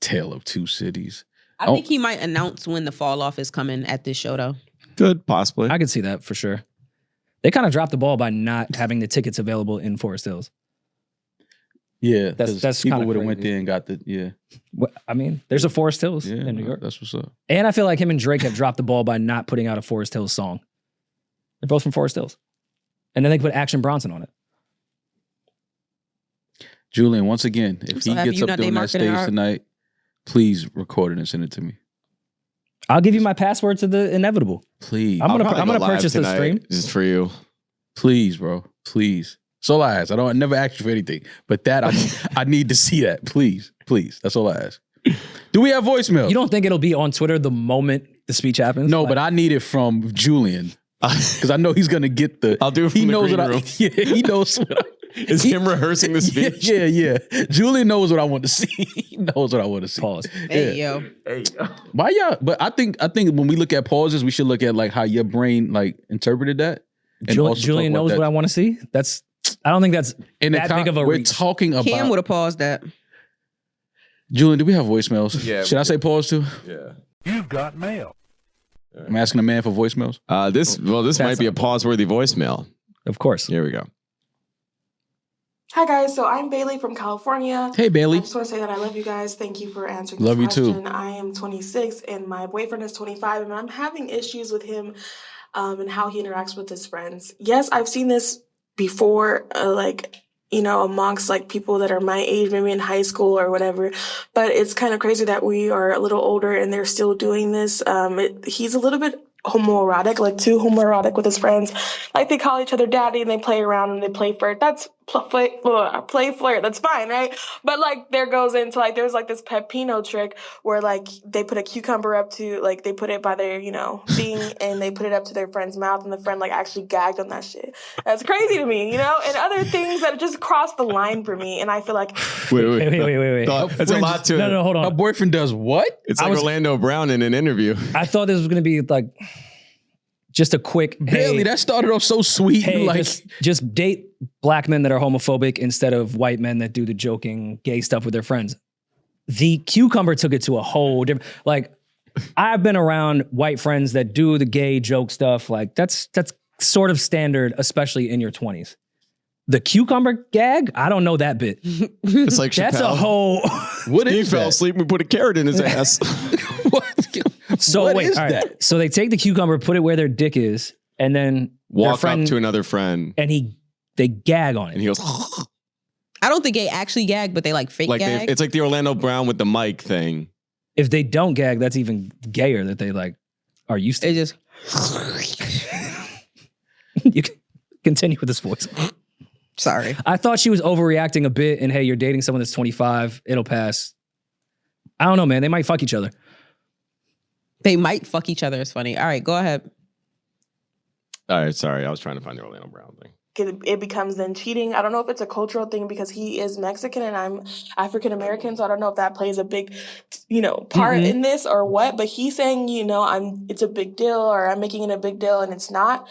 Tale of Two Cities. I think he might announce when the fall off is coming at this show, though. Good, possibly. I could see that for sure. They kind of dropped the ball by not having the tickets available in Forest Hills. Yeah, That's people kinda would have went crazy. there and got the I mean, there's a Forest Hills yeah in New York. That's what's up. And I feel like him and Drake have dropped the ball by not putting out a Forest Hills song. They're both from Forest Hills. And then they put Action Bronson on it. Julian, once again, if so he happy gets you up not there on that marketing stage art. tonight, please record it and send it to me. I'll give you my password to the Inevitable. Please. I'm I'll gonna probably go live purchase the tonight stream. just for you. Please, bro. Please. That's all I ask. I never asked you for anything. But that I need to see that. Please. Please. That's all I ask. Do we have voicemail? You don't think it'll be on Twitter the moment the speech happens? No, Like, but I need it from Julian. Because I know he's gonna get the I'll do it he from the knows green what room. Yeah, he knows what Is him rehearsing the speech? Yeah. Julian knows what I want to see. He knows what I want to see. Pause. Hey, yo. Why y'all? But I think when we look at pauses, we should look at like how your brain like interpreted that. And also Julian talk about knows that. what I want to see. I don't think that's In the that big of a we're reach. talking about Cam would have paused that. Julian. Do we have voicemails? Yeah, Should I say pause too? Yeah. You've got mail. I'm asking a man for voicemails. This might be a pause-worthy voicemail. Of course. Here we go. Hi guys, so I'm Bailey from California. Hey, Bailey. I just want to say that I love you guys. Thank you for answering Love you this too. question. I am 26 and my boyfriend is 25 and I'm having issues with him and how he interacts with his friends. Yes, I've seen this before, amongst like people that are my age, maybe in high school or whatever. But it's kind of crazy that we are a little older and they're still doing this. He's a little bit homoerotic, like too homoerotic with his friends. Like they call each other daddy and they play around and they play flirt. That's play flirt. That's fine, right? But like there goes into like there's like this Pepino trick where like they put a cucumber up to like they put it by their thing and they put it up to their friend's mouth and the friend like actually gagged on that shit. That's crazy to me, and other things that just cross the line for me. And I feel like Wait. It's a lot to it. No, hold My on. boyfriend does what? It's like Orlando Brown in an interview. I thought this was going to be like just a quick, Bailey, hey, that started off so sweet. hey, like just date black men that are homophobic instead of white men that do the joking gay stuff with their friends. The cucumber took it to a whole different, like I've been around white friends that do the gay joke stuff. Like that's sort of standard, especially in your 20s. The cucumber gag, I don't know that bit. It's like That's a Chappelle. whole. what He is fell that? asleep and we put a carrot in his ass. What? So What wait, is all right. that? So they take the cucumber, put it where their dick is, and then their Walk friend, up to another friend and they gag on and it. he goes, I don't think they actually gag, but they like fake like gag. it's like the Orlando Brown with the mic thing. If they don't gag, that's even gayer that they like are used to. They just You can continue with this voice. sorry. I thought she was overreacting a bit, and hey, you're dating someone that's 25, it'll pass. I don't know, man. They might fuck each other. They might fuck each other. It's funny. All right, go ahead. All right, sorry. I was trying to find the Orlando Brown thing. it becomes then cheating. I don't know if it's a cultural thing because he is Mexican and I'm African American, so I don't know if that plays a big, part in this or what. But he's saying, it's a big deal or I'm making it a big deal and it's not.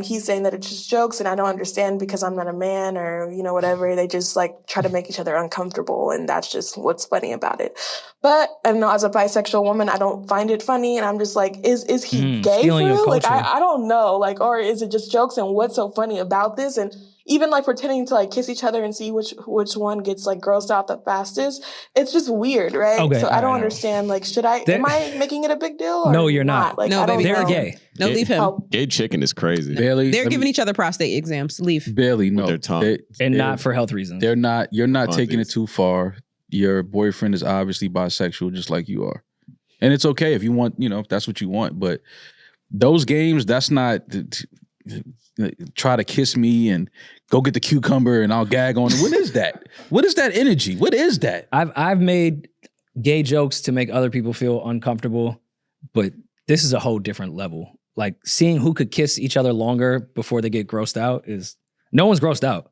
He's saying that it's just jokes and I don't understand because I'm not a man or, whatever. They just like try to make each other uncomfortable and that's just what's funny about it. But I don't know, as a bisexual woman, I don't find it funny and I'm just like, is he gay for stealing your real? Like, culture. I don't know. Like, or is it just jokes and what's so funny about this? And even like pretending to like kiss each other and see which one gets like grossed out the fastest. It's just weird, right? Okay, so I don't all right. understand. Like, am I making it a big deal? Or No, you're not. Like, No, I don't baby, know. They're gay. No, leave him. Oh, Gay chicken is crazy. Bailey, They're giving each other prostate exams. Leave. Bailey, no, their tongue. And they're- not for health reasons. They're not. You're not Oh, taking it geez. too far. Your boyfriend is obviously bisexual, just like you are, and it's okay if you want. If that's what you want. But those games, that's not. Try to kiss me and go get the cucumber and I'll gag on it. What is that? What is that energy? What is that? I've made gay jokes to make other people feel uncomfortable, but this is a whole different level. Like seeing who could kiss each other longer before they get grossed out No one's grossed out.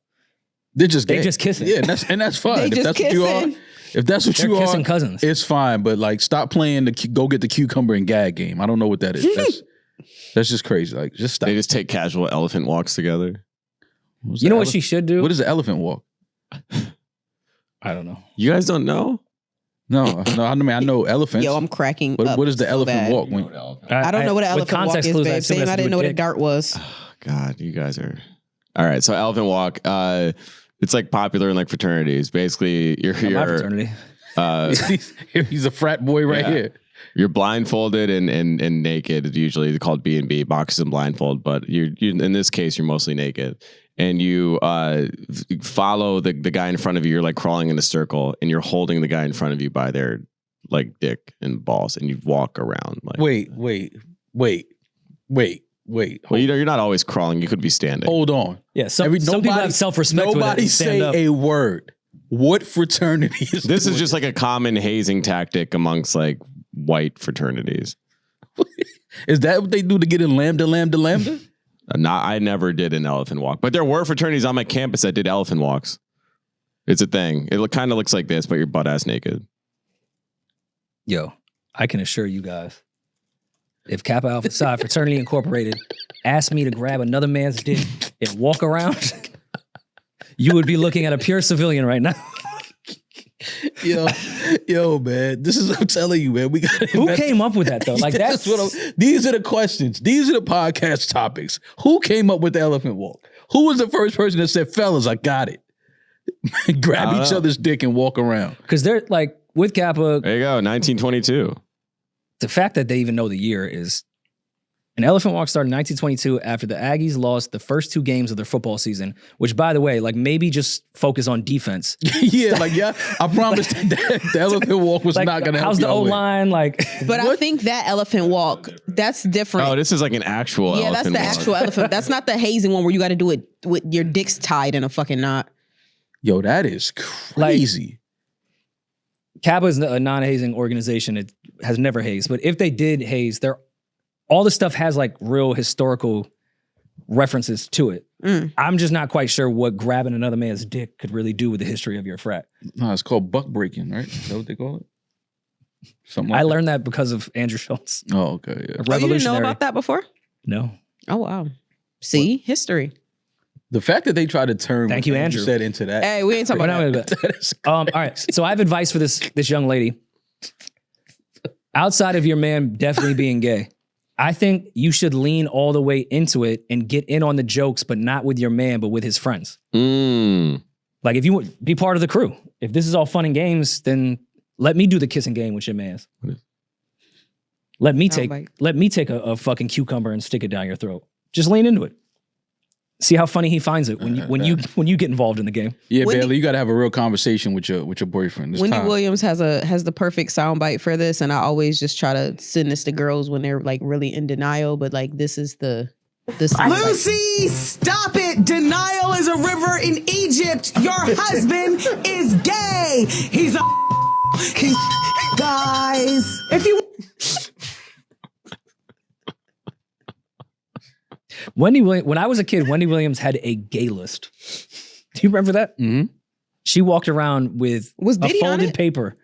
They're just They gay. just kissing. Yeah, and that's fine. They If just that's what you are, kissing. if that's what They're you kissing are, cousins. it's fine. But like, stop playing the go get the cucumber and gag game. I don't know what that is. That's just crazy. Like, just stop. They just take casual elephant walks together. What's You the know what she should do? What is the elephant walk? I don't know. You guys don't know? No. I mean I know elephants. Yo, I'm cracking But up what is the so elephant bad. walk? I don't know what an with elephant walk context is, clues, babe. assume Same, it has I to do didn't know with what a dick. dart was. God, you guys are. All right, so elephant walk. It's like popular in like fraternities. Basically, Not my fraternity. He's a frat boy right Yeah. here. You're blindfolded and naked. Usually called B&B, boxes and blindfold. But you in this case, you're mostly naked, and you follow the guy in front of you. You're like crawling in a circle, and you're holding the guy in front of you by their like dick and balls, and you walk around. Like Wait. well, you're not always crawling. You could be standing. Hold on. Yeah, some people have self-respect with it Nobody and stand say up. a word. What fraternity is This is doing just like a common hazing tactic amongst like white fraternities. Is that what they do to get in lambda? I never did an elephant walk, but there were fraternities on my campus that did elephant walks. It's a thing. It kind of looks like this, but you're butt ass naked. Yo, I can assure you guys, if Kappa Alpha Psi Fraternity Incorporated asked me to grab another man's dick and walk around, you would be looking at a pure civilian right now. Yo, man. This is what I'm telling you, man. We got Who came up with that though? Like that's these are the questions. These are the podcast topics. Who came up with the elephant walk? Who was the first person that said, fellas, I got it? Grab each other's dick and walk around. because they're like with Kappa. There you go, 1922. The fact that they even know the year is an elephant walk started in 1922 after the Aggies lost the first 2 games of their football season, which by the way, like maybe just focus on defense. Yeah, I promised that the elephant walk was Like, not going to help how's the y'all win. O-line? Like, But I think that elephant walk, that's different. Oh, this is like an actual yeah, that's elephant the walk. actual elephant. That's not the hazing one where you got to do it with your dicks tied in a fucking knot. Yo, that is crazy. Kappa is a non-hazing organization. It has never hazed, but if they did haze, all the stuff has like real historical references to it. I'm just not quite sure what grabbing another man's dick could really do with the history of your frat. No, it's called buck breaking, right? Is that what they call it? Something like I that. learned that because of Andrew Schultz. Oh, okay, yeah. A Oh, you didn't know revolutionary. about that before? No. Oh, wow. See? History. The fact that they try to turn Thank what you, Andrew. said into that. Hey, we ain't talking We're about not that. gonna do that. That is All right. So I have advice for this young lady. Outside of your man definitely being gay, I think you should lean all the way into it and get in on the jokes, but not with your man, but with his friends. Like if you would be part of the crew, if this is all fun and games, then let me do the kissing game with your mans. Let me take a fucking cucumber and stick it down your throat. Just lean into it. See how funny he finds it when you get involved in the game. Yeah, Wendy- Bailey, you got to have a real conversation with your boyfriend. It's Wendy time. Williams has the perfect soundbite for this, and I always just try to send this to girls when they're like really in denial. But like this is the soundbite. Lucy, stop it. Denial is a river in Egypt. Your husband is gay. He's a guys. If you When I was a kid, Wendy Williams had a gay list. Do you remember that? Mm-hmm. She walked around with Was a Diddy on folded it? paper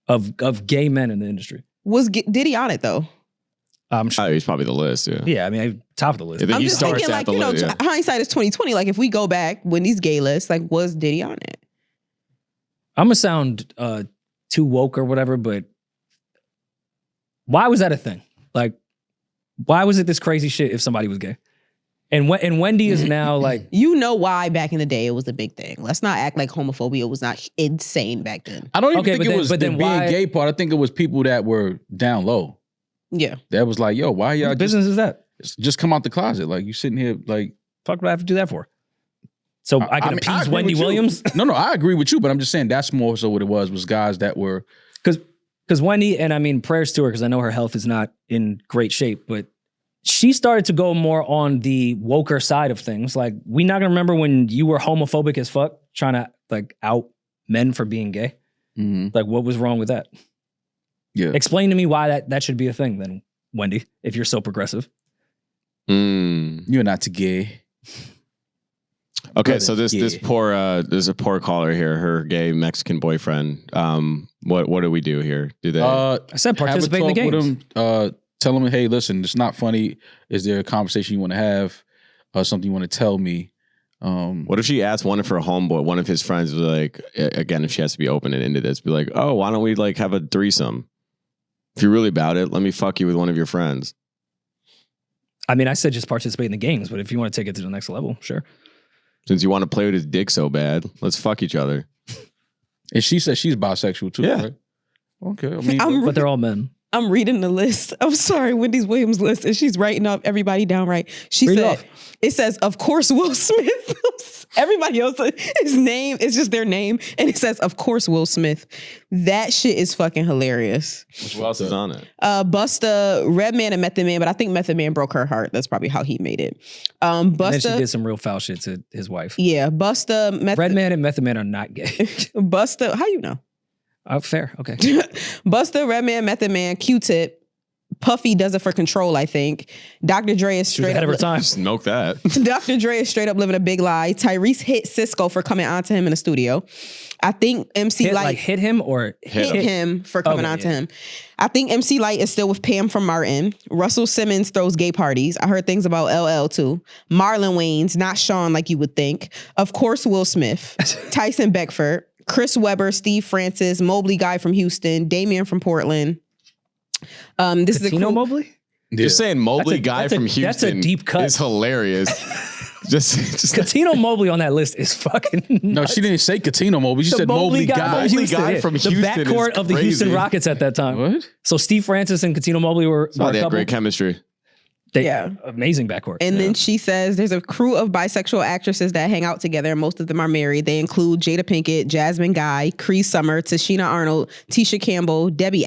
of gay men in the industry. Was Diddy on it though? I'm sure. Oh, he's probably the list, yeah. Yeah, I mean, top of the list. I think I'm he just starts thinking at like, the you know, list, yeah. hindsight is 2020. Like if we go back Wendy's gay list, like was Diddy on it? I'm gonna sound too woke or whatever, but why was that a thing? Like, why was it this crazy shit if somebody was gay? And Wendy is now like, You know why back in the day it was a big thing. Let's not act like homophobia was not insane back then. I don't even Okay, think but it then- was but the then being why- gay part. I think it was people that were down low. Yeah. That was like, yo, why y'all what business is that? just come out the closet? Like you sitting here like. Fuck, do I have to do that for? So I can mean, appease agree Wendy with you. Williams? No, I agree with you, but I'm just saying that's more so what it was guys that were. Because Wendy, and I mean prayers to her because I know her health is not in great shape, but she started to go more on the woker side of things. Like, we not gonna remember when you were homophobic as fuck, trying to like out men for being gay. Mm-hmm. Like, what was wrong with that? Yeah. Explain to me why that should be a thing then, Wendy, if you're so progressive. You're not too gay. Okay, so this poor there's a poor caller here. Her gay Mexican boyfriend. What do we do here? Do they? I said participate in the games. With him, tell him, hey, listen, it's not funny. Is there a conversation you want to have? Something you want to tell me? What if she asked one of her homeboy, one of his friends, was like, again, if she has to be open and into this, be like, oh, why don't we like have a threesome? If you're really about it, let me fuck you with one of your friends. I mean, I said just participate in the games, but if you want to take it to the next level, sure. Since you want to play with his dick so bad, let's fuck each other. And she says she's bisexual too, right? Okay. I mean, but they're all men. I'm reading the list. I'm sorry, Wendy's Williams list, and she's writing up everybody down right. She said, it says, of course, Will Smith. Everybody else, his name is just their name, and it says, of course, Will Smith. That shit is fucking hilarious. Who else is on it? Busta, Redman, and Method Man, but I think Method Man broke her heart. That's probably how he made it. Busta, And then she did some real foul shit to his wife. Yeah, Busta, Redman and Method Man are not gay. Busta, how you know? Fair, okay. Busta, Redman, Method Man, Q-Tip, Puffy does it for control, I think. Dr. Dre is straight ahead up of her time. Smoke that. Dr. Dre is straight up living a big lie. Tyrese hit Cisco for coming on to him in the studio. I think MC Light hit him or hit him for coming on to him. I think MC Light is still with Pam from Martin. Russell Simmons throws gay parties. I heard things about LL too. Marlon Wayans, not Sean like you would think. Of course, Will Smith. Tyson Beckford. Chris Webber, Steve Francis, Mobley guy from Houston, Damian from Portland. This is a Mobley? Just saying Mobley guy from Houston. That's a deep cut. Is hilarious. just Katino Mobley on that list is fucking nuts. No, she didn't say Katino Mobley. She said Mobley guy. Mobley guy from Houston. The backcourt of the Houston Rockets at that time. What? So Steve Francis and Katino Mobley were they had great chemistry. Amazing backcourt. And then she says there's a crew of bisexual actresses that hang out together, and most of them are married. They include Jada Pinkett, Jasmine Guy, Cree Summer, Tashina Arnold, Tisha Campbell, Debbie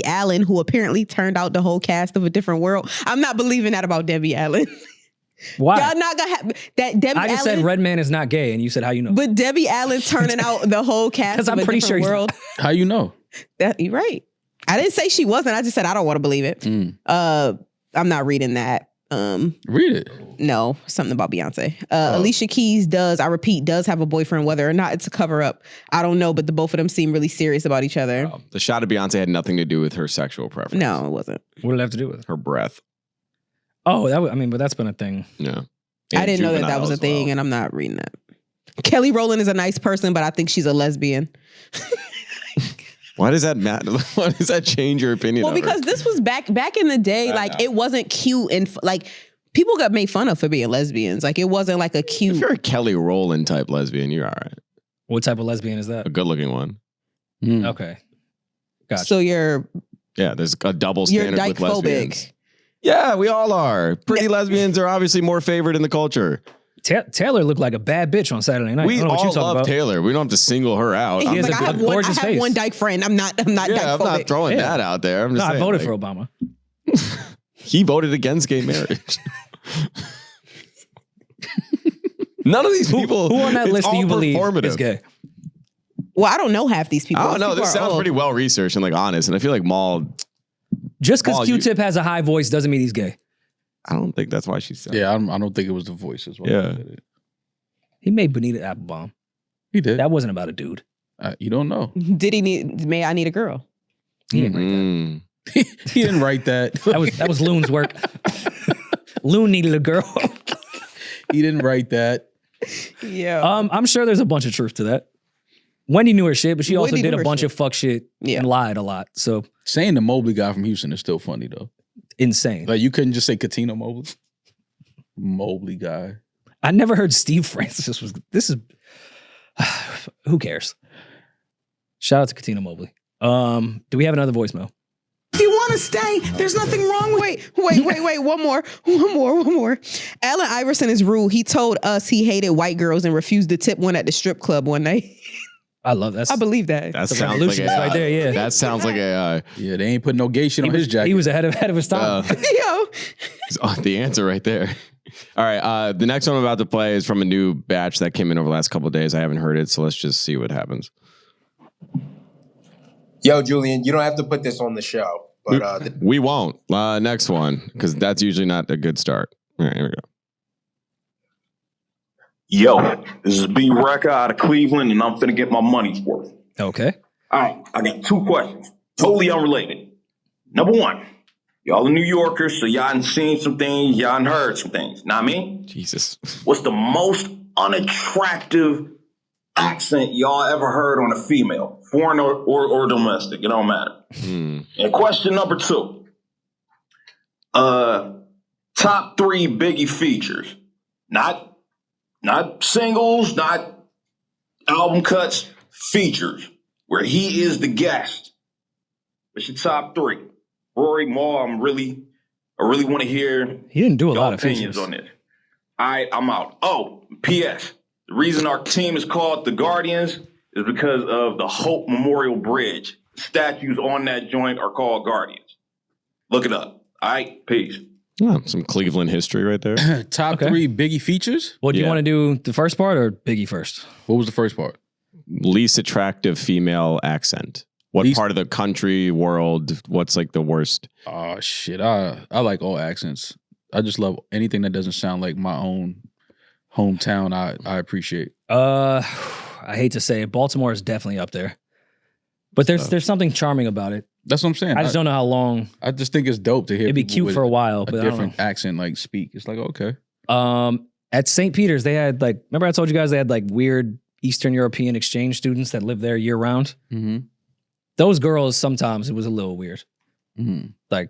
Allen, who apparently turned out the whole cast of A Different World. I'm not believing that about Debbie Allen. Why? Y'all not gonna have that. Debbie I just Allen, said Redman is not gay, and you said how you know. But Debbie Allen turning out the whole cast of I'm A pretty Different sure World. How you know? That you're right. I didn't say she wasn't. I just said I don't want to believe it. I'm not reading that. Read it. No, something about Beyonce. Alicia Keys does have a boyfriend. Whether or not it's a cover up, I don't know. But the both of them seem really serious about each other. The shot of Beyonce had nothing to do with her sexual preference. No, it wasn't. What did it have to do with it? Her breath. Oh, but that's been a thing. Yeah. I didn't know that was a thing, and I'm not reading that. Kelly Rowland is a nice person, but I think she's a lesbian. Why does that matter? Why does that change your opinion? Well, because this was back in the day, like it wasn't cute and like people got made fun of for being lesbians. Like it wasn't like a cute. If you're a Kelly Rowland type lesbian, you're all right. What type of lesbian is that? A good looking one. Okay, gotcha. So there's a double standard with lesbians. Dyke-phobic. Yeah, we all are. Pretty lesbians are obviously more favored in the culture. Taylor looked like a bad bitch on Saturday night. We I don't know what all you love about. Taylor. We don't have to single her out. I have gorgeous face. one dyke friend. I'm not I'm dyke-phobic. not throwing that out there. I'm just saying, I voted for Obama. He voted against gay marriage. None of these people who on that list do you believe is gay? Well, I don't know half these people. I don't know. This sounds pretty well researched and like honest, and I feel like Maul. Just because Q-Tip has a high voice doesn't mean he's gay. I don't think that's why she said. Yeah, I don't think it was the voice as well. Yeah, he made Bonita Applebum. He did. That wasn't about a dude. You don't know. Did he need? May I need a girl? He didn't write that. He didn't write that. That was Loon's work. Loon needed a girl. He didn't write that. Yeah. I'm sure there's a bunch of truth to that. Wendy knew her shit, but she also Wendy did knew a her bunch shit. of fuck shit and lied a lot. So saying the Mobley guy from Houston is still funny though. Insane. Like you couldn't just say Katino Mobley. Mobley guy. I never heard Steve Francis was. This is. Who cares? Shout out to Katina Mobley. Do we have another voicemail? If you want to stay, there's nothing wrong with Wait. One more. Allen Iverson is rude. He told us he hated white girls and refused to tip one at the strip club one night. I love that. I believe that. That sounds like AI. Right there, yeah. That sounds like AI. Yeah, they ain't putting no gay shit on his jacket. He was ahead of his time. Yo. The answer right there. All right. The next one I'm about to play is from a new batch that came in over the last couple of days. I haven't heard it, so let's just see what happens. Yo, Julian, you don't have to put this on the show. But we won't. Next one, because that's usually not a good start. All right, here we go. Yo, this is B Recker out of Cleveland, and I'm finna get my money's worth. Okay. All right, I got 2 questions, totally unrelated. Number 1, y'all are New Yorkers, so y'all done seen some things, y'all done heard some things. Know what I mean? Jesus. What's the most unattractive accent y'all ever heard on a female, foreign or domestic? It don't matter. And question number 2, top 3 Biggie features, not singles, not album cuts, features where he is the guest. What's your top 3? Rory, Maul, I really want to hear. He didn't do a lot of opinions features on this. All right, I'm out. Oh, P.S. The reason our team is called the Guardians is because of the Hope Memorial Bridge. Statues on that joint are called Guardians. Look it up. All right, peace. Oh, some Cleveland history right there. Top 3 Biggie features? Well, do you want to do the first part or Biggie first? What was the first part? Least attractive female accent. What part of the country, world, what's like the worst? Oh, shit. I like all accents. I just love anything that doesn't sound like my own hometown. I appreciate. I hate to say it. Baltimore is definitely up there. But there's something charming about it. That's what I'm saying. I just don't know how long. I just think it's dope to hear. It'd be people cute with for a while, a but I don't different know. accent like speak. It's like, okay. At St. Peter's, they had like, remember I told you guys they had like weird Eastern European exchange students that live there year round? Mm-hmm. Those girls, sometimes it was a little weird. Mm-hmm. Like,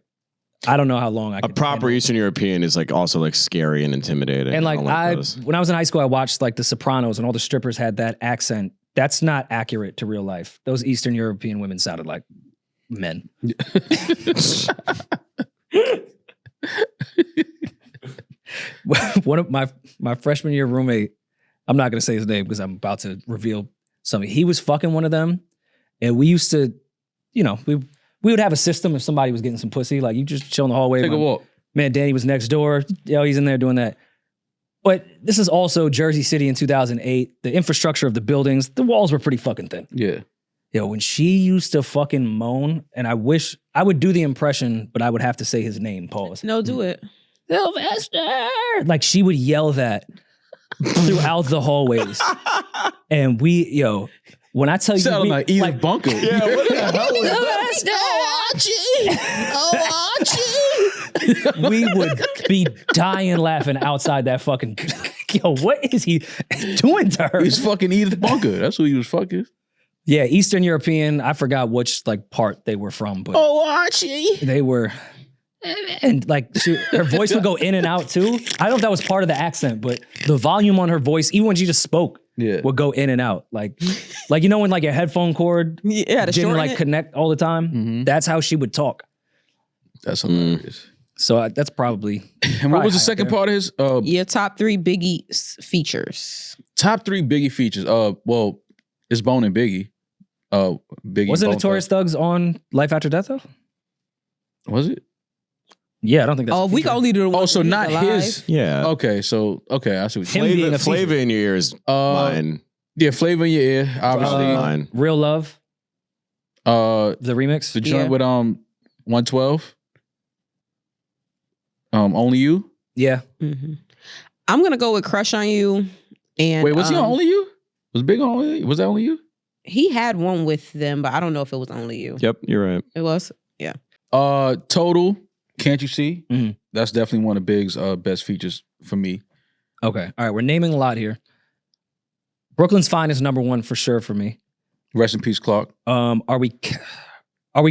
I don't know how long I A could proper handle. Eastern European is like also like scary and intimidating. And like I don't those. when I was in high school, I watched like The Sopranos and all the strippers had that accent. That's not accurate to real life. Those Eastern European women sounded like men. One of my freshman year roommate, I'm not going to say his name because I'm about to reveal something. He was fucking one of them. And we used to, you know, we would have a system if somebody was getting some pussy. Like you just chill in the hallway. Take a walk. Man, Danny was next door. Yo, he's in there doing that. But this is also Jersey City in 2008. The infrastructure of the buildings, the walls were pretty fucking thin. Yeah. Yo, when she used to fucking moan, and I wish I would do the impression, but I would have to say his name, pause. No, do it. Sylvester! Like she would yell that throughout the hallways. And when I tell you, Sounded like Edith Bunker. Yeah, what the hell was that? We would be dying laughing outside that fucking. Yo, what is he doing to her? He's fucking Edith Bunker. That's who he was fucking. Yeah, Eastern European. I forgot which like part they were from, but Archie. they were, and like her voice would go in and out too. I don't know if that was part of the accent, but the volume on her voice, even when she just spoke, would go in and out. Like you know when like your headphone cord didn't like connect all the time. Mm-hmm. That's how she would talk. That's hilarious. So that's probably. And what was the second part of his? Your top 3 Biggie features. Top 3 Biggie features. Well, it's Bone and Biggie. Biggie. Wasn't Bone Notorious Thugs on Life After Death though? Was it? Yeah, I don't think that's. Oh, if we can only do the one. Oh, so not his. Yeah. Okay, I see what you're saying. Flavor in your ear is mine. Yeah, Flavor in your ear, obviously. Mine. Real Love. The remix. The joint with 112. Only You. Yeah. Mm-hmm. I'm gonna go with Crush on You. And wait, was he on Only You? Was Big on Only You? Was that Only You? He had one with them, but I don't know if it was Only You. Yep, you're right. It was. Yeah. Total. Can't You See? Mm-hmm. That's definitely one of Big's best features for me. Okay. All right. We're naming a lot here. Brooklyn's Fine is number 1 for sure for me. Rest in peace, Clark. Are we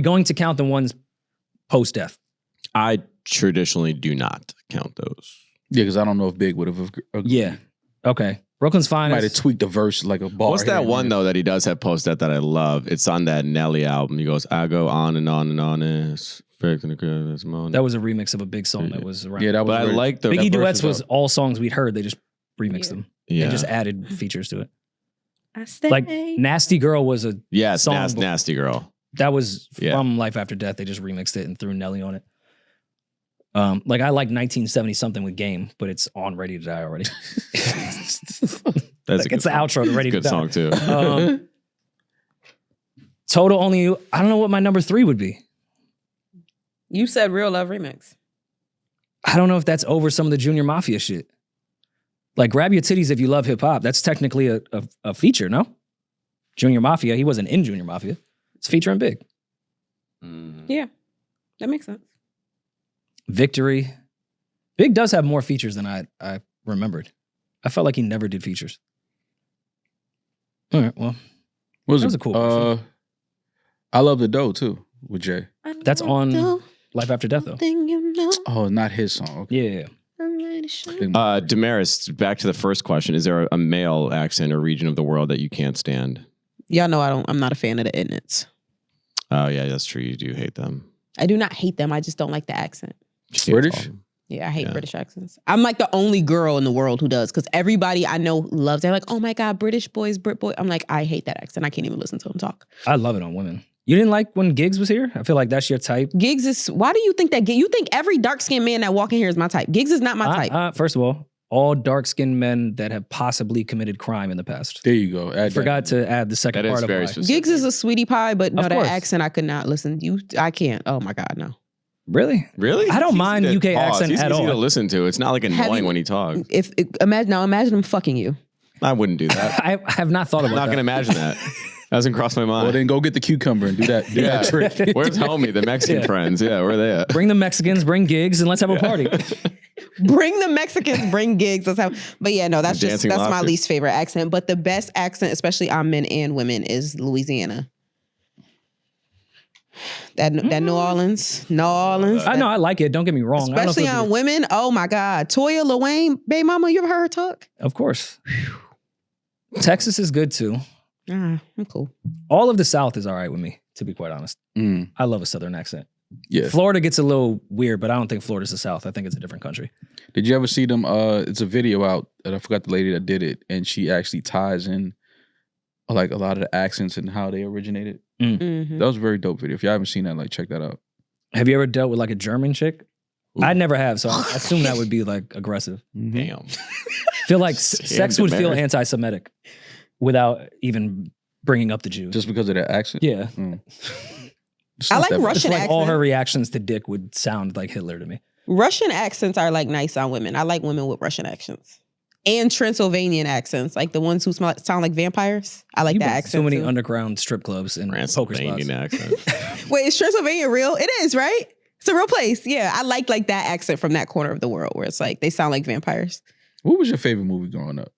going to count the ones post death? I traditionally do not count those. Yeah, because I don't know if Big would have agreed. Yeah. Okay. Brooklyn's Fine Might have tweaked the verse like a bar. What's that one though that he does have post death that I love? It's on that Nelly album. He goes, I go on and on and on. That was a remix of a big song that was around. Yeah, that was. But I like the Biggie duets was all songs we'd heard. They just remixed them. Yeah. And just added features to it. I stay. Like Nasty Girl was a song Nasty Girl. That was from Life After Death. They just remixed it and threw Nelly on it. Like I like 1970 something with Game, but it's on Ready to Die already. That's like it's the outro to Ready to Die. Good song too. Total Only You. I don't know what my number 3 would be. You said Real Love remix. I don't know if that's over some of the Junior Mafia shit. Like Grab Your Titties If You Love Hip Hop. That's technically a feature, no? Junior Mafia. He wasn't in Junior Mafia. It's featuring Big. Yeah, that makes sense. Victory. Big does have more features than I remembered. I felt like he never did features. All right, well. That was a cool I Love the Dough, too, with Jay. That's on Life After Death, though. Oh, not his song. Okay. Yeah. Damaris, back to the first question. Is there a male accent or region of the world that you can't stand? Y'all know I'm not a fan of the Idnits. Oh, yeah, that's true. You do hate them. I do not hate them. I just don't like the accent. British? Yeah, I hate British accents. I'm like the only girl in the world who does, because everybody I know loves it. They're like, oh my God, British boys, Brit boy. I'm like, I hate that accent. I can't even listen to them talk. I love it on women. You didn't like when Giggs was here? I feel like that's your type. Giggs is, why do you think that? You think every dark-skinned man that walk in here is my type. Giggs is not my type. First of all dark-skinned men that have possibly committed crime in the past. There you go. I forgot to add the second part of very why. specific. Giggs is a sweetie pie, but no, Of that course. accent I could not listen. I can't. Oh my God, no. Really? Really? I don't mind UK accent He's at easy all. to listen to. It's not like annoying when he talks. Imagine him fucking you. I wouldn't do that. I have not thought about I'm not that. going to imagine that. That doesn't cross my mind. Well, then go get the cucumber and do that. Do that trick. Where's homie? The Mexican friends. Yeah, where are they at? Bring the Mexicans, bring Giggs, and let's have a party. Bring the Mexicans, bring Giggs. Let's have. But yeah, no, that's my lobster. least favorite accent. But the best accent, especially on men and women, is Louisiana. That New Orleans. I know, I like it. Don't get me wrong. Especially on women. Oh my God. Toya, Lil Wayne, babe mama, you ever heard her talk? Of course. Texas is good too. I'm cool. All of the South is all right with me, to be quite honest. I love a Southern accent. Yeah. Florida gets a little weird, but I don't think Florida's the South. I think it's a different country. Did you ever see them? It's a video out, and I forgot the lady that did it, and she actually ties in like a lot of the accents and how they originated. Mm-hmm. That was a very dope video. If you haven't seen that, like check that out. Have you ever dealt with like a German chick? I never have, so I assume that would be like aggressive. Damn. Feel like sex would feel anti-Semitic without even bringing up the Jews. Just because of that accent? Yeah. I like Russian like accents. all her reactions to dick would sound like Hitler to me. Russian accents are like nice on women. I like women with Russian accents. And Transylvanian accents, like the ones who sound like vampires. I like You've that been to accent. So many too. underground strip clubs and poker spots. Transylvanian accent. Wait, is Transylvania real? It is, right? It's a real place. Yeah, I like that accent from that corner of the world where it's like they sound like vampires. What was your favorite movie growing up?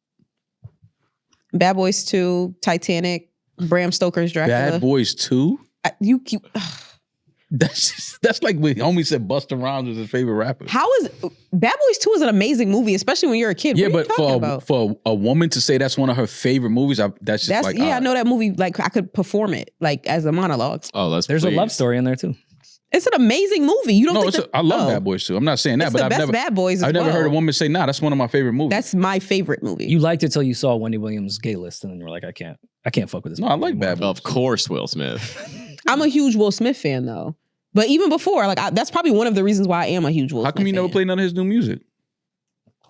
Bad Boys 2, Titanic, Bram Stoker's Dracula. Bad Boys 2? You keep. That's like when homie said Busta Rhymes was his favorite rapper. How is Bad Boys 2 is an amazing movie, especially when you're a kid. Yeah, What are you but talking about? for a woman to say that's one of her favorite movies, that's just like I know that movie. Like I could perform it like as a monologue. Oh, There's a love story in there too. It's an amazing movie. You don't No, think I love Bad Boys 2. I'm not saying that, It's but the I've best never Bad Boys as I've never well. heard a woman say, "Nah, that's one of my favorite movies." That's my favorite movie. You liked it till you saw Wendy Williams' gay list, and then you were like, I can't fuck with this. No, I like Bad Boys. Of course, Will Smith. I'm a huge Will Smith fan though. But even before, like that's probably one of the reasons why I am a huge Will How Smith come you never fan. played none of his new music?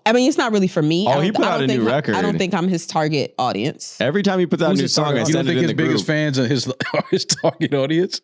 I mean, it's not really for me. Oh, he put out a new record. I don't think I'm his target audience. Every time he puts out a Who's new his song, target I You send don't it think in his the biggest group. fans are his target audience?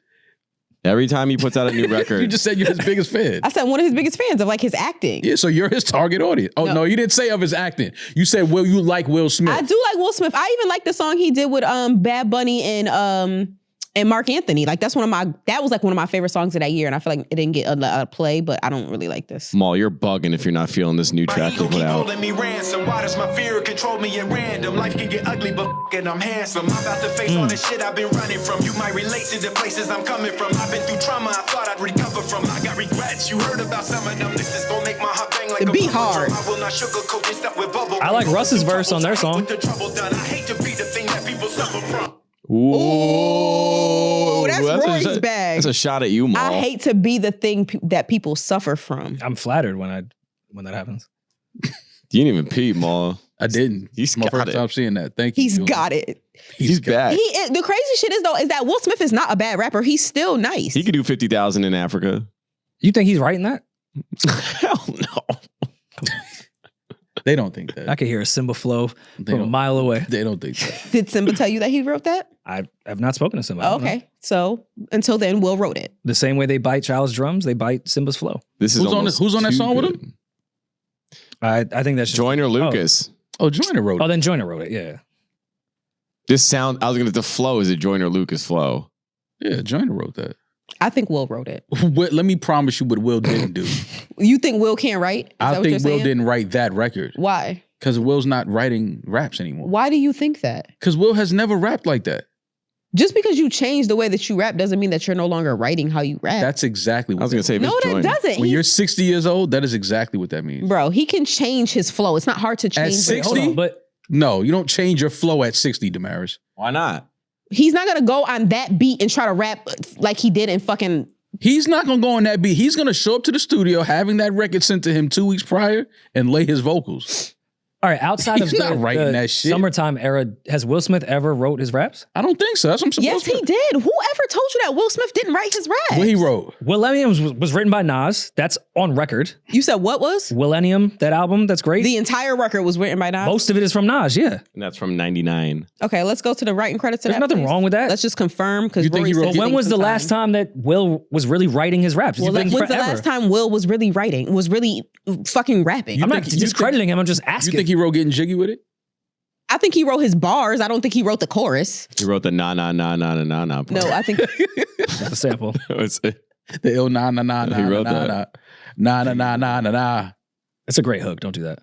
Every time he puts out a new record. You just said you're his biggest fan. I said one of his biggest fans of like his acting. Yeah, so you're his target audience. Oh, no, you didn't say of his acting. You said, well, you like Will Smith. I do like Will Smith. I even like the song he did with Bad Bunny and Mark Anthony. Like that was like one of my favorite songs of that year. And I feel like it didn't get a lot of play, but I don't really like this. Maul, you're bugging if you're not feeling this new track you put out. Me ransom. Why does my fear control me at random? Life can get ugly, but f***ing I'm handsome. I'm about to face all the shit I've been running from. You might relate to the places I'm coming from. I've been through trauma I thought I'd recover from. I got regrets. You heard about some of them. This is gonna make my heart bang like The a beat bubble hard. drum. I will not sugarcoat this stuff with bubble. I like Russ's verse on their song. With the trouble done. I hate to be the thing that people suffer from. Ooh, that's Rory's bag. That's a shot at you, Maul. I hate to be the thing that people suffer from. I'm flattered when that happens. You didn't even pee, Maul. I didn't. He's my got first it. time seeing that. Thank you. He's Julian. got it. He's back. The crazy shit is though is that Will Smith is not a bad rapper. He's still nice. He could do 50,000 in Africa. You think he's writing that? Hell no. They don't think that. I could hear a Simba flow They from a don't- mile away. They don't think that. Did Simba tell you that he wrote that? I have not spoken to Simba. I don't know. Okay. So until then, Will wrote it. The same way they bite Child's drums, they bite Simba's flow. This is Who's on that song with him? I think that's just, Joyner Lucas. Oh, Joyner wrote it. Oh, then Joyner wrote it. Yeah. This sound, I was going to, the flow is a Joyner Lucas flow. Yeah, Joyner wrote that. I think Will wrote it. Let me promise you what Will didn't do. You think Will can't write? Is I that what you're think Will saying? didn't write that record. Why? Because Will's not writing raps anymore. Why do you think that? Because Will has never rapped like that. Just because you change the way that you rap doesn't mean that you're no longer writing how you rap. That's exactly what I was going to say, if no, it's that Joyner. doesn't. When you're 60 years old, that is exactly what that means. Bro, he can change his flow. It's not hard to change. At 60? Hold on, but No, you don't change your flow at 60, Damaris. Why not? He's not gonna go on that beat and try to rap like he did in fucking. He's not going to go on that beat. He's going to show up to the studio having that record sent to him 2 weeks prior and lay his vocals. all right, outside He's of not writing the that shit. summertime era, has Will Smith ever wrote his raps? I don't think so. That's what I'm supposed Yes, to. he did. Whoever told you that Will Smith didn't write his rap? What he wrote? Millennium was written by Nas. That's on record. You said what was? Millennium, that album, that's great. The entire record was written by Nas? Most of it is from Nas, yeah. And that's from 99. Okay, let's go to the writing credits. There's nothing wrong with that. Let's just confirm because You think he wrote- When was the last time that Will was really writing his raps? It's Well, been when's the forever. last time Will was really fucking rapping? I'm not discrediting him. I'm just You asking. think he wrote Getting Jiggy with it? I think he wrote his bars. I don't think he wrote the chorus. He wrote the na na na na na na na. No, I think That's a sample. The ill na na na na He wrote na that. na na na na na na. That's a great hook. Don't do that.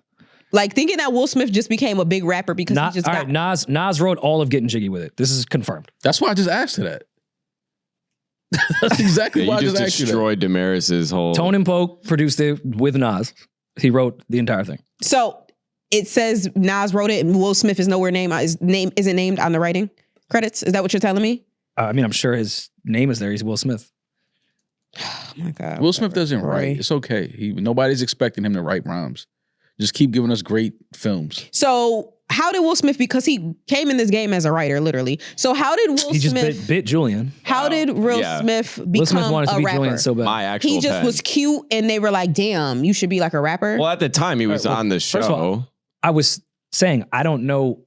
like thinking that Will Smith just became a big rapper because All he just right, got. Nas wrote all of Getting Jiggy with it. This is confirmed. That's why I just asked her that. That's exactly Yeah, why I you just just asked you that. destroyed Damaris's whole. Tone and Poke produced it with Nas. He wrote the entire thing. So it says Nas wrote it and Will Smith is nowhere named. His name isn't named on the writing credits. Is that what you're telling me? I mean, I'm sure his name is there. He's Will Smith. Oh my God. Will Smith doesn't Rory. write. It's okay. Nobody's expecting him to write rhymes. Just keep giving us great films. So how did Will Smith, because he came in this game as a writer, literally. So how did Will He just Smith, bit Julian. how did Will Yeah. Smith Will Smith become wanted to a be rapper? Julian so bad. My actual He just pen. was cute and they were like, damn, you should be like a rapper. Well, at the time he was Well, on the first of show. all, I was saying I don't know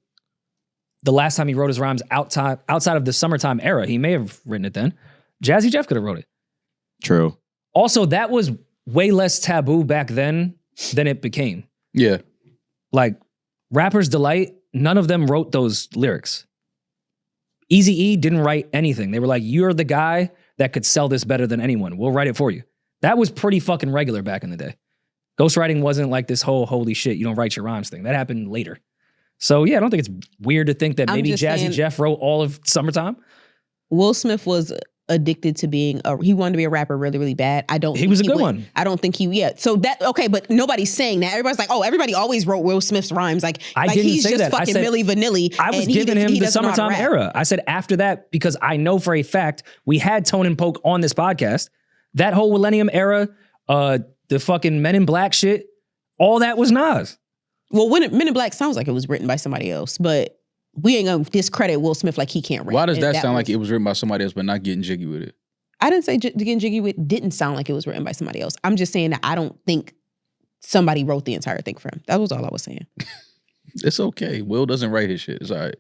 the last time he wrote his rhymes outside of the summertime era. He may have written it then. Jazzy Jeff could have wrote it. True. Also, that was way less taboo back then than it became. Yeah. Like Rapper's Delight, none of them wrote those lyrics. Eazy-E didn't write anything. They were like, you're the guy that could sell this better than anyone. We'll write it for you. That was pretty fucking regular back in the day. Ghostwriting wasn't like this whole holy shit, you don't write your rhymes thing. That happened later. So yeah, I don't think it's weird to think that I'm maybe just Jazzy saying- Jeff wrote all of Summertime. Will Smith was addicted to being he wanted to be a rapper really, really bad. He was a good one. I don't think so okay, but nobody's saying that. Everybody's like, oh, everybody always wrote Will Smith's rhymes. Like Didn't he's say just that. I fucking said- Milli Vanilli. I was and he giving him the doesn't know how to Summertime rap. era. I said after that, because I know for a fact we had Tone and Poke on this podcast. That whole Millennium era, the fucking Men in Black shit, all that was Nas. Well, Men in Black sounds like it was written by somebody else, but we ain't gonna discredit Will Smith like he can't rap. Why does And that sound like was- it was written by somebody else, but not Getting Jiggy with it? I didn't say Getting Jiggy with didn't sound like it was written by somebody else. I'm just saying that I don't think somebody wrote the entire thing for him. That was all I was saying. It's okay. Will doesn't write his shit. It's all right.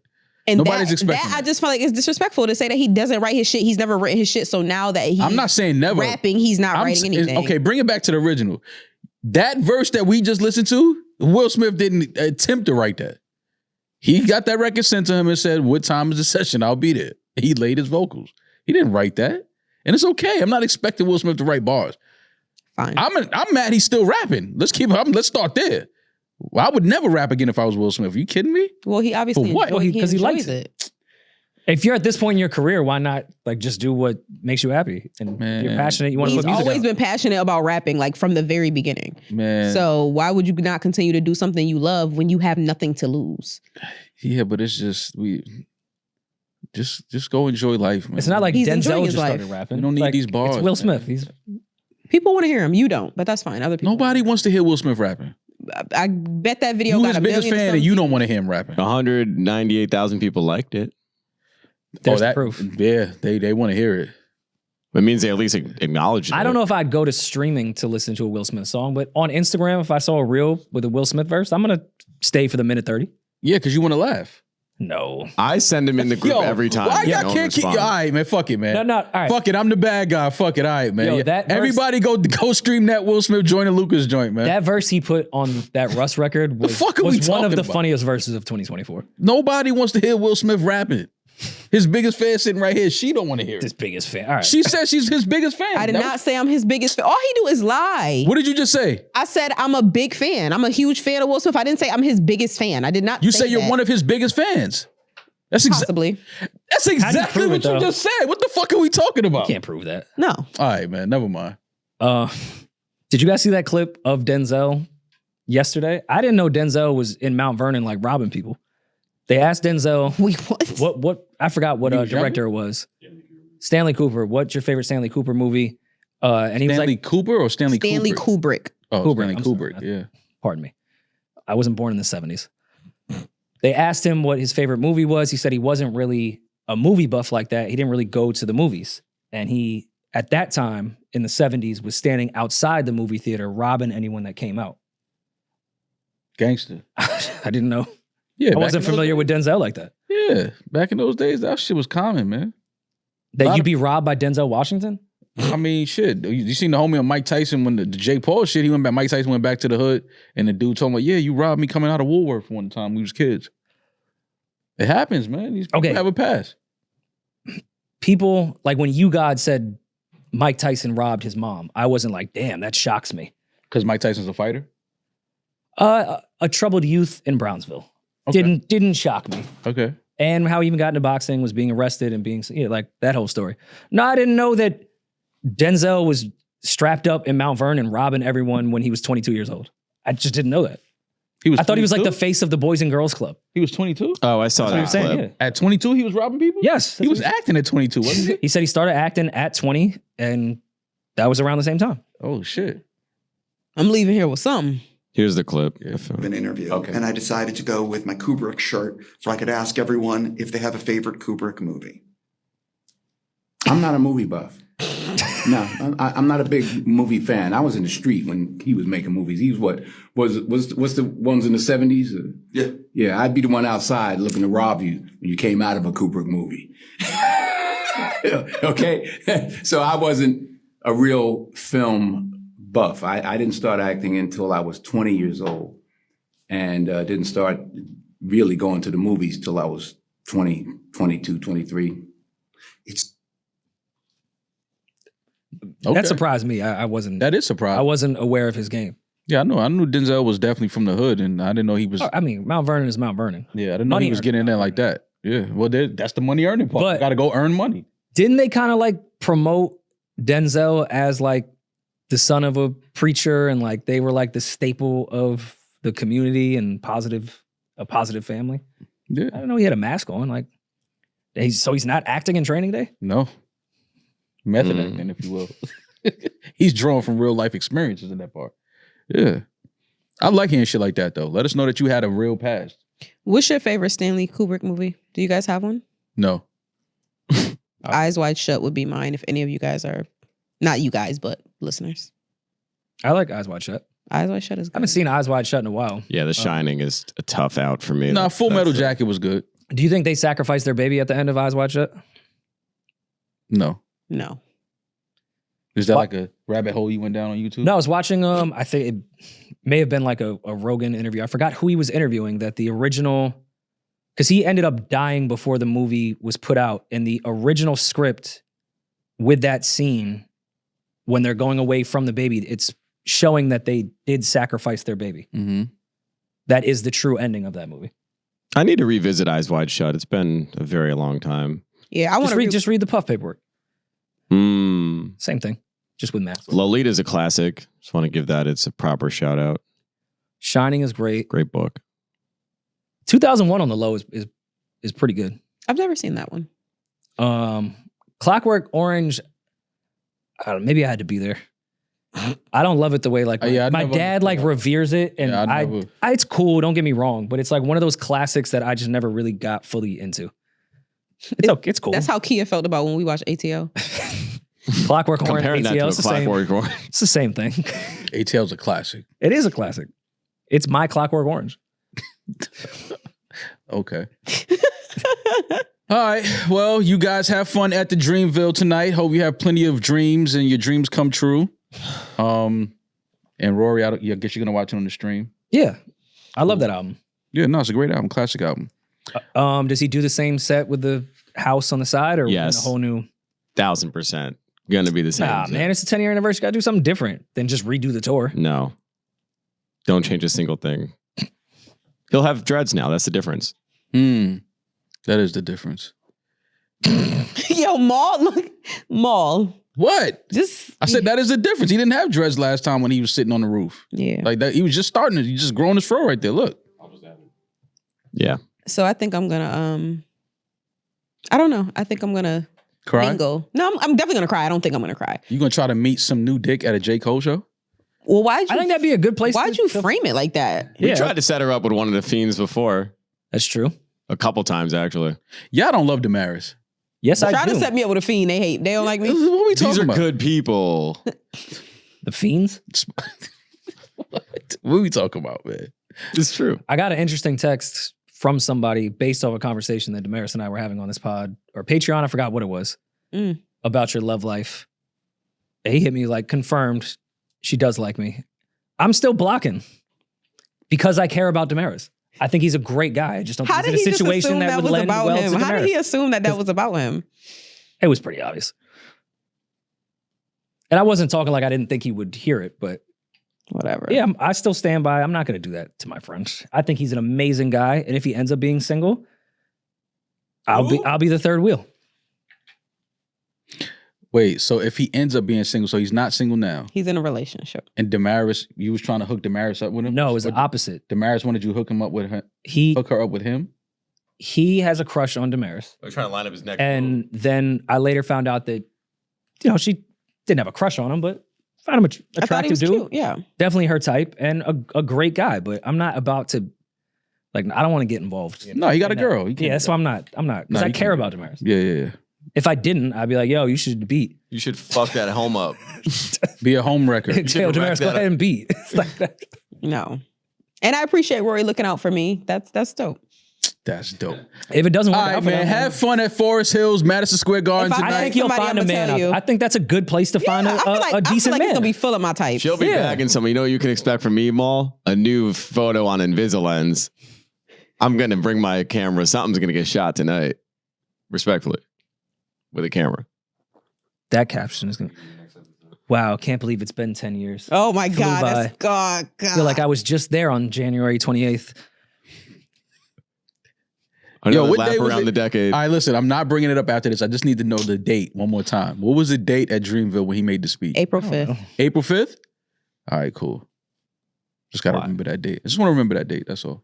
And Nobody's that, expecting that I that. just feel like it's disrespectful to say that he doesn't write his shit. He's never written his shit. So now that he's I'm not saying never. rapping, he's not I'm writing s- anything. Okay, bring it back to the original. That verse that we just listened to, Will Smith didn't attempt to write that. He got that record sent to him and said, what time is the session? I'll be there. He laid his vocals. He didn't write that. And it's okay. I'm not expecting Will Smith to write bars. Fine. I'm mad he's still rapping. Let's start there. Well, I would never rap again if I was Will Smith. Are you kidding me? Well, he obviously For what? enjoy- Because he likes enjoys it. If you're at this point in your career, why not like just do what makes you happy? And if you're passionate, you want to He's put music always out. been passionate about rapping, like from the very beginning. Man. So why would you not continue to do something you love when you have nothing to lose? Yeah, but it's just just go enjoy life, man. It's not like He's enjoying Denzel his just life. started rapping. You don't need Like, these bars. It's Will man. Smith. He's People want to hear him. You don't, but that's fine. Other people. Nobody wants to hear Will Smith rapping. I bet that video You got his a biggest million. fan and you don't want to hear him rapping. 198,000 people liked it. There's that proof. Yeah, they want to hear it. It means they at least acknowledge it. I don't know if I'd go to streaming to listen to a Will Smith song, but on Instagram, if I saw a reel with a Will Smith verse, I'm gonna stay for the minute 30. Yeah, because you want to laugh. No. I send him in the group every time. Why Yeah, y'all no can't keep? All response. right, man. Fuck it, man. No, all right. Fuck it. I'm the bad guy. Fuck it. All right, man. Yo, Yeah. that verse- Everybody go stream that Will Smith joining Lucas joint, man. That verse he put on that Russ record was, fuck are we was one of talking the about? funniest verses of 2024. Nobody wants to hear Will Smith rapping. His biggest fan sitting right here. She don't want to hear it. His biggest fan. All right. She said she's his biggest fan. I did not say I'm his biggest fan. All he do is lie. What did you just say? I said I'm a big fan. I'm a huge fan of Will Smith. I didn't say I'm his biggest fan. I did not. You say say you're that. one of his biggest fans. That's Possibly. That's exactly prove what it, you though? just said. What the fuck are we talking about? Can't prove that. No. All right, man. Never mind. Did you guys see that clip of Denzel yesterday? I didn't know Denzel was in Mount Vernon like robbing people. They asked Denzel Wait, what? what I forgot what He was director it was. Stanley Cooper. What's your favorite Stanley Cooper movie? And he was Stanley like Cooper or Stanley Stanley Kubrick? Kubrick. Oh, Kubrick, Stanley I'm sorry. Kubrick. Yeah. Pardon me. I wasn't born in the 70s. They asked him what his favorite movie was. He said he wasn't really a movie buff like that. He didn't really go to the movies. And he, at that time in the 70s, was standing outside the movie theater robbing anyone that came out. Gangster. I didn't know. Yeah. I back wasn't in those familiar days- with Denzel like that. Yeah. Back in those days, that shit was common, man. That you'd be robbed by Denzel Washington? I mean, shit. You seen the homie on Mike Tyson when the J.Cole shit, he went back, Mike Tyson went back to the hood and the dude told him, like, yeah, you robbed me coming out of Woolworth one time. We was kids. It happens, man. These people have a past. People, like when You God said Mike Tyson robbed his mom, I wasn't like, damn, that shocks me. Because Mike Tyson's a fighter? A troubled youth in Brownsville. Okay. Didn't shock me. Okay. And how he even got into boxing, was being arrested and being, like that whole story. No, I didn't know that Denzel was strapped up in Mount Vernon robbing everyone when he was 22 years old. I just didn't know that. I thought he was like the face of the Boys and Girls Club. He was 22? Oh, I saw That's what that you're saying, clip. yeah. At 22, he was robbing people? Yes. He was acting at 22, wasn't he? He said he started acting at 20, and that was around the same time. Oh, shit. I'm leaving here with something. Here's the clip. An interview. And I decided to go with my Kubrick shirt so I could ask everyone if they have a favorite Kubrick movie. I'm not a movie buff. No, I'm not a big movie fan. I was in the street when he was making movies. He was what's the ones in the 70s? Yeah. Yeah, I'd be the one outside looking to rob you when you came out of a Kubrick movie. Okay? So I wasn't a real film buff. I didn't start acting until I was 20 years old and didn't start really going to the movies till I was 20, 22, 23. That surprised me. I wasn't. That is surprising. I wasn't aware of his game. Yeah, I know. I knew Denzel was definitely from the hood, and I didn't know he was. I mean, Mount Vernon is Mount Vernon. Yeah, I didn't know Money he was earned. getting in there like that. Yeah, well, that's the money earning part. But- Got to go earn money. Didn't they kind of like promote Denzel as like the son of a preacher, and like they were like the staple of the community and a positive family? Yeah, I don't know. He had a mask on. Like, he's not acting in Training Day. No, method acting, if you will. He's drawn from real life experiences in that part. Yeah, I like hearing shit like that though. Let us know that you had a real past. What's your favorite Stanley Kubrick movie? Do you guys have one? No. Eyes Wide Shut would be mine if any of you guys are, not you guys, but listeners. I like Eyes Wide Shut. Eyes Wide Shut is good. I haven't seen Eyes Wide Shut in a while. Yeah, The Shining is a tough out for me. Nah, Full Metal Jacket was good. Do you think they sacrificed their baby at the end of Eyes Wide Shut? No. No. Is that like a rabbit hole you went down on YouTube? No, I was watching, I think it may have been like a Rogan interview. I forgot who he was interviewing, that the original, because he ended up dying before the movie was put out. And the original script with that scene, when they're going away from the baby, it's showing that they did sacrifice their baby. Mm-hmm. That is the true ending of that movie. I need to revisit Eyes Wide Shut. It's been a very long time. Yeah, I want to just read the Puff paperwork. Same thing, just with masks. Lolita's a classic. Just want to give that its a proper shout out. Shining is great. Great book. 2001 on the low is pretty good. I've never seen that one. Clockwork Orange, I don't know, maybe I had to be there. I don't love it the way like my dad like reveres it, and it's cool. Don't get me wrong, but it's like one of those classics that I just never really got fully into. It's cool. That's how Kia felt about when we watched ATL. Clockwork Orange, Comparing that to ATL, a it's the same. Clockwork Orange. It's the same thing. ATL's a classic. It is a classic. It's my Clockwork Orange. Okay. All right. Well, you guys have fun at the Dreamville tonight. Hope you have plenty of dreams and your dreams come true. And Rory, I guess you're gonna watch it on the stream. Yeah, I love that album. Yeah, no, it's a great album, classic album. Does he do the same set with the house on the side, or Yes. a whole new? 1000% gonna be the same. Nah, man, it's a 10-year anniversary. Got to do something different than just redo the tour. No, don't change a single thing. He'll have dreads now. That's the difference. That is the difference. Yo, Maul, look, Maul. What? Just I said that is the difference. He didn't have dreads last time when he was sitting on the roof. Yeah. Like that, he was just starting it. He just growing his fro right there. Look. Yeah. So I think I'm gonna I don't know. I think I'm gonna Cry? mingle. No, I'm definitely gonna cry. I don't think I'm gonna cry. You gonna try to meet some new dick at a J. Cole show? Well, why'd you? I think that'd be a good place. Why'd you frame it like that? We tried to set her up with one of the fiends before. That's true. A couple times, actually. Y'all don't love Damaris. Yes, I Try do. to set me up with a fiend. They hate. They don't like me. What are we talking These are about? good people. The fiends. What are we talking about, man? It's true. I got an interesting text from somebody based off a conversation that Damaris and I were having on this pod or Patreon. I forgot what it was about your love life. He hit me like, confirmed. She does like me. I'm still blocking because I care about Damaris. I think he's a great guy. I just don't How think did he's he in a just situation assume that that would was lend about well him? to How Damaris. did he assume that that was about him? It was pretty obvious. And I wasn't talking like I didn't think he would hear it, but whatever. Yeah, I still stand by. I'm not going to do that to my friend. I think he's an amazing guy, and if he ends up being single, I'll be the third wheel. Wait, so if he ends up being single, so he's not single now, He's in a relationship. and Damaris, you was trying to hook Damaris up with him? No, it was the opposite. Damaris wanted you to hook him up with her. Hook her up with him. He has a crush on Damaris, I was trying to line up his neck. and then I later found out that she didn't have a crush on him, but found him I thought he attractive was dude. cute. Yeah. Definitely her type, and a great guy. But I'm not about to. Like, I don't want to get involved. No, he got a in that. girl. He can't Yeah, do that's why I'm not. No, Because I you care can't. about Damaris. Yeah. If I didn't, I'd be like, yo, you should beat. You should fuck that home up. Be a home wrecker. Yo, Damaris, go ahead and beat. It's like that. No. And I appreciate Rory looking out for me. That's dope. That's dope. If it doesn't work All right, out for man. them, have fun at Forest Hills, Madison Square Garden If I tonight. I think you'll somebody, find a I'ma man. tell you. I think that's a good place to find I feel like, a decent he's man. gonna be full of my type. She'll be bagging someone. You know what you can expect from me, Maul? A new photo on Invisaligns. I'm going to bring my camera. Something's going to get shot tonight. Respectfully. With a camera. That caption is going to... Wow, can't believe it's been 10 years. Oh my Flew God. by. That's God. I feel like I was just there on January 28th. Another what lap day was around it? the decade. All right, listen, I'm not bringing it up after this. I just need to know the date one more time. What was the date at Dreamville when he made the speech? April 5th. April 5th? All right, cool. Just got to remember that date. I just want to remember that date. That's all.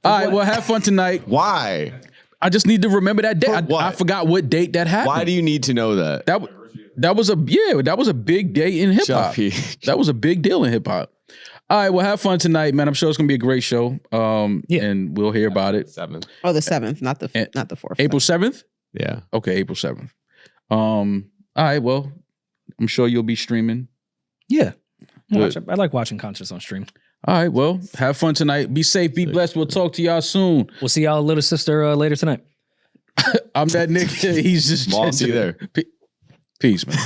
All right, well, have fun tonight. Why? I just need to remember that date. For what? I forgot what date that happened. Why do you need to know that? That was a big day in hip hop. That was a big deal in hip hop. All right, well, have fun tonight, man. I'm sure it's gonna be a great show. And we'll hear about it. 7th. Oh, the 7th, not the 4th. April 7th? Yeah. Okay, April 7th. All right, well, I'm sure you'll be streaming. Yeah. Good. I like watching concerts on stream. All right, well, have fun tonight. Be safe, be blessed. We'll talk to y'all soon. We'll see y'all little sister later tonight. I'm that nigga. He's just Maul, see you there. Peace, man.